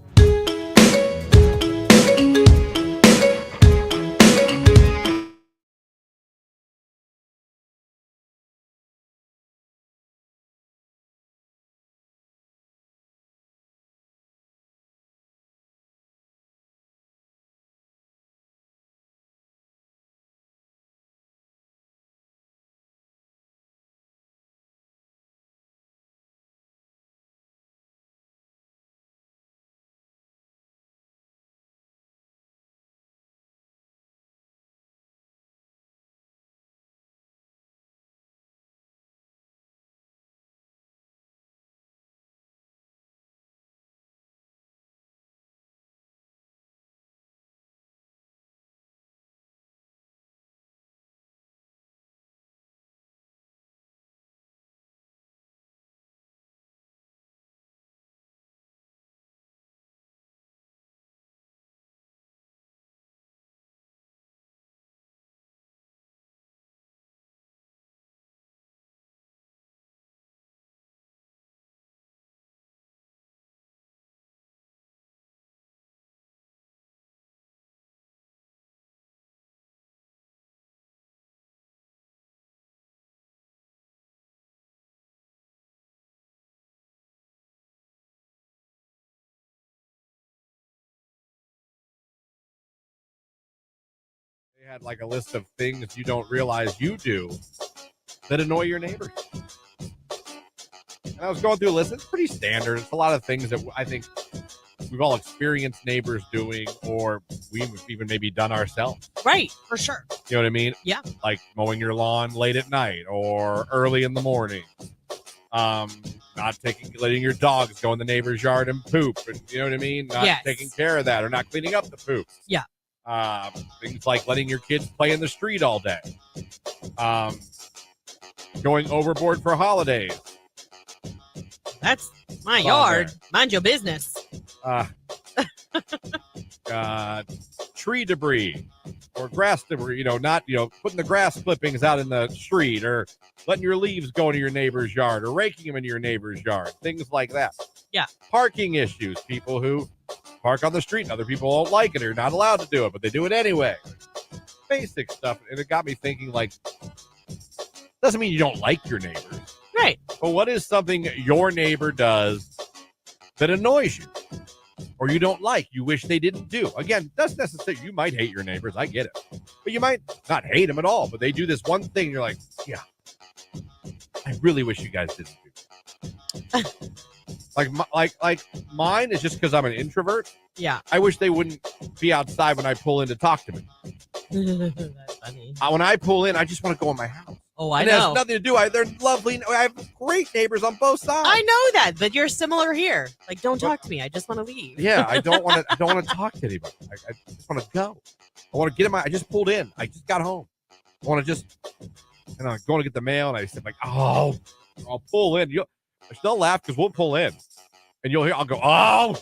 They had like a list of things you don't realize you do that annoy your neighbors. And I was going through a list. It's pretty standard. It's a lot of things that I think we've all experienced neighbors doing, or we've even maybe done ourselves. Right, for sure. You know what I mean? Yeah. Like mowing your lawn late at night or early in the morning. Letting your dogs go in the neighbor's yard and poop. And, you know what I mean? Not taking care of that or not cleaning up the poop. Yeah. Things like letting your kids play in the street all day. Going overboard for holidays. That's my yard. Mind your business. Tree debris or grass debris, not putting the grass clippings out in the street or letting your leaves go into your neighbor's yard or raking them into your neighbor's yard. Things like that. Yeah. Parking issues. People who park on the street and other people don't like it or not allowed to do it, but they do it anyway. Basic stuff. And it got me thinking, like, doesn't mean you don't like your neighbors. Right. But what is something your neighbor does that annoys you or you don't like, you wish they didn't do? Again, doesn't necessarily, you might hate your neighbors. I get it. But you might not hate them at all, but they do this one thing. And you're like, yeah, I really wish you guys didn't do that. like mine is just because I'm an introvert. Yeah. I wish they wouldn't be outside when I pull in to talk to me. That's funny. When I pull in, I just want to go in my house. Oh, I It know. has nothing to do. They're lovely. I have great neighbors on both sides. I know that, but you're similar here. Like, don't talk to me. I just want to leave. Yeah, I don't want to. I don't want to talk to anybody. I just want to go. I want to get in my. I just pulled in. I just got home. I want to just. And I'm going to get the mail, and I said, like, oh, I'll pull in. They'll laugh because we'll pull in, and you'll hear. I'll go, oh,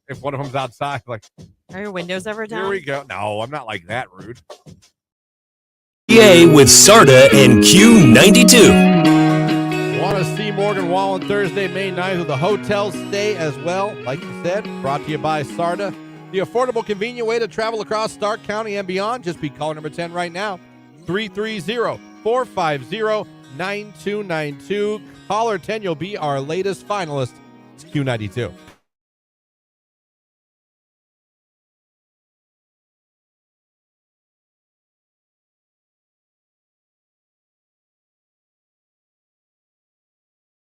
if one of them's outside, like, are your windows ever down? Here we go. No, I'm not like that rude. PA with Sarda and Q92. Want to see Morgan Wallen Thursday, May 9th with a hotel stay as well. Like you said, brought to you by Sarda. The affordable, convenient way to travel across Stark County and beyond. Just be caller number 10 right now. 330-450-9292. Caller 10, you'll be our latest finalist. It's Q92.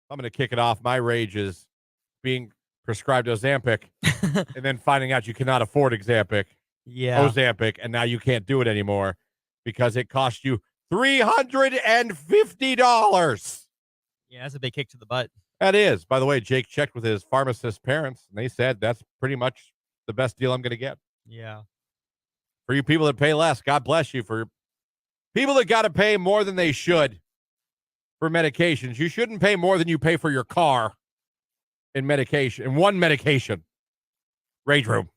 I'm going to kick it off. My rage is being prescribed Ozempic and then finding out you cannot afford Ozempic, and now you can't do it anymore because it cost you $350. Yeah, that's a big kick to the butt. That is. By the way, Jake checked with his pharmacist parents, and they said that's pretty much the best deal I'm going to get. Yeah. For you people that pay less, God bless you. For people that got to pay more than they should for medications, you shouldn't pay more than you pay for your car in medication, in one medication. Rage room.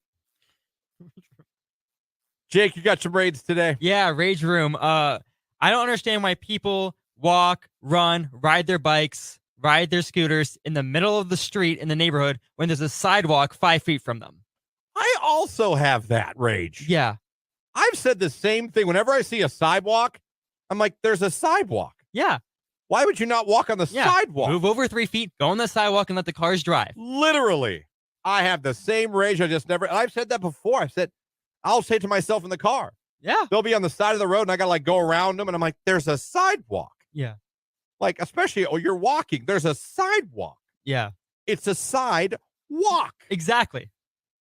Jake, you got some raids today? Yeah, rage room. I don't understand why people walk, run, ride their bikes, ride their scooters in the middle of the street in the neighborhood when there's a sidewalk 5 feet from them. I also have that rage. Yeah. I've said the same thing. Whenever I see a sidewalk, I'm like, there's a sidewalk. Yeah. Why would you not walk on the sidewalk? Move over 3 feet, go on the sidewalk, and let the cars drive. Literally. I have the same rage. I've said that before. I'll say to myself in the car. Yeah. They'll be on the side of the road, and I got to go around them, and I'm like, there's a sidewalk. Yeah. Especially, you're walking. There's a sidewalk. Yeah. It's a sidewalk. Exactly.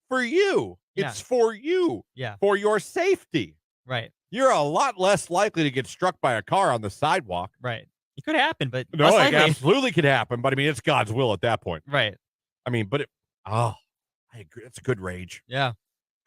For you. Yeah. It's for you. Yeah. For your safety. Right. You're a lot less likely to get struck by a car on the sidewalk. Right. It could happen, but no, it absolutely could happen. But I mean, it's God's will at that point. Right. I mean, I agree. It's a good rage. Yeah.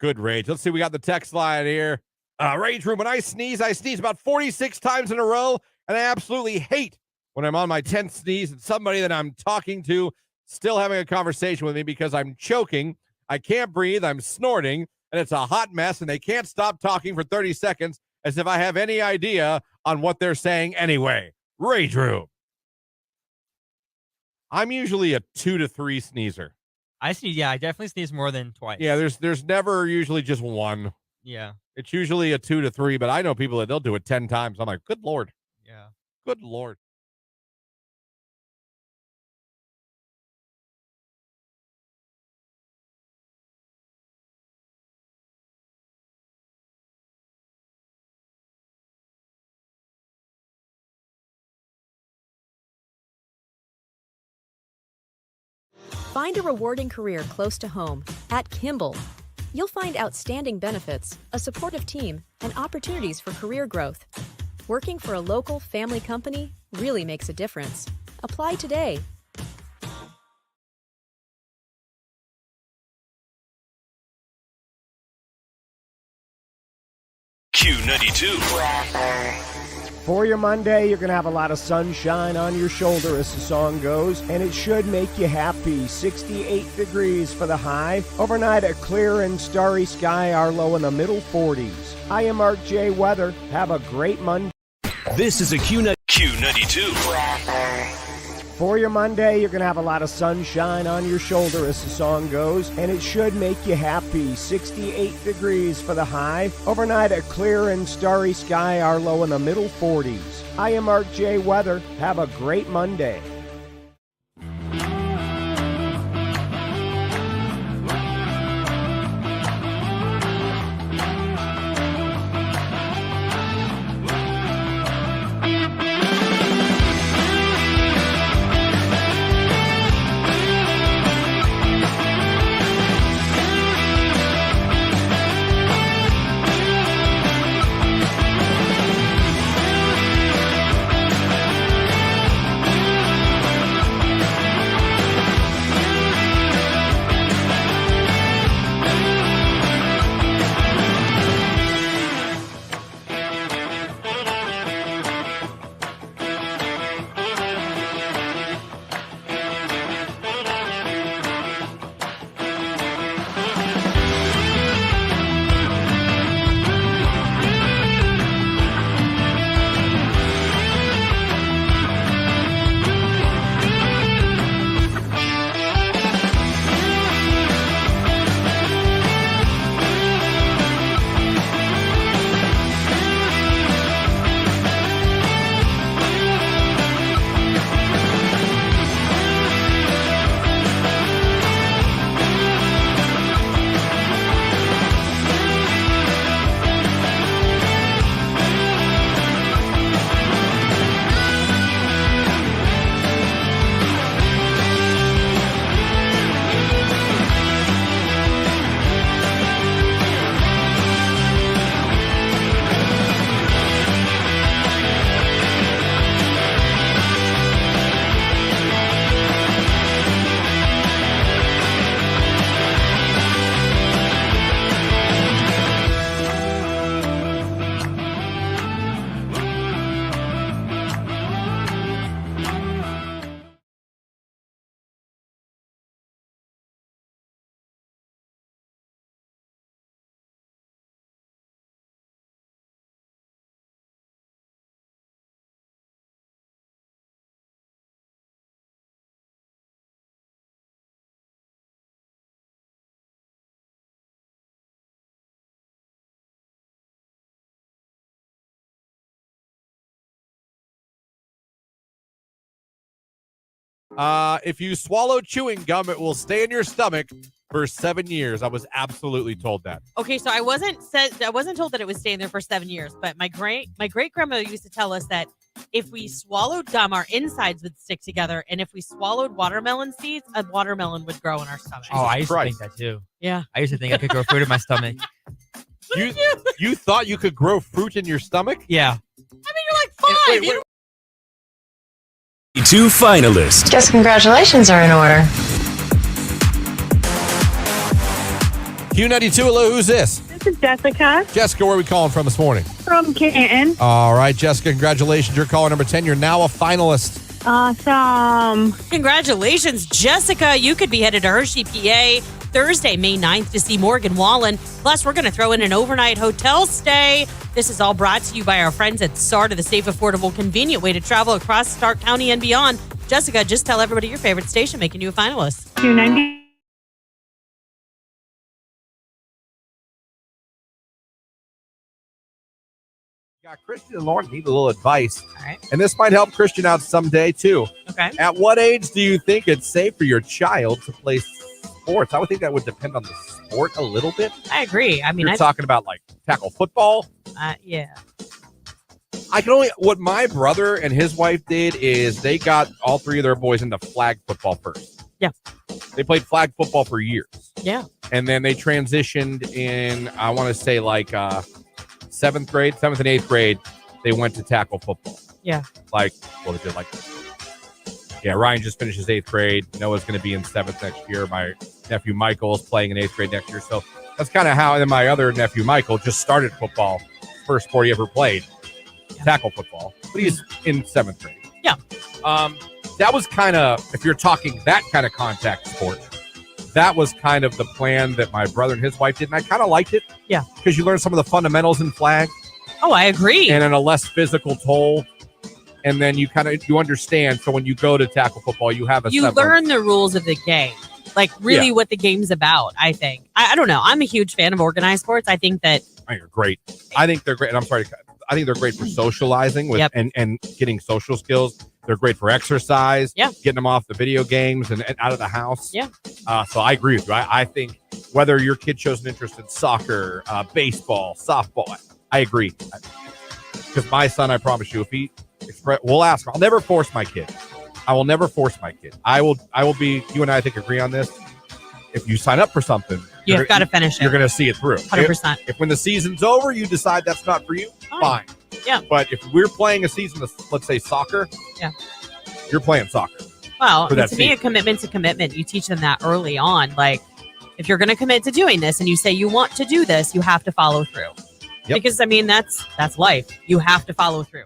Good rage. Let's see. We got the text line here. Rage room. When I sneeze about 46 times in a row, and I absolutely hate when I'm on my 10th sneeze and somebody that I'm talking to still having a conversation with me because I'm choking. I can't breathe. I'm snorting, and it's a hot mess, and they can't stop talking for 30 seconds as if I have any idea on what they're saying anyway. Rage room. I'm usually a 2 to 3 sneezer. I sneeze. Yeah, I definitely sneeze more than twice. Yeah, there's never usually just one. Yeah. It's usually a 2 to 3, but I know people that they'll do it 10 times. I'm like, good Lord. Yeah. Good Lord. Find a rewarding career close to home at Kimball. You'll find outstanding benefits, a supportive team, and opportunities for career growth. Working for a local family company really makes a difference. Apply today. Q92. For your Monday, you're going to have a lot of sunshine on your shoulder as the song goes, and it should make you happy. 68 degrees for the high. Overnight, a clear and starry sky, our low in the middle 40s. I am Mark J. Weather. Have a great Monday. This is a Q92. For your Monday, you're going to have a lot of sunshine on your shoulder as the song goes, and it should make you happy. 68 degrees for the high. Overnight, a clear and starry sky, our low in the middle 40s. I am Mark J. Weather. Have a great Monday. If you swallow chewing gum, it will stay in your stomach for 7 years. I was absolutely told that. Okay, so I wasn't told that it was staying there for 7 years, but my great grandmother used to tell us that if we swallowed gum, our insides would stick together, and if we swallowed watermelon seeds, a watermelon would grow in our stomach. Oh, I used to think that too. Yeah. I used to think I could grow fruit in my stomach. You thought you could grow fruit in your stomach? Yeah. I mean, you're like 5. Two finalists. Guess congratulations are in order. Q92, hello, who's this? This is Jessica Jessica, where are we calling from this morning? from Canton. All right, Jessica, congratulations. You're caller number 10. You're now a finalist. Awesome. Congratulations, Jessica. You could be headed to Hershey, PA, Thursday, May 9th to see Morgan Wallen. Plus, we're going to throw in an overnight hotel stay. This is all brought to you by our friends at SARTA, the safe, affordable, convenient way to travel across Stark County and beyond. Jessica, just tell everybody your favorite station, making you a finalist. Q92. Got Christian and Lauren need a little advice. All right. And this might help Christian out someday, too. Okay. At what age do you think it's safe for your child to play sports? I would think that would depend on the sport a little bit. I agree. I mean, You're talking about like tackle football. yeah. What my brother and his wife did is they got all three of their boys into flag football first. Yeah. They played flag football for years. Yeah. And then they transitioned in, I want to say like 7th and 8th grade, they went to tackle football. Yeah. Ryan just finished his 8th grade. Noah's going to be in 7th next year. My nephew Michael is playing in 8th grade next year. So that's kind of how, and then my other nephew Michael just started football. First sport he ever played, tackle football. But he's in 7th grade. Yeah. That was kind of, if you're talking that kind of contact sport, that was kind of the plan that my brother and his wife did. And I kind of liked it. Yeah. Because you learn some of the fundamentals in flag. Oh, I agree. And in a less physical toll. And then you understand. So when you go to tackle football, you have you learn the rules of the game, like really what the game's about. I think. I don't know. I'm a huge fan of organized sports. I think that. I think they're great. I think they're great. And I'm sorry. I think they're great for socializing with and getting social skills. They're great for exercise. Yeah. Getting them off the video games and out of the house. Yeah. So I agree with you. I think whether your kid shows an interest in soccer, baseball, softball, I agree. Because my son, I promise you, if he we'll ask him. I'll never force my kid. I will never force my kid. I will be, you and I think agree on this. If you sign up for something, you've got to finish it. You're going to see it through. 100%. If when the season's over, you decide that's not for you, fine. Yeah. But if we're playing a season of, let's say, soccer, you're playing soccer. Well, to me, a commitment's a commitment. You teach them that early on. Like, if you're going to commit to doing this and you say you want to do this, you have to follow through. Yep. Because, I mean, that's life. You have to follow through.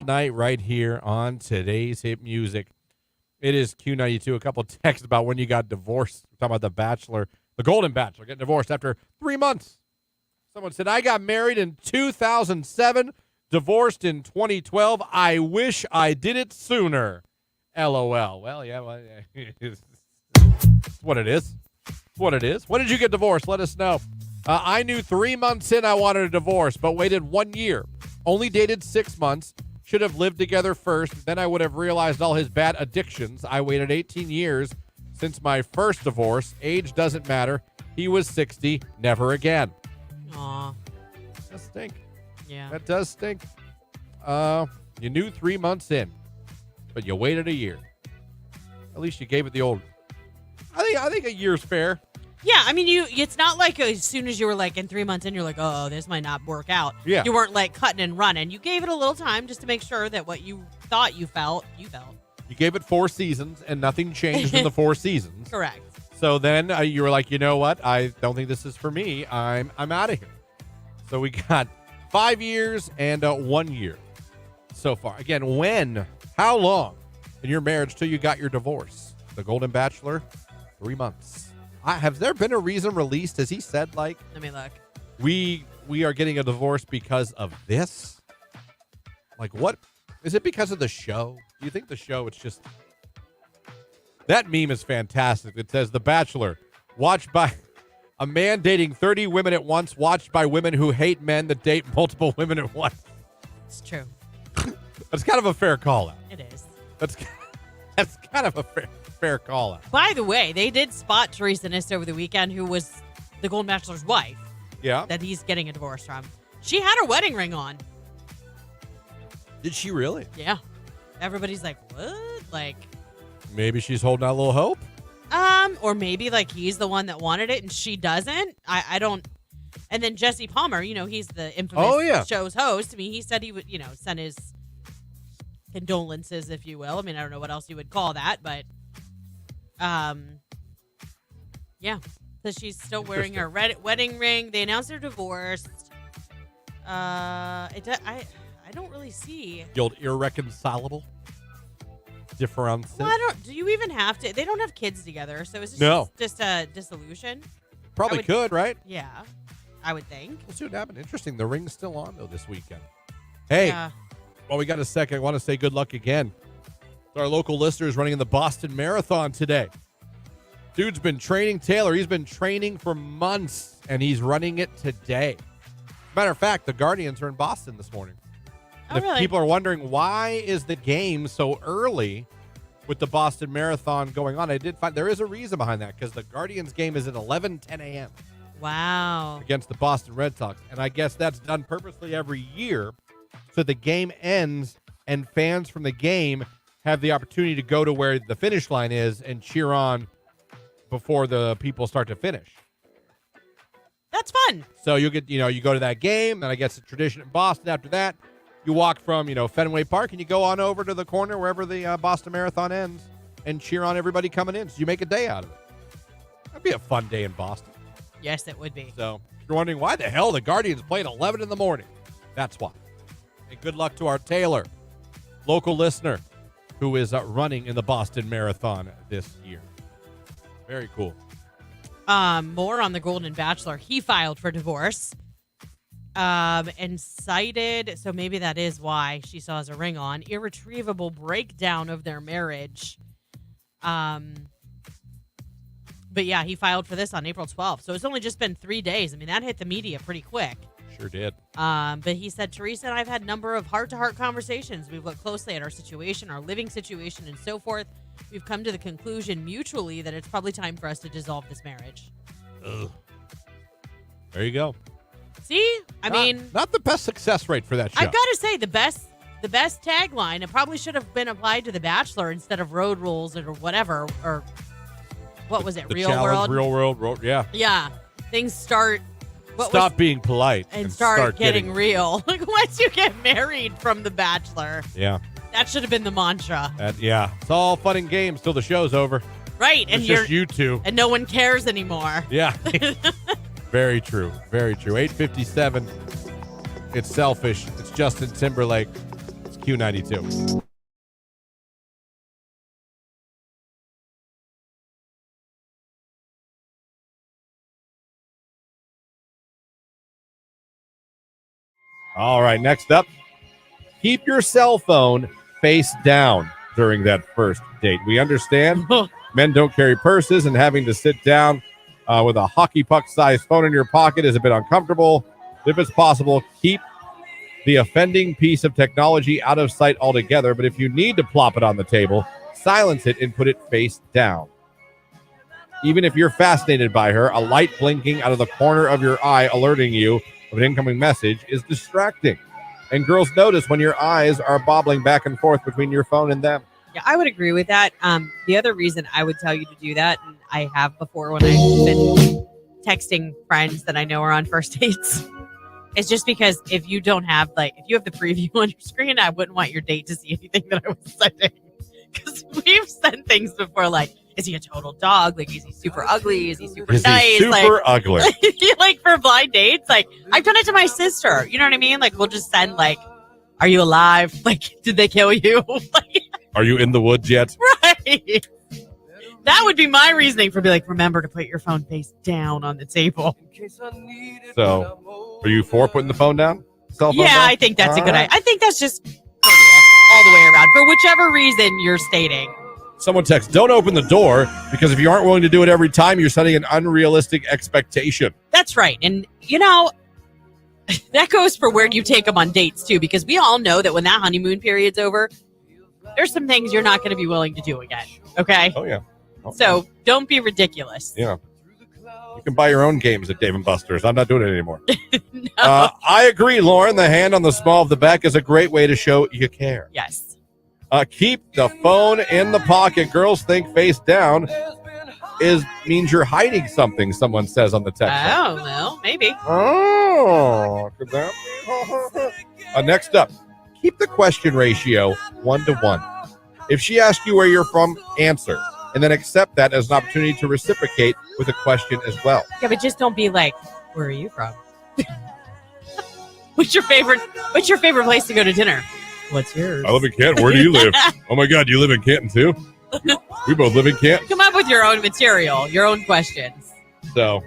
Night right here on today's hit music. It is Q92. A couple texts about when you got divorced. We're talking about the Bachelor, the Golden Bachelor, getting divorced after 3 months. Someone said, I got married in 2007, divorced in 2012. I wish I did it sooner. LOL. Well, it's what it is. It's what it is. When did you get divorced? Let us know. I knew 3 months in I wanted a divorce, but waited 1 year. Only dated 6 months. Should have lived together first. Then I would have realized all his bad addictions. I waited 18 years since my first divorce. Age doesn't matter. He was 60. Never again. Aw. That does stink. Yeah. That does stink. You knew 3 months in, but you waited a year. At least you gave it the old. I think a year's fair. Yeah, I mean, it's not like as soon as you were like in 3 months in, you're like, oh, this might not work out. Yeah. You weren't like cutting and running. You gave it a little time just to make sure that what you thought you felt, you felt. You gave it 4 seasons, and nothing changed in the 4 seasons. Correct. So then you were like, you know what? I don't think this is for me. I'm out of here. So we got 5 years and 1 year so far. Again, how long in your marriage till you got your divorce. The Golden Bachelor, 3 months. Has there been a reason released? Has he said, like, Let me look. we are getting a divorce because of this? Like, what? Is it because of the show? Do you think the show, it's just... That meme is fantastic. It says, The Bachelor, watched by a man dating 30 women at once, watched by women who hate men that date multiple women at once. It's true. That's kind of a fair call-out. It is. That's kind of a fair call-out. By the way, they did spot Teresa Nist over the weekend, who was the Golden Bachelor's wife. Yeah. That he's getting a divorce from. She had her wedding ring on. Did she really? Yeah. Everybody's like, what? Like, maybe she's holding out a little hope. Or maybe like he's the one that wanted it and she doesn't. I don't. And then Jesse Palmer, he's the infamous show's host. I mean, he said he would, send his condolences, if you will. I mean, I don't know what else you would call that, but yeah. So she's still wearing her wedding ring. They announced they're divorced. I don't really see The old irreconcilable difference. Well, do you even have to? They don't have kids together, so is this No. just a dissolution? Probably could, right? Yeah, I would think. We'll see what happens. Interesting. The ring's still on, though, this weekend. Hey, while we got a second, I want to say good luck again to our local listeners running in the Boston Marathon today. Dude's been training. Taylor, he's been training for months, and he's running it today. Matter of fact, the Guardians are in Boston this morning. And if really? people are wondering why is the game so early with the Boston Marathon going on, I did find there is a reason behind that, because the Guardians game is at 11:10 a.m. Wow. against the Boston Red Sox. And I guess that's done purposely every year so the game ends and fans from the game have the opportunity to go to where the finish line is and cheer on before the people start to finish. That's fun. So you get, you go to that game, and I guess the tradition in Boston after that, you walk from, Fenway Park, and you go on over to the corner wherever the Boston Marathon ends and cheer on everybody coming in. So you make a day out of it. That'd be a fun day in Boston. Yes, it would be. So if you're wondering why the hell the Guardians play at 11 in the morning, that's why. And good luck to our Taylor, local listener, who is running in the Boston Marathon this year. Very cool. More on the Golden Bachelor. He filed for divorce. And cited, so maybe that is why she still has a ring on, irretrievable breakdown of their marriage. But yeah, he filed for this on April 12th. So it's only just been 3 days. I mean, that hit the media pretty quick. Sure did. But he said, Teresa and I have had a number of heart-to-heart conversations. We've looked closely at our situation, our living situation, and so forth. We've come to the conclusion mutually that it's probably time for us to dissolve this marriage. Ugh. There you go. See? I mean, not the best success rate for that show. I've got to say, the best tagline, it probably should have been applied to The Bachelor instead of Road Rules or whatever, or what was it, the Real challenge, World? Real World, yeah. Yeah. Things start... Stop being polite and start getting real. Like, once you get married from The Bachelor. Yeah. That should have been the mantra. Yeah. It's all fun and games till the show's over. Right. It's just you two. And no one cares anymore. Yeah. Very true. Very true. 8:57. It's Selfish. It's Justin Timberlake. It's Q92. All right, next up, keep your cell phone face down during that first date. We understand men don't carry purses, and having to sit down with a hockey puck-sized phone in your pocket is a bit uncomfortable. If it's possible, keep the offending piece of technology out of sight altogether, but if you need to plop it on the table, silence it and put it face down. Even if you're fascinated by her, a light blinking out of the corner of your eye alerting you of an incoming message is distracting. And girls notice when your eyes are bobbling back and forth between your phone and them. Yeah, I would agree with that. The other reason I would tell you to do that, and I have before when I've been texting friends that I know are on first dates, is just because if you don't have, if you have the preview on your screen, I wouldn't want your date to see anything that I was sending. Because we've sent things before, is he a total dog? Is he super ugly? Is he super nice? He super ugly? For blind dates, I've done it to my sister. You know what I mean? We'll just send, are you alive? Did they kill you? Are you in the woods yet? Right. That would be my reasoning for being like, remember to put your phone face down on the table. So, are you for putting the phone down? Cell phone Yeah, down? I think that's a All good right. idea. I think that's just courteous all the way around for whichever reason you're stating. Someone texts, don't open the door because if you aren't willing to do it every time, you're setting an unrealistic expectation. That's right. And, you know, that goes for where you take them on dates, too, because we all know that when that honeymoon period's over, there's some things you're not going to be willing to do again. Okay? Oh, yeah. Okay. So don't be ridiculous. Yeah. You can buy your own games at Dave & Buster's. I'm not doing it anymore. No. I agree, Lauren. The hand on the small of the back is a great way to show you care. Yes. Keep the phone in the pocket. Girls think face down means you're hiding something, someone says on the text. Oh, well, maybe. Oh, could that be? Next up, keep the question ratio 1-to-1. If she asks you where you're from, answer. And then accept that as an opportunity to reciprocate with a question as well. Yeah, but just don't be like, where are you from? What's your favorite place to go to dinner? What's yours? I live in Canton. Where do you live? Oh, my God. You live in Canton, too? We both live in Canton. Come up with your own material, your own questions. So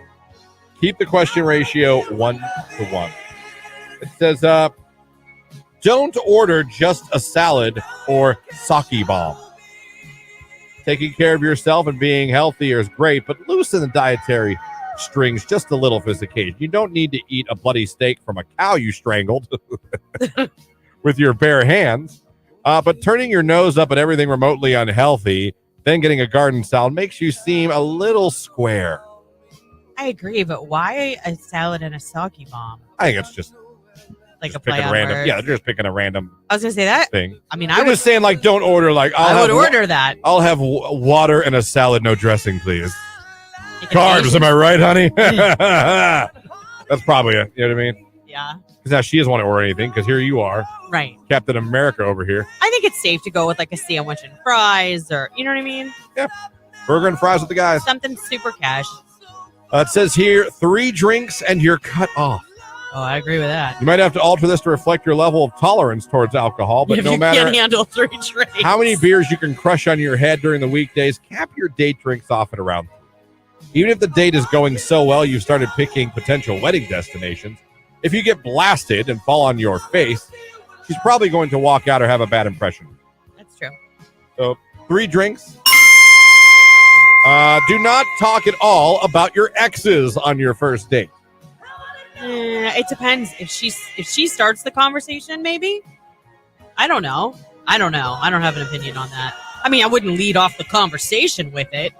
keep the question ratio 1-to-1. It says, don't order just a salad or sake bomb. Taking care of yourself and being healthier is great, but loosen the dietary strings just a little for this occasion. You don't need to eat a bloody steak from a cow you strangled with your bare hands, but turning your nose up at everything remotely unhealthy, then getting a garden salad makes you seem a little square. I agree, but why a salad and a sake bomb? I think it's just like a picking play on random. words. Yeah, they're just picking a random I was gonna say that thing. I mean, I'm just saying, like, don't order like I would order that. I'll have water and a salad, no dressing, please. Carbs, am I right, honey? That's probably it. You know what I mean? Yeah. Because now she doesn't want to order anything because here you are, Right. Captain America over here. I think it's safe to go with like a sandwich and fries, or you know what I mean? Yeah. Burger and fries with the guys. Something super cash. It says here 3 drinks and you're cut off. Oh, I agree with that. You might have to alter this to reflect your level of tolerance towards alcohol, but if no you matter can't handle 3 drinks, how many beers you can crush on your head during the weekdays, cap your date drinks off at around. Even if the date is going so well, you've started picking potential wedding destinations. If you get blasted and fall on your face, she's probably going to walk out or have a bad impression. That's true. So 3 drinks. Do not talk at all about your exes on your first date. It depends. If she starts the conversation, maybe. I don't know. I don't have an opinion on that. I mean, I wouldn't lead off the conversation with it.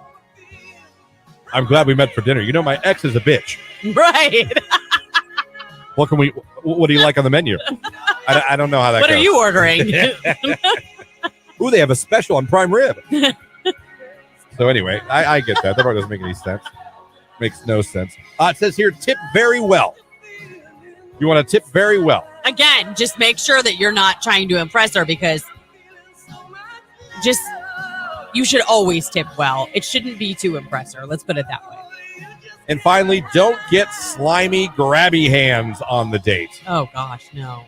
I'm glad we met for dinner. You know, my ex is a bitch. Right. What do you like on the menu? I don't know how that What goes. are you ordering? Ooh, they have a special on prime rib. So anyway, I get that. That part doesn't make any sense. Makes no sense. It says here, tip very well. You want to tip very well. Again, just make sure that you're not trying to impress her, because you should always tip well. It shouldn't be to impress her. Let's put it that way. And finally, don't get slimy, grabby hands on the date. Oh, gosh, no.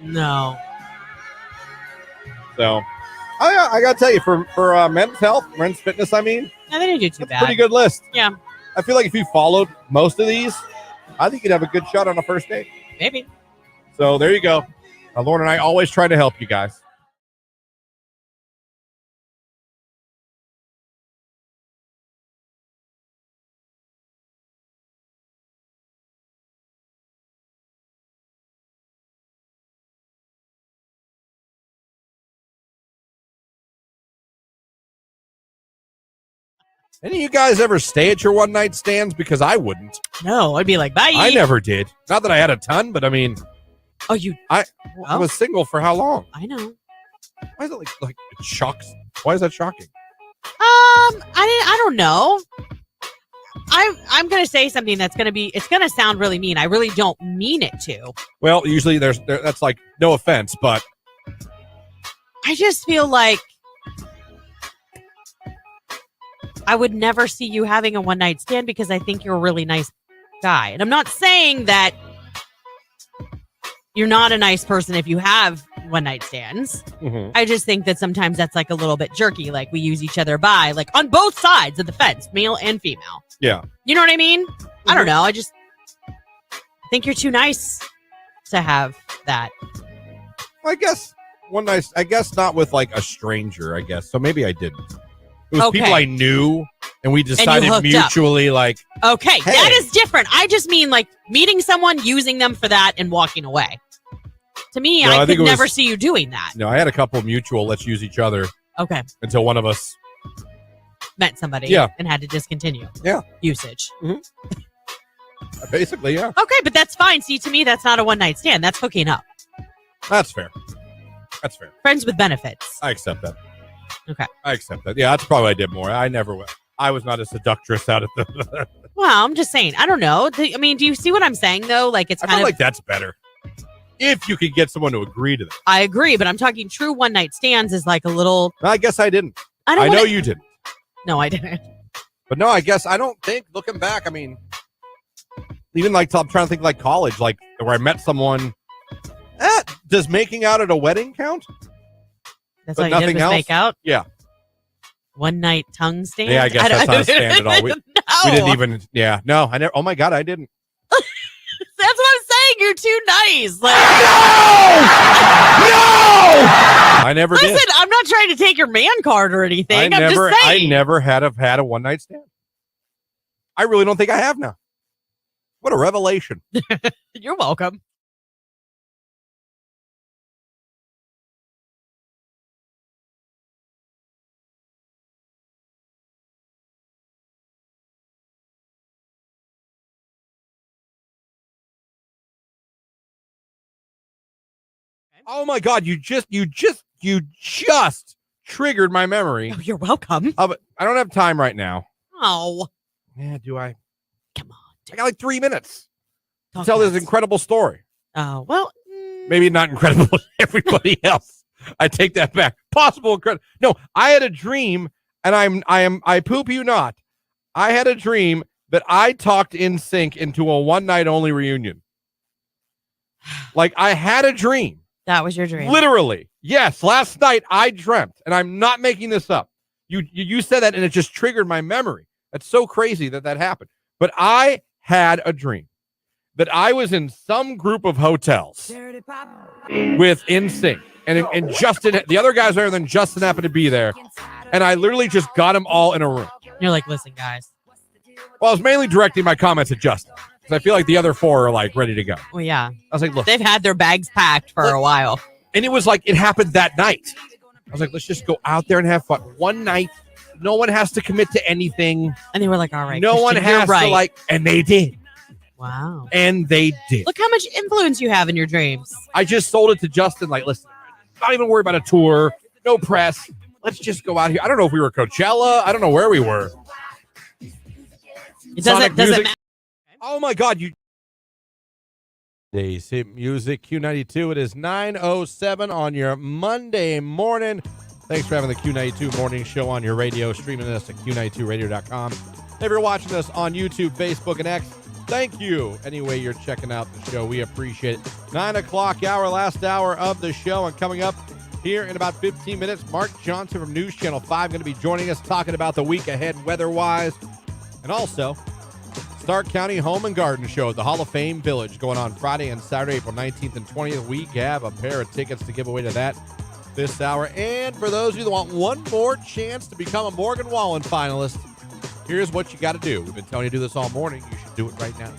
No. So, I got to tell you, for men's health, men's fitness, I mean, No, they didn't do too bad. pretty good list. Yeah, I feel like if you followed most of these, I think you'd have a good shot on a first date. maybe. So there you go. Lauren and I always try to help you guys. Any of you guys ever stay at your one-night stands? Because I wouldn't. No, I'd be like, bye. I never did. Not that I had a ton, but I mean, Oh, you. I was single for how long? I know. Why is it like it shocks? Why is that shocking? I don't know. I'm gonna say something that's it's gonna sound really mean. I really don't mean it to. Well, usually that's like no offense, but I just feel like I would never see you having a one night stand, because I think you're a really nice guy. And I'm not saying that you're not a nice person if you have one night stands. Mhm. I just think that sometimes that's like a little bit jerky. Like we use each other by, like on both sides of the fence, male and female. Yeah. You know what I mean? I don't know. I just think you're too nice to have that. I guess I guess not with like a stranger, I guess. So maybe I didn't. It was people Okay. I knew, and we decided hooked up. mutually, like, Okay, Hey. that is different. I just mean like meeting someone, using them for that, and walking away. To me, No, I I think could it never was- see you doing that. no, I had a couple mutual, let's use each other Okay, until one of us. met somebody Yeah. and had to discontinue Yeah. usage. Basically, yeah. Okay, but that's fine. See, to me, that's not a one night stand. That's hooking up. That's fair. That's fair. Friends with benefits. I accept that. Okay. I accept that. Yeah, that's probably what I did more. I was not a seductress out of the. Well, I'm just saying. I don't know. I mean, do you see what I'm saying, though? Like, it's I kind feel of. like that's better. If you could get someone to agree to that. I agree, but I'm talking true one night stands is like a little. I guess I didn't. I don't know wanna- you didn't. No, I didn't. But no, I guess I don't think, looking back, I mean, even like, I'm trying to think like college, like where I met someone. Does making out at a wedding count? That's But all you did nothing was else? make out? Yeah. One night tongue stand? Yeah, I guess that's not a stand at all. We didn't even, yeah. No, I never, oh my God, I didn't. That's what I'm saying. You're too nice. Like, I never listen, did. I'm not trying to take your man card or anything. I'm just I saying. never had a one night stand. I really don't think I have now. What a revelation. You're welcome. Oh my God, you just triggered my memory. Oh, you're welcome. But I don't have time right now. Oh. Yeah, do I? Come on. I got like 3 minutes to Talk tell this fast. incredible story. Oh, well. Maybe not incredible to everybody else. I take that back. Possible incredible. No, I had a dream, and I poop you not. I had a dream that I talked NSYNC into a one night only reunion. Like I had a dream. That was your dream. Literally. Yes. Last night I dreamt, and I'm not making this up. You said that, and it just triggered my memory. That's so crazy that happened. But I had a dream that I was in some group of hotels with NSYNC, and Justin, the other guys there, then Justin happened to be there, and I literally just got them all in a room. You're like, listen, guys. Well, I was mainly directing my comments at Justin because I feel like the other four are like ready to go. Well, yeah. I was like, look, They've had their bags packed for a while. and it was like it happened that night. I was like, let's just go out there and have fun. One night, no one has to commit to anything. And they were like, all right. No one Christian, you're has right. to like, and they did. Wow. And they did. Look how much influence you have in your dreams. I just sold it to Justin. Like, listen, not even worry about a tour, no press. Let's just go out here. I don't know if we were Coachella. I don't know where we were. It Sonic doesn't music. matter. Oh my God, you. Days Hit Music Q92. It is 9:07 on your Monday morning. Thanks for having the Q92 Morning Show on your radio, streaming us at Q92radio.com. If you're watching us on YouTube, Facebook, and X, thank you. Anyway, you're checking out the show. We appreciate it. 9 o'clock hour, last hour of the show. And coming up here in about 15 minutes, Mark Johnson from News Channel 5 going to be joining us, talking about the week ahead weather-wise. And also, Stark County Home and Garden Show at the Hall of Fame Village going on Friday and Saturday, April 19th and 20th. We have a pair of tickets to give away to that this hour. And for those of you that want one more chance to become a Morgan Wallen finalist, here's what you got to do. We've been telling you to do this all morning. You should do it right now.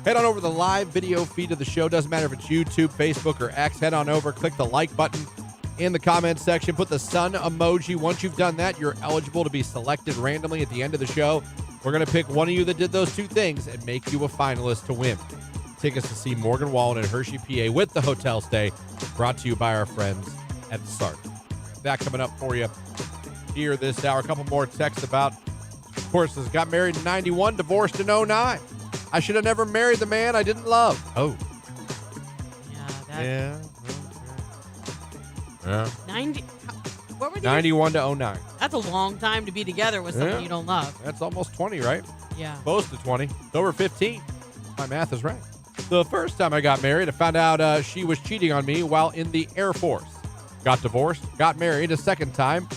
Head on over to the live video feed of the show. Doesn't matter if it's YouTube, Facebook, or X. Head on over, click the like button in the comments section. Put the sun emoji. Once you've done that, you're eligible to be selected randomly at the end of the show. We're going to pick one of you that did those two things and make you a finalist to win tickets to see Morgan Wallen in Hershey, PA with the hotel stay, brought to you by our friends at the Start. That coming up for you here this hour. A couple more texts about horses. Got married in 91, divorced in 09. I should have never married the man I didn't love. Oh. Yeah. Yeah. 90. What were these? 91 to 09. That's a long time to be together with someone Yeah. you don't love. That's almost 20, right? Yeah. Close to 20. It's over 15. My math is right. The first time I got married, I found out she was cheating on me while in the Air Force. Got divorced, got married a second time,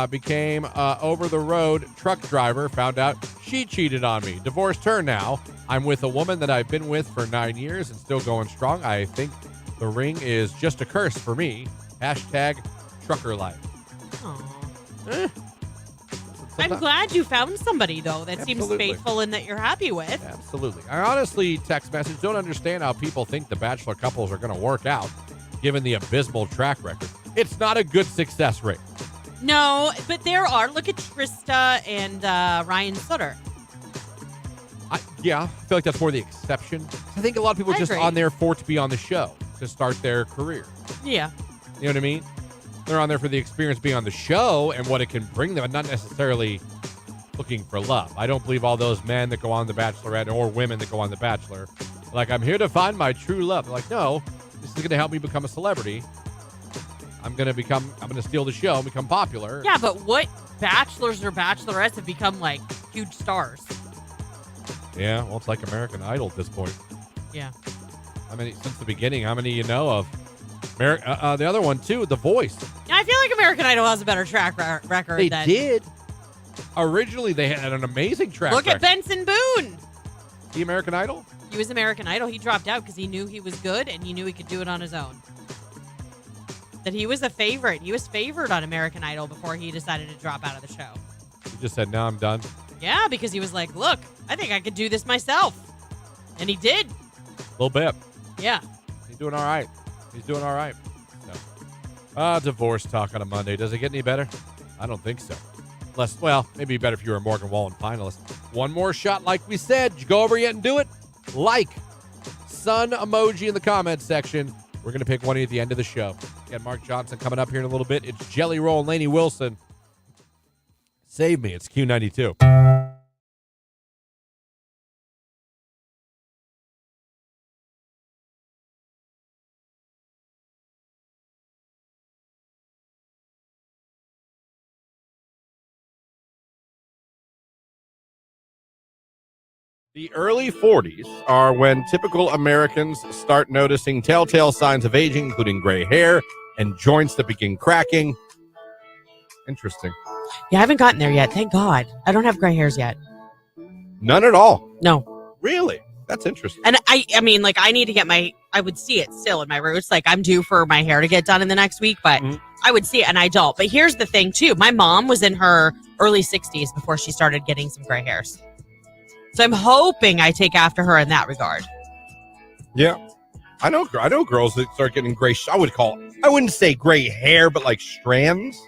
became over-the-road truck driver, found out she cheated on me. Divorced her now. I'm with a woman that I've been with for 9 years and still going strong. I think the ring is just a curse for me. Hashtag trucker life. I'm glad you found somebody, though, that Absolutely. seems faithful and that you're happy with. Absolutely. I honestly, text message, don't understand how people think the bachelor couples are going to work out, given the abysmal track record. It's not a good success rate. No, but there are. Look at Trista and Ryan Sutter. I feel like that's more the exception. I think a lot of people are just agree. on there to be on the show, to start their career. Yeah. You know what I mean? They're on there for the experience being on the show and what it can bring them, and not necessarily looking for love. I don't believe all those men that go on The Bachelorette or women that go on The Bachelor are like, I'm here to find my true love. They're like, no, this is going to help me become a celebrity. I'm going to steal the show and become popular. Yeah, but what bachelors or bachelorettes have become, like, huge stars? Yeah, well, it's like American Idol at this point. Yeah. How many, since the beginning, how many you know of? The other one, too, The Voice. Yeah, I feel like American Idol has a better track record. They than... did. Originally, they had an amazing track Look record. at Benson Boone. The American Idol? He was American Idol. He dropped out because he knew he was good and he knew he could do it on his own. That he was a favorite. He was favored on American Idol before he decided to drop out of the show. He just said, no, I'm done. Yeah, because he was like, look, I think I could do this myself. And he did. A little bit. Yeah. He's doing all right. So, divorce talk on a Monday. Does it get any better? I don't think so. Maybe better if you were a Morgan Wallen finalist. One more shot, like we said. Did you go over yet and do it? Like, sun emoji in the comments section. We're going to pick one at the end of the show. Got Mark Johnson coming up here in a little bit. It's Jelly Roll and Lainey Wilson. Save me. It's Q92. The early 40s are when typical Americans start noticing telltale signs of aging, including gray hair and joints that begin cracking. Interesting. Yeah, I haven't gotten there yet. Thank God. I don't have gray hairs yet. None at all. No. Really? That's interesting. And I mean, like, I need to get I would see it still in my roots. Like, I'm due for my hair to get done in the next week, but I would see it and I don't. But here's the thing, too. My mom was in her early 60s before she started getting some gray hairs. So I'm hoping I take after her in that regard. Yeah. I know girls that start getting gray. I wouldn't say gray hair, but like strands.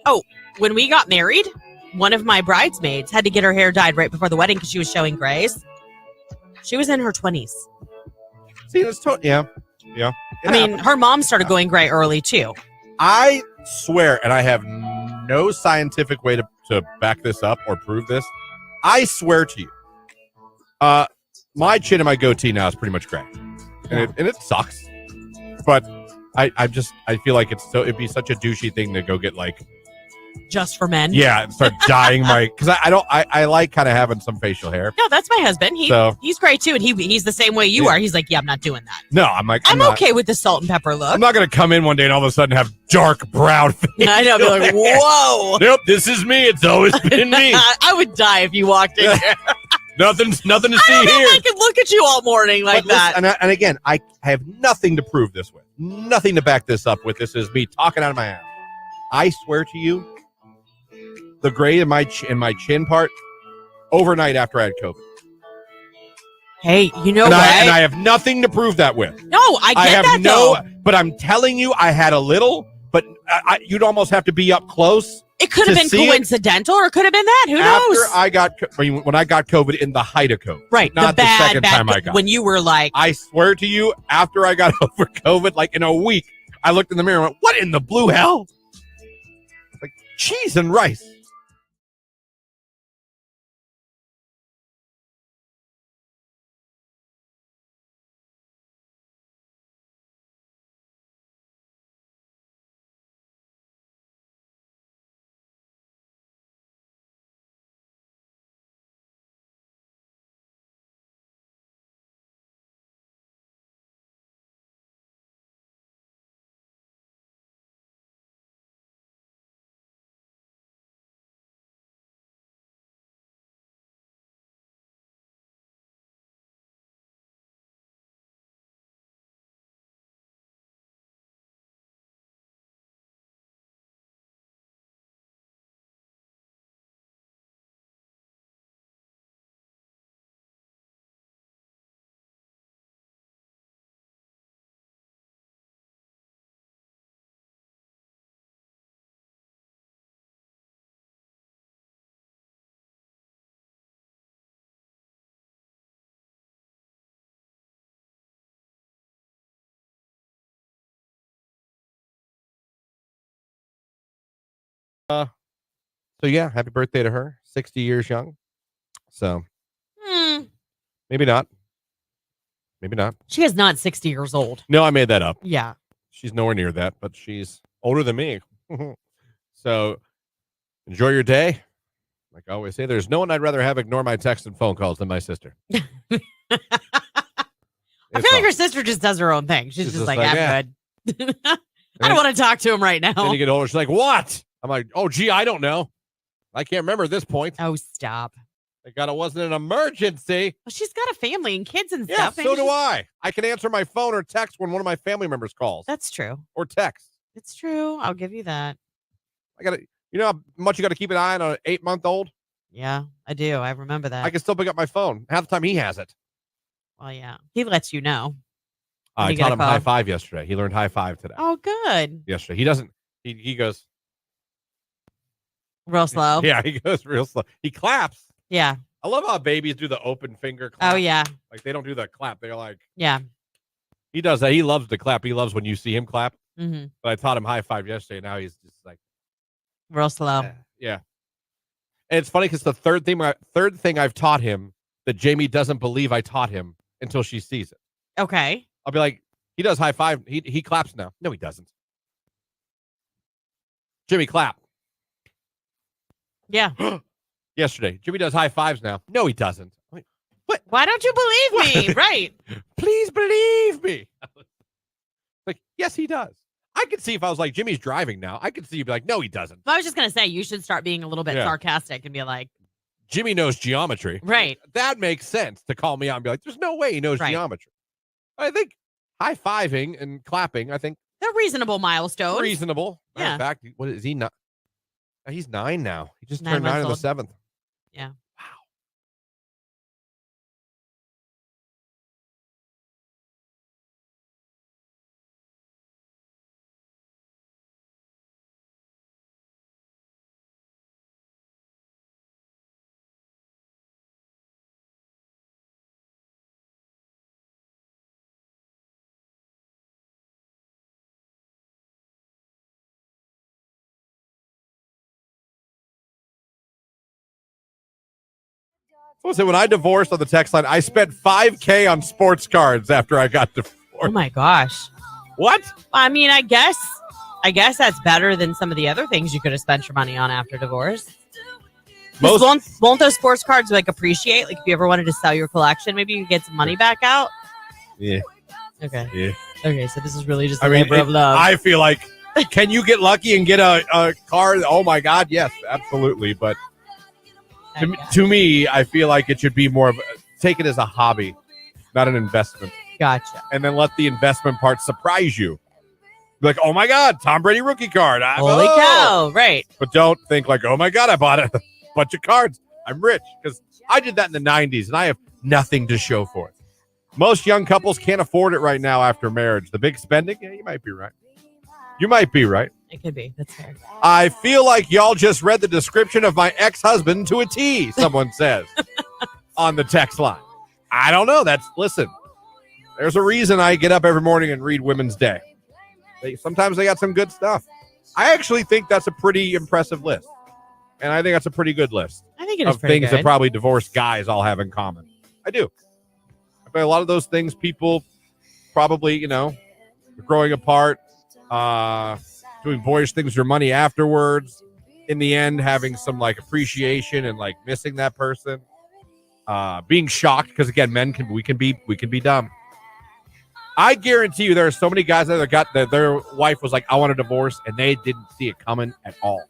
Oh, when we got married, one of my bridesmaids had to get her hair dyed right before the wedding because she was showing grays. She was in her 20s. See, that's yeah. I mean, her mom started going gray early, too. I swear, and I have no scientific way to back this up or prove this. I swear to you, my chin and my goatee now is pretty much gray, and it sucks. But I feel like it'd be such a douchey thing to go get like just for men. Yeah, and start dyeing my because I like kind of having some facial hair. No, that's my husband. He's great too, and he's the same way you are. He's like, yeah, I'm not doing that. No, I'm like, I'm okay with the salt and pepper look. I'm not gonna come in one day and all of a sudden have dark brown face. I know, be like, whoa. Nope, this is me. It's always been me. I would die if you walked in here. Nothing to see I don't know here. if I could look at you all morning like that. And again, I have nothing to prove this with. Nothing to back this up with. This is me talking out of my ass. I swear to you, the gray in my chin part overnight after I had COVID. Hey, you know what? And I have nothing to prove that with. No, I get that though. But I'm telling you, I had a little. But you'd almost have to be up close. It could have been coincidental, or it could have been that. Who knows? When I got COVID in the height of COVID, right? Not the second time I got. When you were like, I swear to you, after I got over COVID, like in a week, I looked in the mirror and went, "What in the blue hell?" Like cheese and rice. So yeah, happy birthday to her. 60 years young. So Hmm. maybe not. Maybe not. She is not 60 years old. No, I made that up. Yeah. She's nowhere near that, but she's older than me. So enjoy your day. Like I always say, there's no one I'd rather have ignore my texts and phone calls than my sister. I feel like her sister just does her own thing. She's just like, I'm good. I don't want to talk to him right now. Then you get older, she's like, what? I'm like, oh, gee, I don't know. I can't remember at this point. Oh, stop. Thank God it wasn't an emergency. Well, she's got a family and kids and Yeah, stuff. so do I. I can answer my phone or text when one of my family members calls. That's true. Or text. It's true. I'll give you that. I gotta, you know how much you got to keep an eye on an 8-month-old? Yeah, I do. I remember that. I can still pick up my phone. Half the time he has it. Well, yeah. He lets you know. I taught him high five yesterday. He learned high five today. Oh, good. Yesterday. He doesn't, he goes. Real slow. Yeah, he goes real slow. He claps. Yeah. I love how babies do the open finger clap. Oh, yeah. Like they don't do the clap. They're like. Yeah. He does that. He loves to clap. He loves when you see him clap. Mm-hmm. But I taught him high five yesterday. Now he's just like. Real slow. Yeah. And it's funny because the third thing I've taught him that Jamie doesn't believe I taught him until she sees it. Okay. I'll be like, he does high five. He claps now. No, he doesn't. Jimmy, clap. Yeah. Yesterday, Jimmy does high fives now. No, he doesn't. Like, what? Why don't you believe me? Right. Please believe me. Like, yes, he does. I could see if I was like, Jimmy's driving now. I could see you be like, no, he doesn't. I was just going to say, you should start being a little bit sarcastic and be like, Jimmy knows geometry. Right. That makes sense to call me out and be like, there's no way he knows geometry. I think high fiving and clapping, I think they're reasonable milestones. Reasonable. Yeah. Matter of fact, what is he not? He's 9 now. He just 9 turned 9 on the months 7th. Yeah. So when I divorced on the text line, I spent $5,000 on sports cards after I got divorced. Oh my gosh. What? I mean, I guess that's better than some of the other things you could have spent your money on after divorce. Won't those sports cards like appreciate? Like if you ever wanted to sell your collection, maybe you could get some money back out. Yeah. Okay. Yeah. Okay, so this is really just a labor of love. I feel like, can you get lucky and get a card? Oh my God, yes, absolutely. But to me, I feel like it should be more of take it as a hobby, not an investment. Gotcha. And then let the investment part surprise you. Be like, oh my God, Tom Brady rookie card. Holy cow, right. But don't think like, oh my God, I bought a bunch of cards. I'm rich. Because I did that in the 90s, and I have nothing to show for it. Most young couples can't afford it right now after marriage. The big spending, yeah, you might be right. You might be right. It could be. That's fair. I feel like y'all just read the description of my ex-husband to a T, someone says on the text line. I don't know. Listen, there's a reason I get up every morning and read Women's Day. Sometimes they got some good stuff. I actually think that's a pretty impressive list. And I think that's a pretty good list. I think it is of pretty things good. that probably divorced guys all have in common. I do. I bet a lot of those things people probably, growing apart, doing boyish things with your money afterwards, in the end having some like appreciation and like missing that person, being shocked because again, we can be dumb. I guarantee you there are so many guys that got that their wife was like, I want a divorce, and they didn't see it coming at all.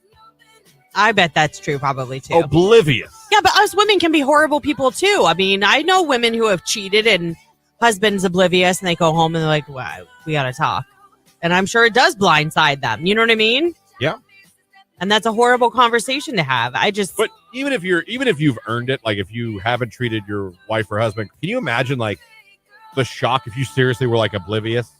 I bet that's true probably too. Oblivious. Yeah, but us women can be horrible people too. I mean, I know women who have cheated and husband's oblivious and they go home and they're like, wow, we got to talk. And I'm sure it does blindside them. You know what I mean? Yeah. And that's a horrible conversation to have. But even if you've earned it, like if you haven't treated your wife or husband, can you imagine like the shock if you seriously were like oblivious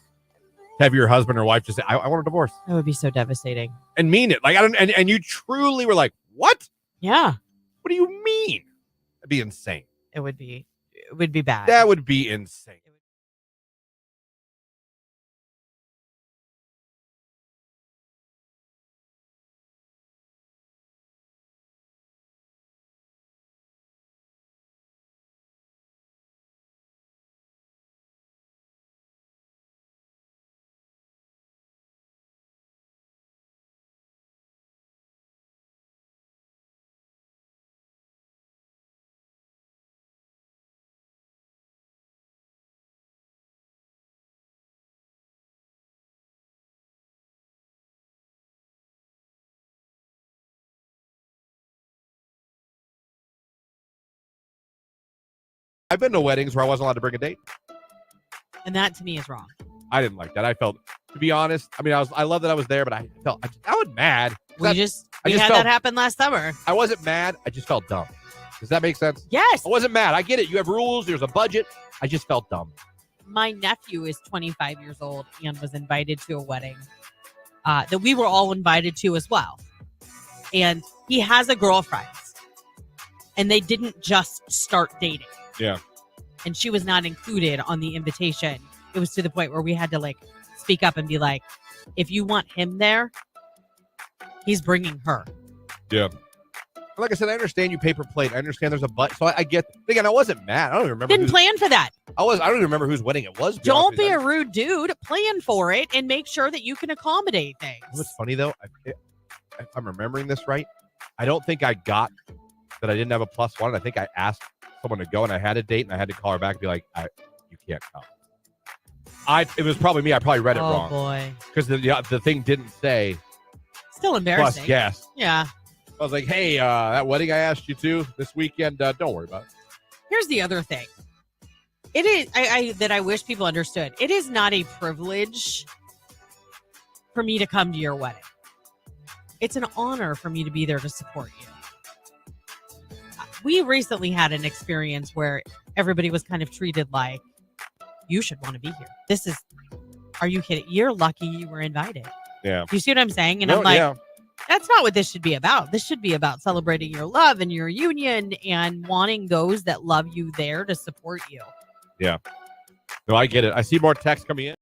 to have your husband or wife just say, I want a divorce? That would be so devastating. And mean it. Like and you truly were like, what? Yeah. What do you mean? That'd be insane. It would be bad. That would be insane. I've been to weddings where I wasn't allowed to bring a date. And that to me is wrong. I didn't like that. I felt, to be honest, I mean, I love that I was there, but I was mad. We had that happen last summer. I wasn't mad. I just felt dumb. Does that make sense? Yes. I wasn't mad. I get it. You have rules. There's a budget. I just felt dumb. My nephew is 25 years old and was invited to a wedding that we were all invited to as well. And he has a girlfriend. And they didn't just start dating. Yeah. And she was not included on the invitation. It was to the point where we had to like speak up and be like, if you want him there, he's bringing her. Yeah. Like I said, I understand you paper plate. I understand there's a butt. So I get. Again, I wasn't mad. I don't even remember. Didn't plan for that. I don't even remember whose wedding it was. Don't be a rude dude. Plan for it and make sure that you can accommodate things. You know what's funny though? If I'm remembering this right, I don't think I got that I didn't have a +1. I think I asked someone to go and I had a date and I had to call her back and be like, you can't come. It was probably me. I probably read it wrong. Oh boy. Because the thing didn't say. Still embarrassing. Plus guest. Yeah. I was like, hey, that wedding I asked you to this weekend, don't worry about it. Here's the other thing. It is that I wish people understood. It is not a privilege for me to come to your wedding. It's an honor for me to be there to support you. We recently had an experience where everybody was kind of treated like, you should want to be here. Are you kidding? You're lucky you were invited. Yeah. You see what I'm saying? And I'm like, that's not what this should be about. This should be about celebrating your love and your union and wanting those that love you there to support you. Yeah. No, I get it. I see more text coming in.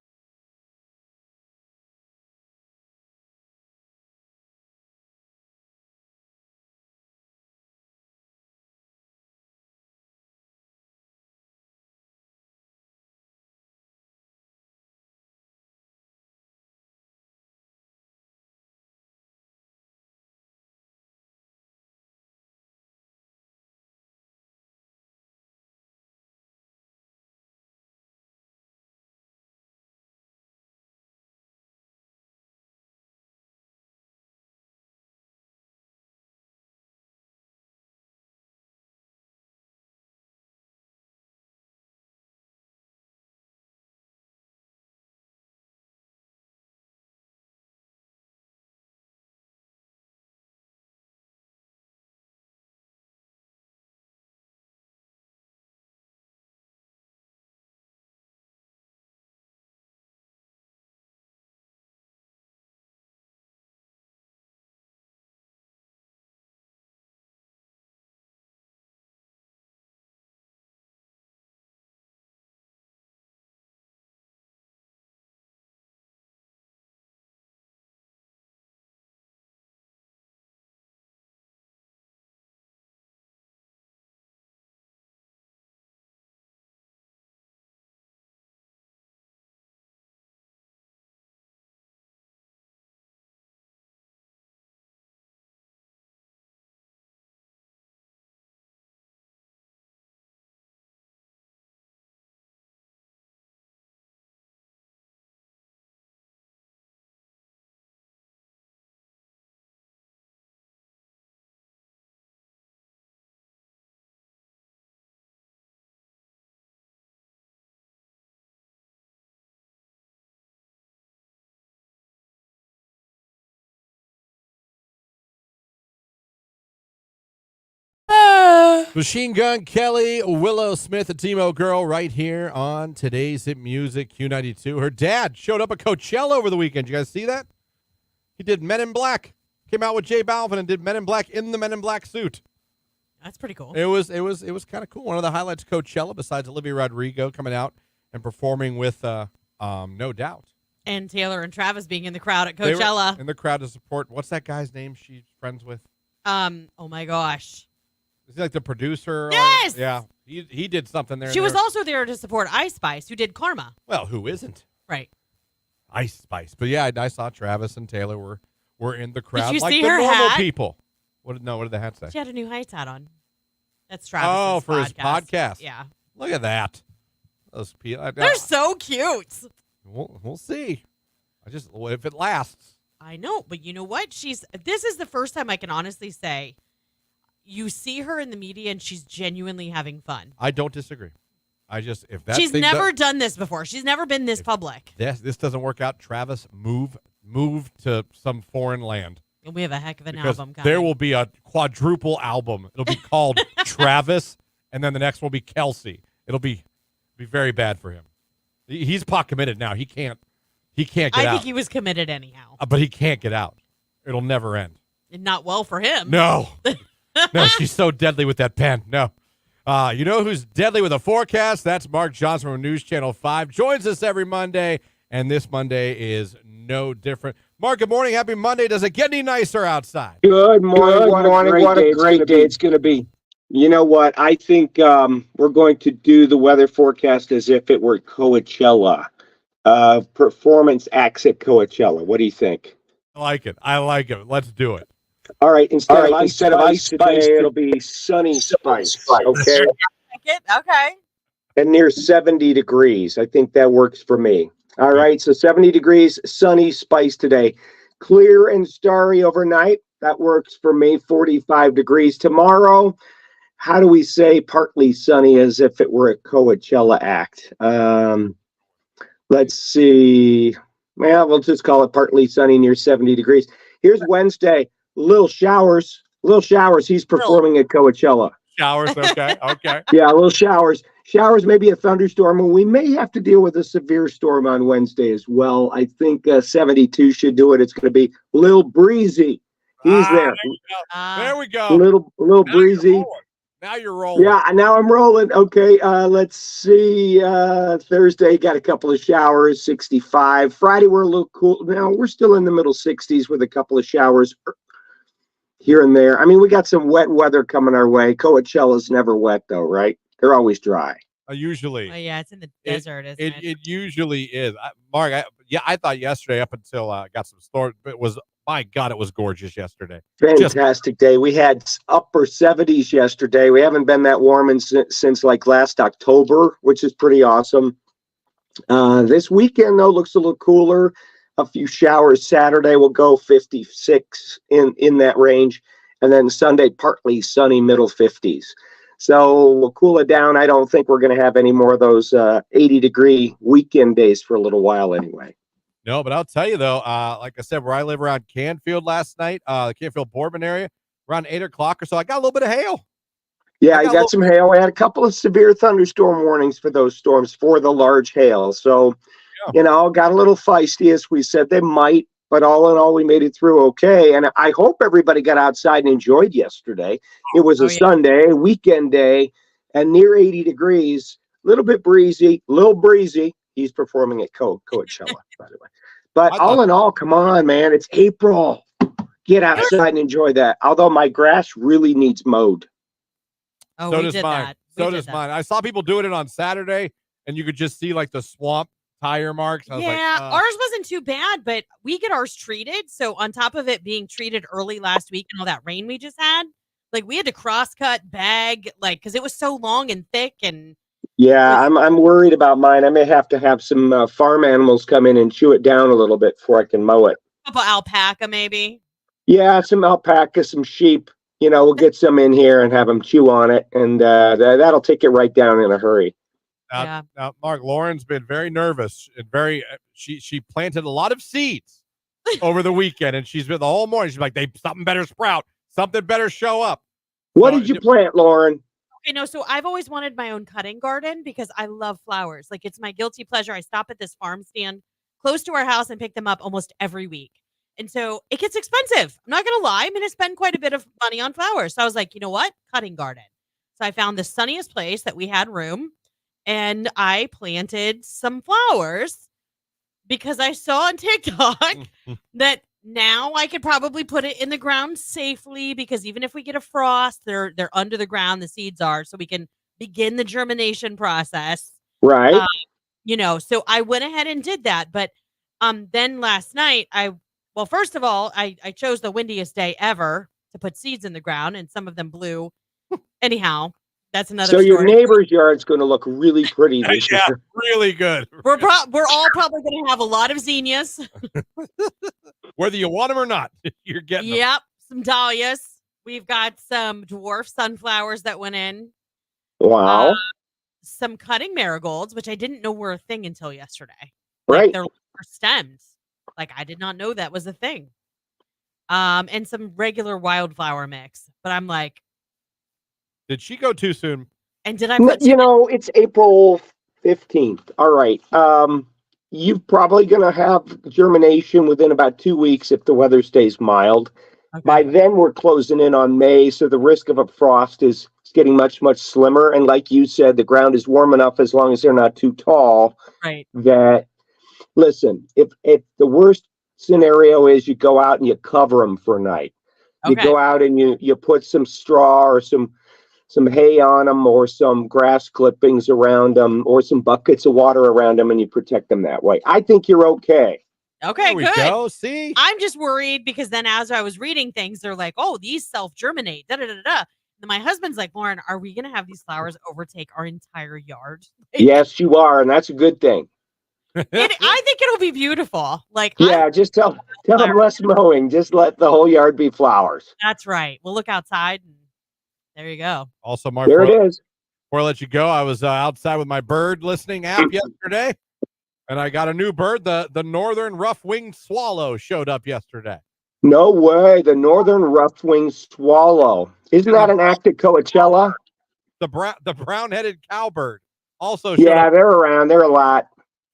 Machine Gun Kelly, Willow Smith, a Timo girl right here on today's Hit Music Q92. Her dad showed up at Coachella over the weekend. You guys see that? He did Men in Black. Came out with J Balvin and did Men in Black in the Men in Black suit. That's pretty cool. It was kind of cool. One of the highlights of Coachella, besides Olivia Rodrigo coming out and performing with No Doubt. And Taylor and Travis being in the crowd at They were Coachella. in the crowd to support. What's that guy's name she's friends with? Oh my gosh. Is he like the producer? Yes! Yeah. He did something there. She was also there to support Ice Spice, who did Karma. Well, who isn't? Right. Ice Spice. But yeah, I saw Travis and Taylor were in the crowd. Did you like see the her normal hat? people. What did the hat say? She had a new Heights hat on. That's Travis. Oh, for his podcast. Yeah. Look at that. Those people. They're so cute. We'll see. If it lasts. I know, but you know what? This is the first time I can honestly say you see her in the media and she's genuinely having fun. I don't disagree. If that She's thing never done this before. She's never been this public. this doesn't work out, Travis, move to some foreign land. And we have a heck of an Because album coming. there will be a quadruple album. It'll be called Travis, and then the next will be Kelsey. It'll be very bad for him. He's pot committed now. He can't get out. I think he was committed anyhow. But he can't get out. It'll never end. And not well for him. No. No, she's so deadly with that pen. No. You know who's deadly with a forecast? That's Mark Johnson from News Channel 5. Joins us every Monday, and this Monday is no different. Mark, good morning. Happy Monday. Does it get any nicer outside? Good morning. What a great day it's going to be. You know what? I think we're going to do the weather forecast as if it were Coachella. Performance acts at Coachella. What do you think? I like it. Let's do it. All right. Instead of ice today, it'll be sunny spice. Okay. Okay. And near 70 degrees. I think that works for me. All right. So 70 degrees, sunny spice today. Clear and starry overnight. That works for me. 45 degrees tomorrow. How do we say partly sunny as if it were a Coachella act? Let's see. Well, we'll just call it partly sunny near 70 degrees. Here's Wednesday. Little showers. He's performing at Coachella. Showers, okay, okay. Yeah, little showers. Showers, maybe a thunderstorm, and we may have to deal with a severe storm on Wednesday as well. I think 72 should do it. It's going to be a little breezy. He's there. There we go. Little Now breezy. Now you're rolling. Yeah, now I'm rolling. Okay, let's see. Thursday, got a couple of showers, 65. Friday, we're a little cool. Now, we're still in the middle 60s with a couple of showers here and there. I mean, we got some wet weather coming our way. Coachella's never wet, though, right? They're always dry. Usually. Oh, yeah, it's in the desert, isn't it? It usually is. Mark, I thought yesterday up until I got some storm, but my God, it was gorgeous yesterday. Fantastic day. We had upper 70s yesterday. We haven't been that warm since like last October, which is pretty awesome. This weekend, though, looks a little cooler. A few showers Saturday. We'll go 56 in that range. And then Sunday, partly sunny, middle 50s. So we'll cool it down. I don't think we're going to have any more of those 80-degree weekend days for a little while anyway. No, but I'll tell you, though, like I said, where I live around Canfield last night, the Canfield-Boardman area, around 8 o'clock or so, I got a little bit of hail. Yeah, you got some hail. We had a couple of severe thunderstorm warnings for those storms for the large hail. So, got a little feisty, as we said they might, but all in all, we made it through okay. And I hope everybody got outside and enjoyed yesterday. It was a Sunday, weekend day, and near 80 degrees, a little bit breezy, He's performing at Coachella, by the way. But all in all, come on, man. It's April. Get outside and enjoy that. Although my grass really needs mowed. Oh, so does mine. So does mine. I saw people doing it on Saturday, and you could just see like the swamp tire marks. I was ours wasn't too bad, but we get ours treated. So on top of it being treated early last week and all that rain we just had, like we had to cross-cut, bag, because it was so long and thick and. Yeah, I'm worried about mine. I may have to have some farm animals come in and chew it down a little bit before I can mow it. A couple alpaca, maybe. Yeah, some alpaca, some sheep. We'll get some in here and have them chew on it, and that'll take it right down in a hurry. Now, Mark, Lauren's been very nervous and she planted a lot of seeds over the weekend, and she's been the whole morning. She's like, something better sprout, something better show up. What did you plant, Lauren? So I've always wanted my own cutting garden because I love flowers. Like, it's my guilty pleasure. I stop at this farm stand close to our house and pick them up almost every week. And so it gets expensive. I'm not going to lie. I'm going to spend quite a bit of money on flowers. So I was like, you know what? Cutting garden. So I found the sunniest place that we had room, and I planted some flowers because I saw on TikTok that now I could probably put it in the ground safely, because even if we get a frost, they're under the ground, the seeds are, so we can begin the germination process. Right. So I went ahead and did that. But then last night, first of all, I chose the windiest day ever to put seeds in the ground, and some of them blew. Anyhow, that's another story. So your neighbor's yard's going to look really pretty this year. Really good. We're all probably going to have a lot of zinnias. Whether you want them or not, you're getting them. Yep, some dahlias. We've got some dwarf sunflowers that went in. Wow. Some cutting marigolds, which I didn't know were a thing until yesterday. Right. Like they're stems. Like I did not know that was a thing. And some regular wildflower mix. But I'm like, did she go too soon? And did I put it's April 15th. All right. You're probably going to have germination within about 2 weeks if the weather stays mild. Okay. By then, we're closing in on May, so the risk of a frost is getting much, much slimmer. And like you said, the ground is warm enough as long as they're not too tall. Right. That, listen, if the worst scenario is you go out and you cover them for a night. You go out and you put some straw or some hay on them or some grass clippings around them or some buckets of water around them, and you protect them that way. I think you're okay. Okay, there we good. Go. See, I'm just worried because then as I was reading things, they're like, "Oh, these self-germinate." Da da da da. And my husband's like, "Lauren, are we gonna have these flowers overtake our entire yard?" Yes, you are, and that's a good thing. I think it'll be beautiful. Like, yeah, just tell them less mowing. Just let the whole yard be flowers. That's right. We'll look outside, and there you go. Also, Mark, there it is. Before I let you go, I was outside with my bird listening app yesterday. And I got a new bird. The northern rough-winged swallow showed up yesterday. No way. The northern rough-winged swallow. Isn't that an act at Coachella? The brown-headed cowbird also showed Yeah, up. they're around. They're a lot.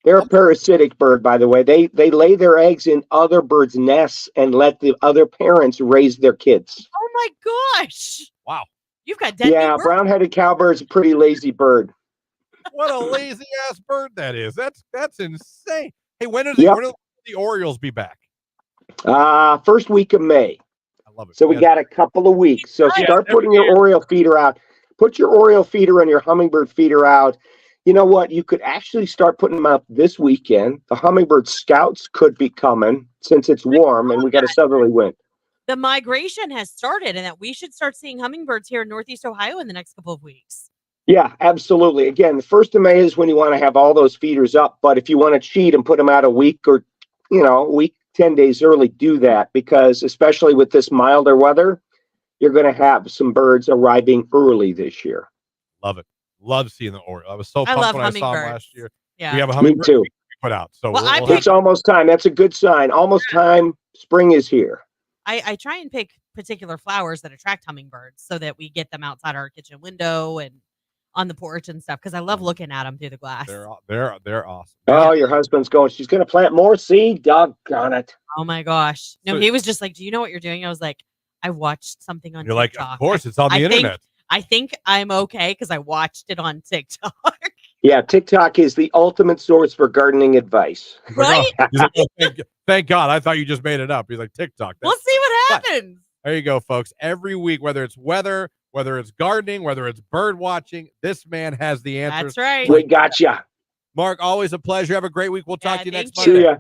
They're a parasitic bird, by the way. They lay their eggs in other birds' nests and let the other parents raise their kids. Oh, my gosh. Wow. You've got dead Yeah, brown-headed cowbird's a pretty lazy bird. What a lazy ass bird that is. That's insane. Hey, when will the Orioles be back? First week of May. I love it. So we got a couple of weeks. So start putting your Oriole feeder out. Put your Oriole feeder and your hummingbird feeder out. You know what? You could actually start putting them out this weekend. The hummingbird scouts could be coming since it's warm and we got a southerly wind. The migration has started and that we should start seeing hummingbirds here in Northeast Ohio in the next couple of weeks. Yeah, absolutely. Again, the 1st of May is when you want to have all those feeders up. But if you want to cheat and put them out a week or, a week, 10 days early, do that. Because especially with this milder weather, you're going to have some birds arriving early this year. Love it. Love seeing the Oriole. I was so pumped when I saw them last year. Yeah. We have a hummingbird Me too. put out. So it's almost time. That's a good sign. Almost time. Spring is here. I try and pick particular flowers that attract hummingbirds so that we get them outside our kitchen window and on the porch and stuff because I love looking at them through the glass. They're awesome. Oh, your husband's going. She's going to plant more seed. Doggone it! Oh my gosh! No, he was just like, "Do you know what you're doing?" I was like, "I watched something on." You're TikTok. like, "Of course, it's on the internet." I think I'm okay because I watched it on TikTok. Yeah, TikTok is the ultimate source for gardening advice. Right? Thank God. I thought you just made it up. He's like, TikTok. We'll see what happens. There you go, folks. Every week, whether it's weather, whether it's gardening, whether it's bird watching, this man has the answers. That's right. We gotcha. Mark, always a pleasure. Have a great week. We'll talk to you next See Monday. ya.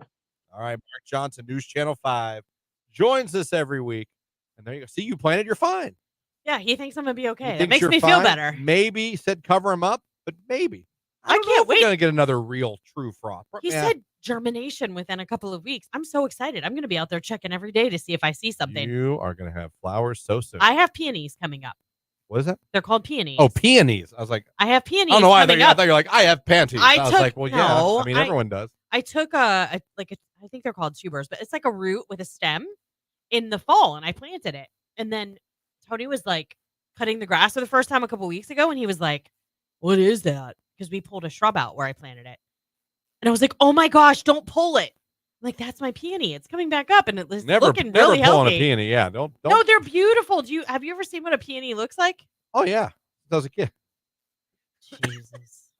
All right, Mark Johnson, News Channel 5, joins us every week. And there you go. See, you planted. You're fine. Yeah, he thinks I'm going to be okay. He That thinks makes me you're feel fine. better. Maybe said cover him up, but maybe. I can't wait. We're going to get another real, true frost. He said germination within a couple of weeks. I'm so excited. I'm going to be out there checking every day to see if I see something. You are going to have flowers so soon. I have peonies coming up. What is that? They're called peonies. Oh, peonies. I was like, I have peonies. I don't know why. I coming thought up. you were like, I have panties. I was like, well, yeah. no, I mean, everyone does. I took I think they're called tubers, but it's like a root with a stem in the fall, and I planted it. And then Tony was like cutting the grass for the first time a couple weeks ago, and he was like, "What is that?" Because we pulled a shrub out where I planted it, and I was like, "Oh my gosh, don't pull it!" I'm like, that's my peony. It's coming back up, and it's looking really never pulling healthy. a peony. Yeah, don't. No, they're beautiful. Have you ever seen what a peony looks like? Oh yeah, that was a kid. Jesus.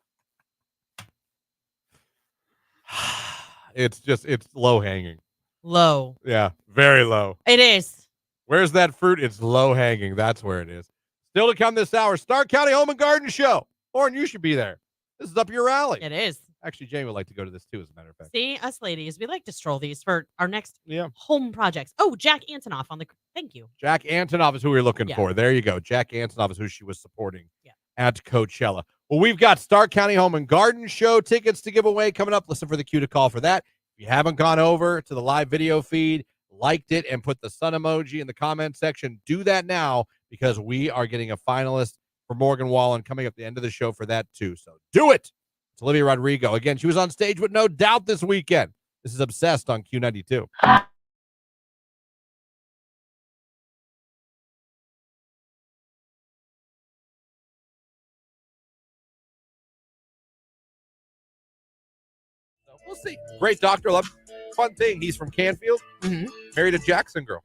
It's low hanging. Low. Yeah, very low. It is. Where's that fruit? It's low hanging. That's where it is. Still to come this hour, Stark County Home and Garden Show. Lauren, you should be there. This is up your alley. It is. Actually, Jane would like to go to this too, as a matter of fact. See, us ladies, we like to stroll these for our next home projects. Oh, Jack Antonoff on the. Thank you. Jack Antonoff is who we were looking Yeah. for. There you go. Jack Antonoff is who she was supporting at Coachella. Well, we've got Stark County Home and Garden Show tickets to give away coming up. Listen for the cue to call for that. If you haven't gone over to the live video feed, liked it, and put the sun emoji in the comment section, do that now because we are getting a finalist for Morgan Wallen coming up at the end of the show for that too. So do it. It's Olivia Rodrigo. Again, she was on stage with No Doubt this weekend. This is Obsessed on Q92. We'll see. Great doctor. Love. Fun thing. He's from Canfield. Married a Jackson girl.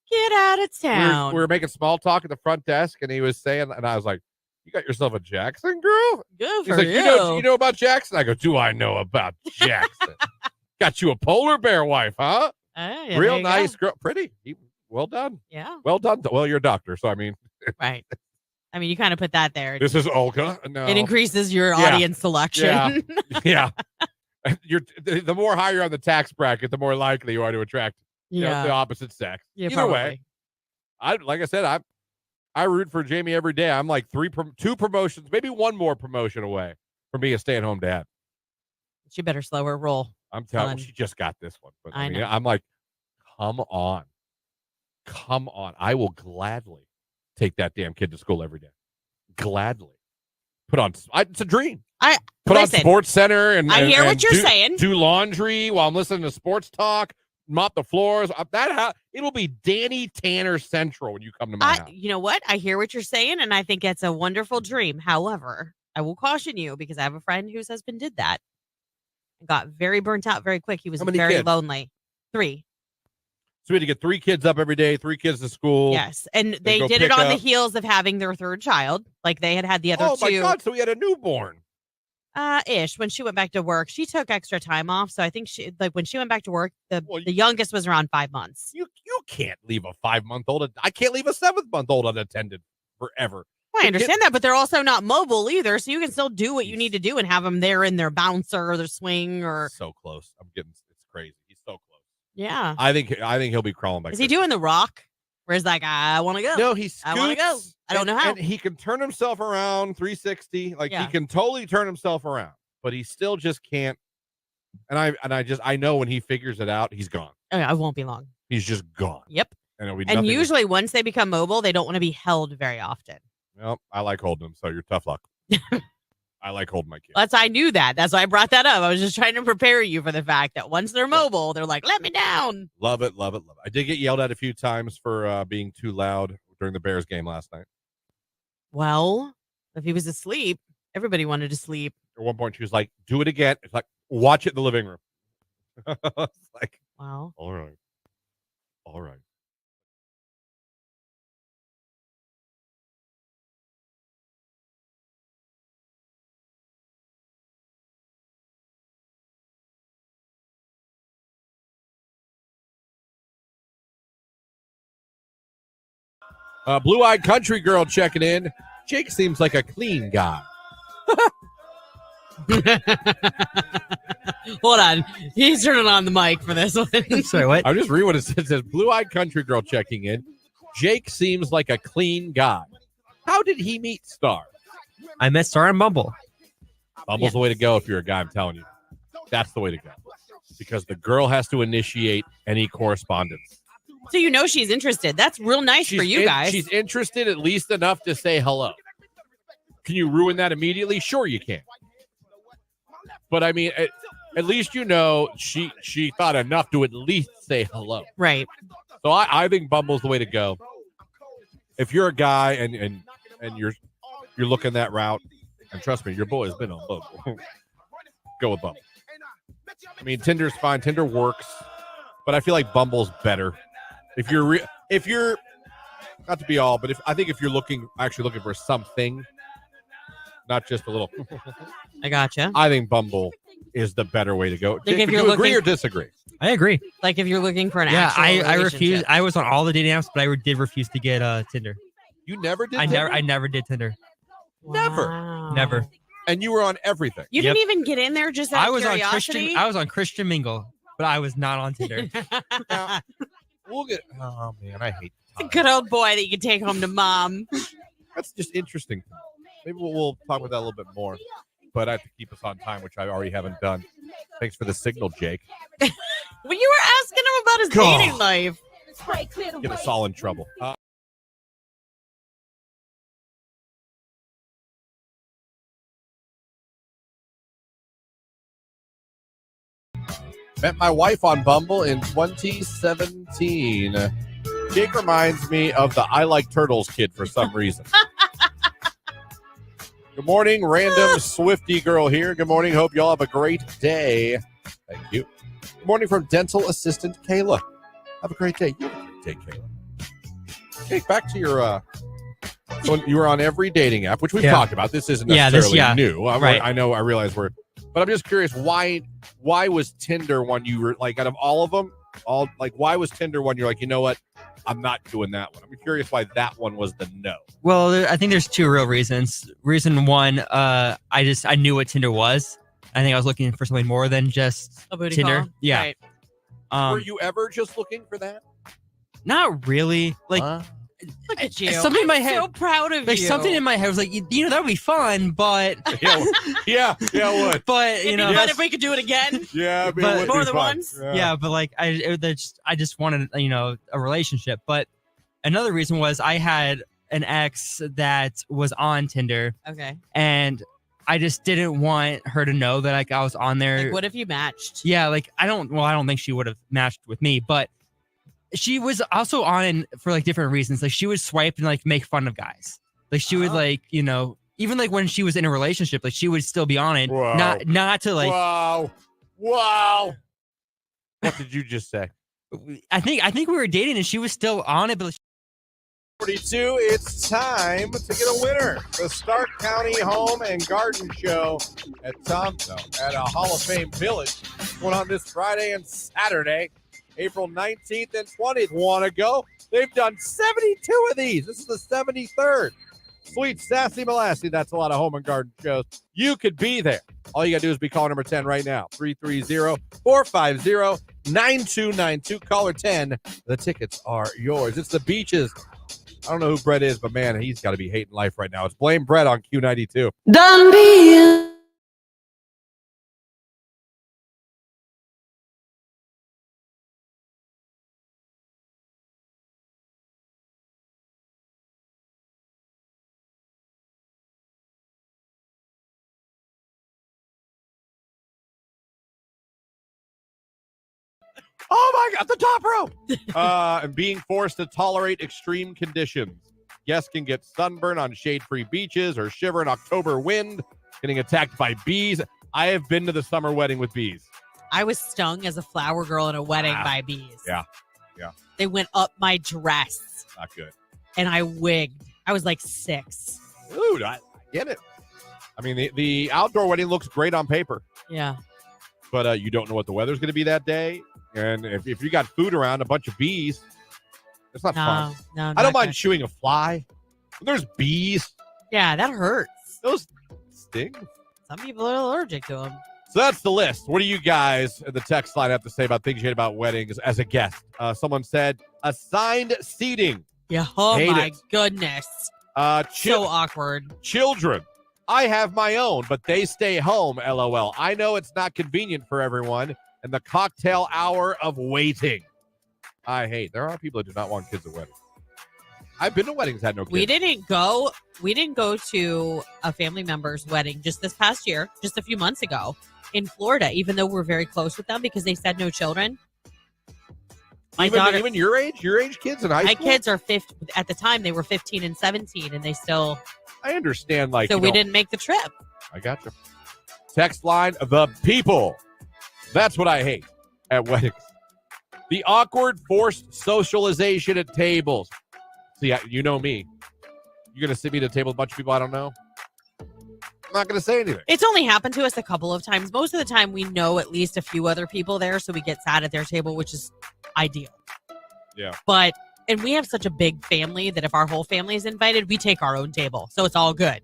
Get out of town. We were making small talk at the front desk, and he was saying, and I was like, "You got yourself a Jackson girl?" Good He's for like, you know about Jackson? I go, "Do I know about Jackson?" Got you a polar bear wife, huh? Yeah, Real nice girl, pretty. Well done. Yeah. Well done. Well, you're a doctor, so I mean, Right. I mean, you kind of put that there. This is Olga. No, It increases your audience selection. Yeah. The more higher on the tax bracket, the more likely you are to attract the opposite sex. Yeah, Either probably. way, like I said, I root for Jamie every day. I'm like two promotions, maybe one more promotion away from being a stay-at-home dad. She better slow her roll. I'm telling you, she just got this one. But I know. I'm like, come on. I will gladly take that damn kid to school every day. Gladly. It's a dream. Put on Sports Center and I hear what you're saying. Do laundry while I'm listening to sports talk. Mop the floors. It'll be Danny Tanner Central when you come to my house. You know what? I hear what you're saying, and I think it's a wonderful dream. However, I will caution you because I have a friend whose husband did that and got very burnt out very quick. He was How many very kids? lonely. 3. So we had to get 3 kids up every day, 3 kids to school. Yes, and Then they go did it pick on the up. heels of having their 3rd child. Like they had the other 2. Oh my God! So we had a newborn. Ish. When she went back to work, she took extra time off. So I think when she went back to work, the youngest was around 5 months. You can't leave a 5-month-old. I can't leave a 7-month-old unattended forever. Well, I understand that, but they're also not mobile either. So you can still do what you need to do and have them there in their bouncer or their swing or. So close. It's crazy. He's so close. Yeah. I think he'll be crawling back. Is he doing the rock? Where he's like, I want to go. No, he scoots. I want to go. I don't know how. And he can turn himself around 360. Like Yeah. he can totally turn himself around, but he still just can't. And I know when he figures it out, he's gone. Oh, yeah, I won't be long. He's just gone. Yep. And, it'll be And nothing usually once they become mobile, they don't want to be held very often. Well, I like holding him, so you're tough luck. I like holding my kids. I knew that. That's why I brought that up. I was just trying to prepare you for the fact that once they're mobile, they're like, let me down. Love it, love it, love it. I did get yelled at a few times for being too loud during the Bears game last night. Well, if he was asleep, everybody wanted to sleep. At one point, she was like, do it again. It's like, watch it in the living room. It's like, wow. All right. All right. Blue-eyed country girl checking in. Jake seems like a clean guy. Hold on. He's turning on the mic for this one. Sorry, what? I'm just reading what it says. It says, blue-eyed country girl checking in. Jake seems like a clean guy. How did he meet Star? I met Star on Bumble. Bumble's the way to go if you're a guy, I'm telling you. That's the way to go. Because the girl has to initiate any correspondence. So you know she's interested. That's real nice for you guys. She's interested at least enough to say hello. Can you ruin that immediately? Sure you can. But I mean, at least you know she thought enough to at least say hello. Right. So I think Bumble's the way to go. If you're a guy and you're looking that route, and trust me, your boy has been on Bumble. Go with Bumble. I mean, Tinder's fine. Tinder works, but I feel like Bumble's better. If you're not to be all, but I think if you're actually looking for something, not just a little. I gotcha. I think Bumble is the better way to go. Like if Would you're you agree looking- or disagree? I agree. Like if you're looking for an Yeah, actual I refuse. relationship. I was on all the dating apps, but I did refuse to get Tinder. You never did. I never did Tinder. Wow. Never. And you were on everything. You didn't even get in there just out I of was on curiosity? Christian. I was on Christian Mingle, but I was not on Tinder. We'll get. Oh man, I hate. It's a good old boy that you can take home to mom. That's just interesting. Maybe we'll talk about that a little bit more. But I have to keep us on time, which I already haven't done. Thanks for the signal, Jake. Well, you were asking him about his God. dating life. Get us all in trouble. Met my wife on Bumble in 2017. Jake reminds me of the I Like Turtles kid for some reason. Good morning, random Swiftie girl here. Good morning. Hope y'all have a great day. Thank you. Good morning from dental assistant Kayla. Have a great day. You have a great day, Kayla. Jake, back to your so you were on every dating app, which we've talked about. This isn't necessarily new. Right. I realize but I'm just curious, why was Tinder one you were like, out of all of them, why was Tinder one you're like, you know what, I'm not doing that one? I'm curious why that one was the no. Well, I think there's two real reasons. Reason one, I knew what Tinder was. I think I was looking for something more than just A booty Tinder. call? Yeah. Right. Were you ever just looking for that? Not really. Like, Look at you. something in my head. So proud of like you. something in my head was like, you know, that would be fun, but yeah, it would. But It'd be fun if we could do it again. Yeah, it But- would More be than fun. once? Yeah. but like I just wanted, you know, a relationship. But another reason was I had an ex that was on Tinder, Okay. and I just didn't want her to know that like I was on there. Like, what if you matched? Yeah, like I don't think she would have matched with me, but she was also on for like different reasons. Like she would swipe and like make fun of guys. Like she would like, you know, even like when she was in a relationship, like she would still be on it. Wow. Not to like Wow. What did you just say? I think we were dating and she was still on it, but 42, it's time to get a winner. The Stark County Home and Garden Show at Thompson at a Hall of Fame Village. Going on this Friday and Saturday, April 19th and 20th. Want to go? They've done 72 of these. This is the 73rd. Sweet Sassy Molassie. That's a lot of home and garden shows. You could be there. All you got to do is be caller number 10 right now. 330-450-9292. Caller 10. The tickets are yours. It's the Beaches. I don't know who Brett is, but man, he's got to be hating life right now. It's Blame Brett on Q92. Done being. Oh my God, the top rope! And being forced to tolerate extreme conditions. Guests can get sunburn on shade-free beaches or shiver in October wind, getting attacked by bees. I have been to the summer wedding with bees. I was stung as a flower girl in a wedding by bees. Yeah. They went up my dress Not good. and I wigged. I was like 6. Dude, I get it. I mean, the outdoor wedding looks great on paper, Yeah. but you don't know what the weather's going to be that day. And if you got food around, a bunch of bees, it's not fun. No, I don't not mind good. chewing a fly. When there's bees, Yeah, that hurts. those sting. Some people are allergic to them. So that's the list. What do you guys in the text line have to say about things you hate about weddings as a guest? Someone said assigned seating. Yeah. Oh Hate my it. goodness. So awkward. Children. I have my own, but they stay home, LOL. I know it's not convenient for everyone. And the cocktail hour of waiting. I hate. There are people that do not want kids at weddings. I've been to weddings, had no kids. We didn't go to a family member's wedding just this past year, just a few months ago in Florida, even though we're very close with them because they said no children. Even your age kids in high my school? kids are 50 at the time. They were 15 and 17 and they still. I understand. Like, So we didn't make the trip. I got you. Text line, the people. That's what I hate at weddings. The awkward, forced socialization at tables. See, you know me. You're going to sit me at a table with a bunch of people I don't know? I'm not going to say anything. It's only happened to us a couple of times. Most of the time, we know at least a few other people there, so we get sat at their table, which is ideal. Yeah. And we have such a big family that if our whole family is invited, we take our own table, so it's all good.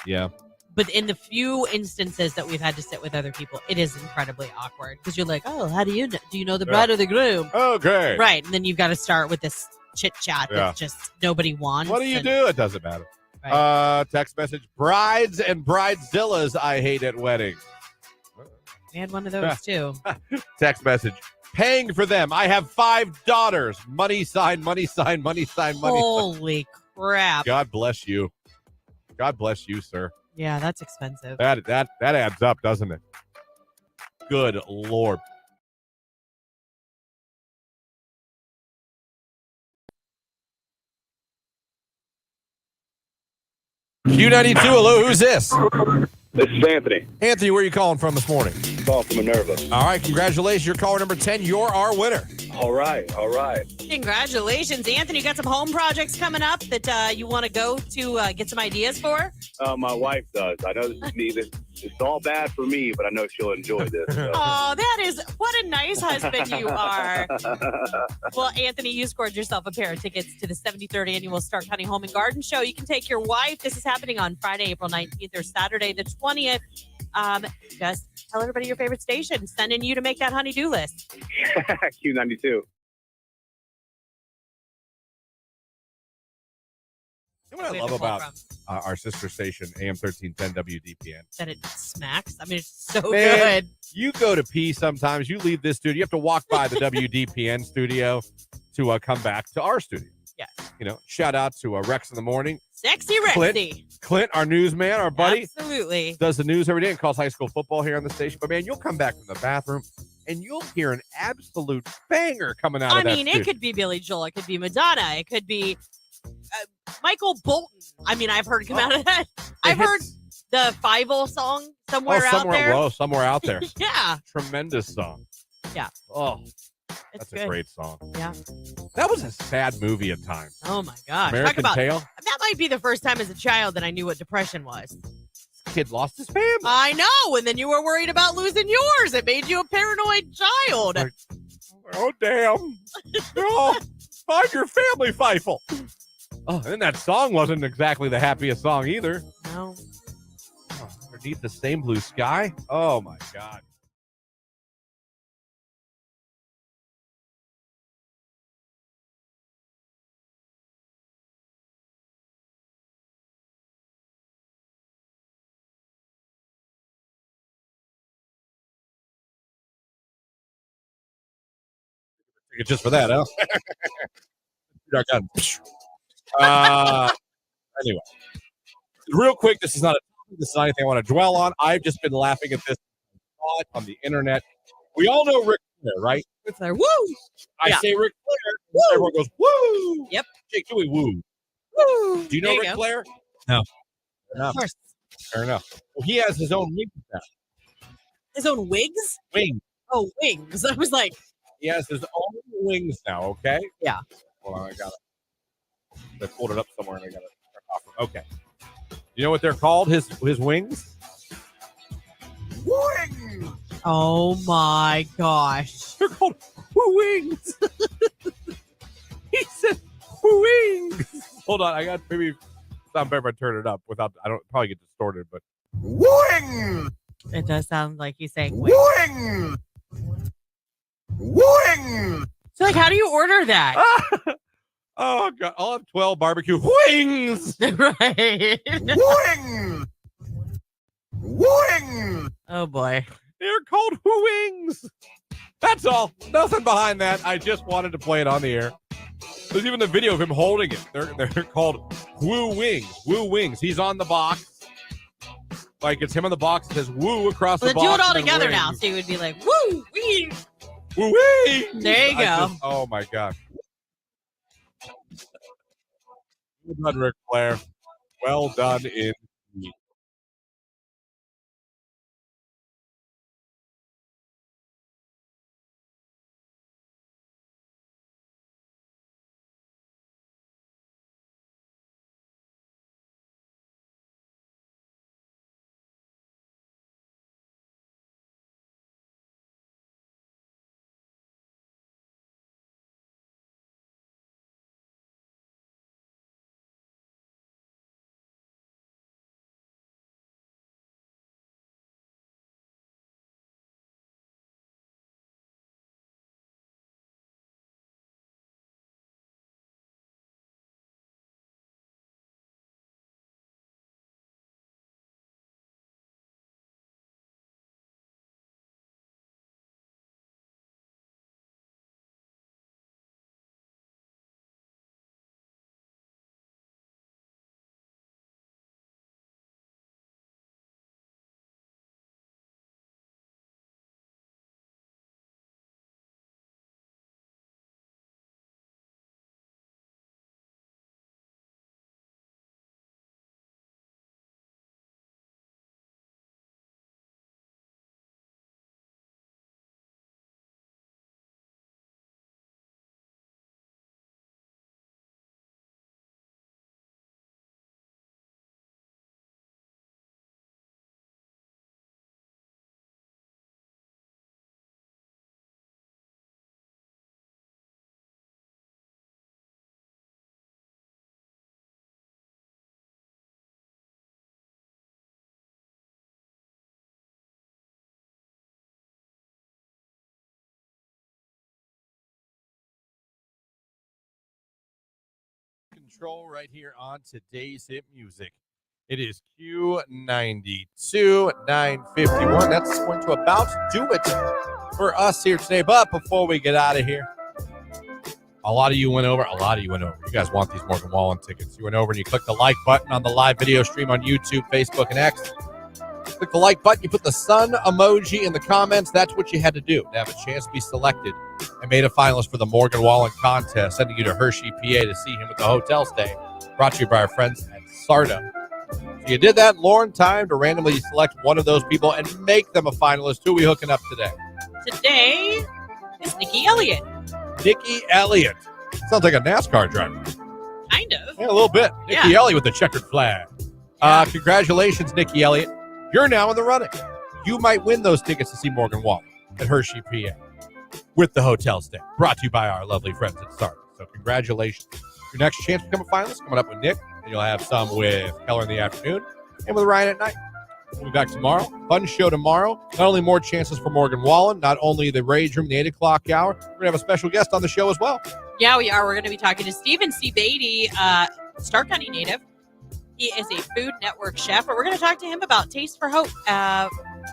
Yeah. But in the few instances that we've had to sit with other people, it is incredibly awkward because you're like, oh, how do you know? Do you know the bride or the groom? Okay. Right. And then you've got to start with this chit chat that just nobody wants. What do you do? It doesn't matter. Right. Text message, brides and bridezillas I hate at weddings. We had one of those too. Text message, Paying for them. I have 5 daughters. Money sign, money sign, money sign, money sign. Holy crap. God bless you. God bless you, sir. Yeah, that's expensive. That adds up, doesn't it? Good Lord. Q92, hello, who's this? This is Anthony. Anthony, where are you calling from this morning? Calling from Minerva. All right, congratulations. You're caller number 10. You're our winner. All right. Congratulations, Anthony. You got some home projects coming up that you want to go to get some ideas for? My wife does. I know this is me. It's all bad for me, but I know she'll enjoy this. So. Oh, that is what a nice husband you are. Well, Anthony, you scored yourself a pair of tickets to the 73rd annual Stark County Home and Garden Show. You can take your wife. This is happening on Friday, April 19th or Saturday, the 20th. Just tell everybody your favorite station. Sending you to make that honey-do list. Q92. You know what I love about our sister station, AM 1310 WDPN? That it smacks. I mean, it's so Man, good. You go to pee sometimes. You leave this studio. You have to walk by the WDPN studio to come back to our studio. Yes. You know, shout out to Rex in the morning. Sexy Rexy. Clint, our newsman, our buddy. Absolutely. Does the news every day and calls high school football here on the station. But, man, you'll come back from the bathroom and you'll hear an absolute banger coming out of that studio. It could be Billy Joel. It could be Madonna. It could be Michael Bolton. I mean, I've heard come out of that. I've heard the Fievel song somewhere out there. Whoa, somewhere out there. Yeah. Tremendous song. Yeah. Oh, it's that's good. a great song. Yeah. That was a sad movie at times. Oh, my gosh. American Tail. That might be the first time as a child that I knew what depression was. Kid lost his family. I know. And then you were worried about losing yours. It made you a paranoid child. Like, oh, damn. Oh, find your family, Feifel. Oh, and that song wasn't exactly the happiest song either. No. Oh, underneath the same blue sky. Oh, my God. Just for that, huh? Anyway, real quick, this is not anything I want to dwell on. I've just been laughing at this on the internet. We all know Ric Flair, right? Ric Flair, woo! I say Ric Flair, woo! Everyone goes, woo! Yep. Jake, do we woo? Woo! Do you know Ric Flair? No. Of course. Fair enough. Well, he has his own wings now. His own wigs? Wings. Oh, wings. I was like... He has his own wings now, okay? Yeah. Hold on, I got it. They pulled it up somewhere and I got it. Okay. You know what they're called? His wings? Wings! Oh my gosh. They're called wings. He said wings. Hold on, I got maybe sound better if I turn it up without I don't probably get distorted, but wings. It does sound like he's saying wings. Wings. So like how do you order that? Oh God, I'll have 12 barbecue wings. Right. Wings. Wings. Oh boy. They're called wings. That's all. Nothing behind that. I just wanted to play it on the air. There's even the video of him holding it. They're called Woo Wings. Woo Wings. He's on the box. Like it's him on the box. It says Woo across the box. Do it all together now. So you would be like, Woo Wings. Woo Wings. There you go. Oh my God. Well done, Ric Flair. Well done indeed. control right here on today's hit music. It is Q92 at 9:51. That's going to about do it for us here today. But before we get out of here, a lot of you went over. You guys want these Morgan Wallen tickets. You went over and you clicked the like button on the live video stream on YouTube, Facebook, and X. Click the like button. You put the sun emoji in the comments. That's what you had to do to have a chance to be selected and made a finalist for the Morgan Wallen contest, sending you to Hershey, PA to see him at the hotel stay. Brought to you by our friends at SARTA. So you did that, Lauren. Time to randomly select one of those people and make them a finalist. Who are we hooking up today? Today is Nikki Elliott. Nikki Elliott. Sounds like a NASCAR driver. Kind of. Yeah, a little bit. Nikki Elliott with the checkered flag. Congratulations, Nikki Elliott. You're now in the running. You might win those tickets to see Morgan Wallen at Hershey, PA with the hotel stay. Brought to you by our lovely friends at SARTA. So congratulations. Your next chance to become a finalist coming up with Nick. And you'll have some with Keller in the afternoon and with Ryan at night. We'll be back tomorrow. Fun show tomorrow. Not only more chances for Morgan Wallen, not only the Rage Room, the 8 o'clock hour, we're going to have a special guest on the show as well. Yeah, we are. We're going to be talking to Stephen C. Beatty, Stark County native. He is a Food Network chef, but we're going to talk to him about Taste for Hope,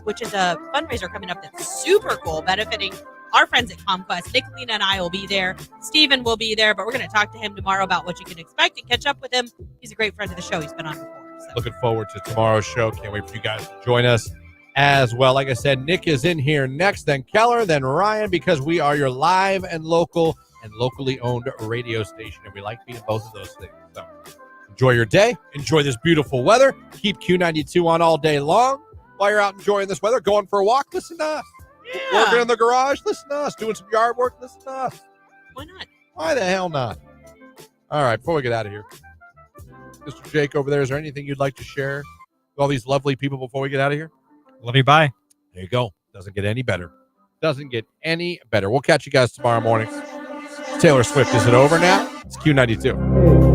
which is a fundraiser coming up that's super cool, benefiting our friends at ComQuest. Nick, Lena, and I will be there. Stephen will be there, but we're going to talk to him tomorrow about what you can expect and catch up with him. He's a great friend of the show. He's been on before. So. Looking forward to tomorrow's show. Can't wait for you guys to join us as well. Like I said, Nick is in here next, then Keller, then Ryan, because we are your live and local and locally owned radio station, and we like being both of those things. So enjoy your day. Enjoy this beautiful weather. Keep Q92 on all day long. While you're out enjoying this weather, going for a walk, listen to us. Yeah. Working in the garage, listen to us. Doing some yard work, listen to us. Why not? Why the hell not? All right, before we get out of here, Mr. Jake over there, is there anything you'd like to share with all these lovely people before we get out of here? Love you. Bye. There you go. Doesn't get any better. Doesn't get any better. We'll catch you guys tomorrow morning. Taylor Swift, is it over now? It's Q92.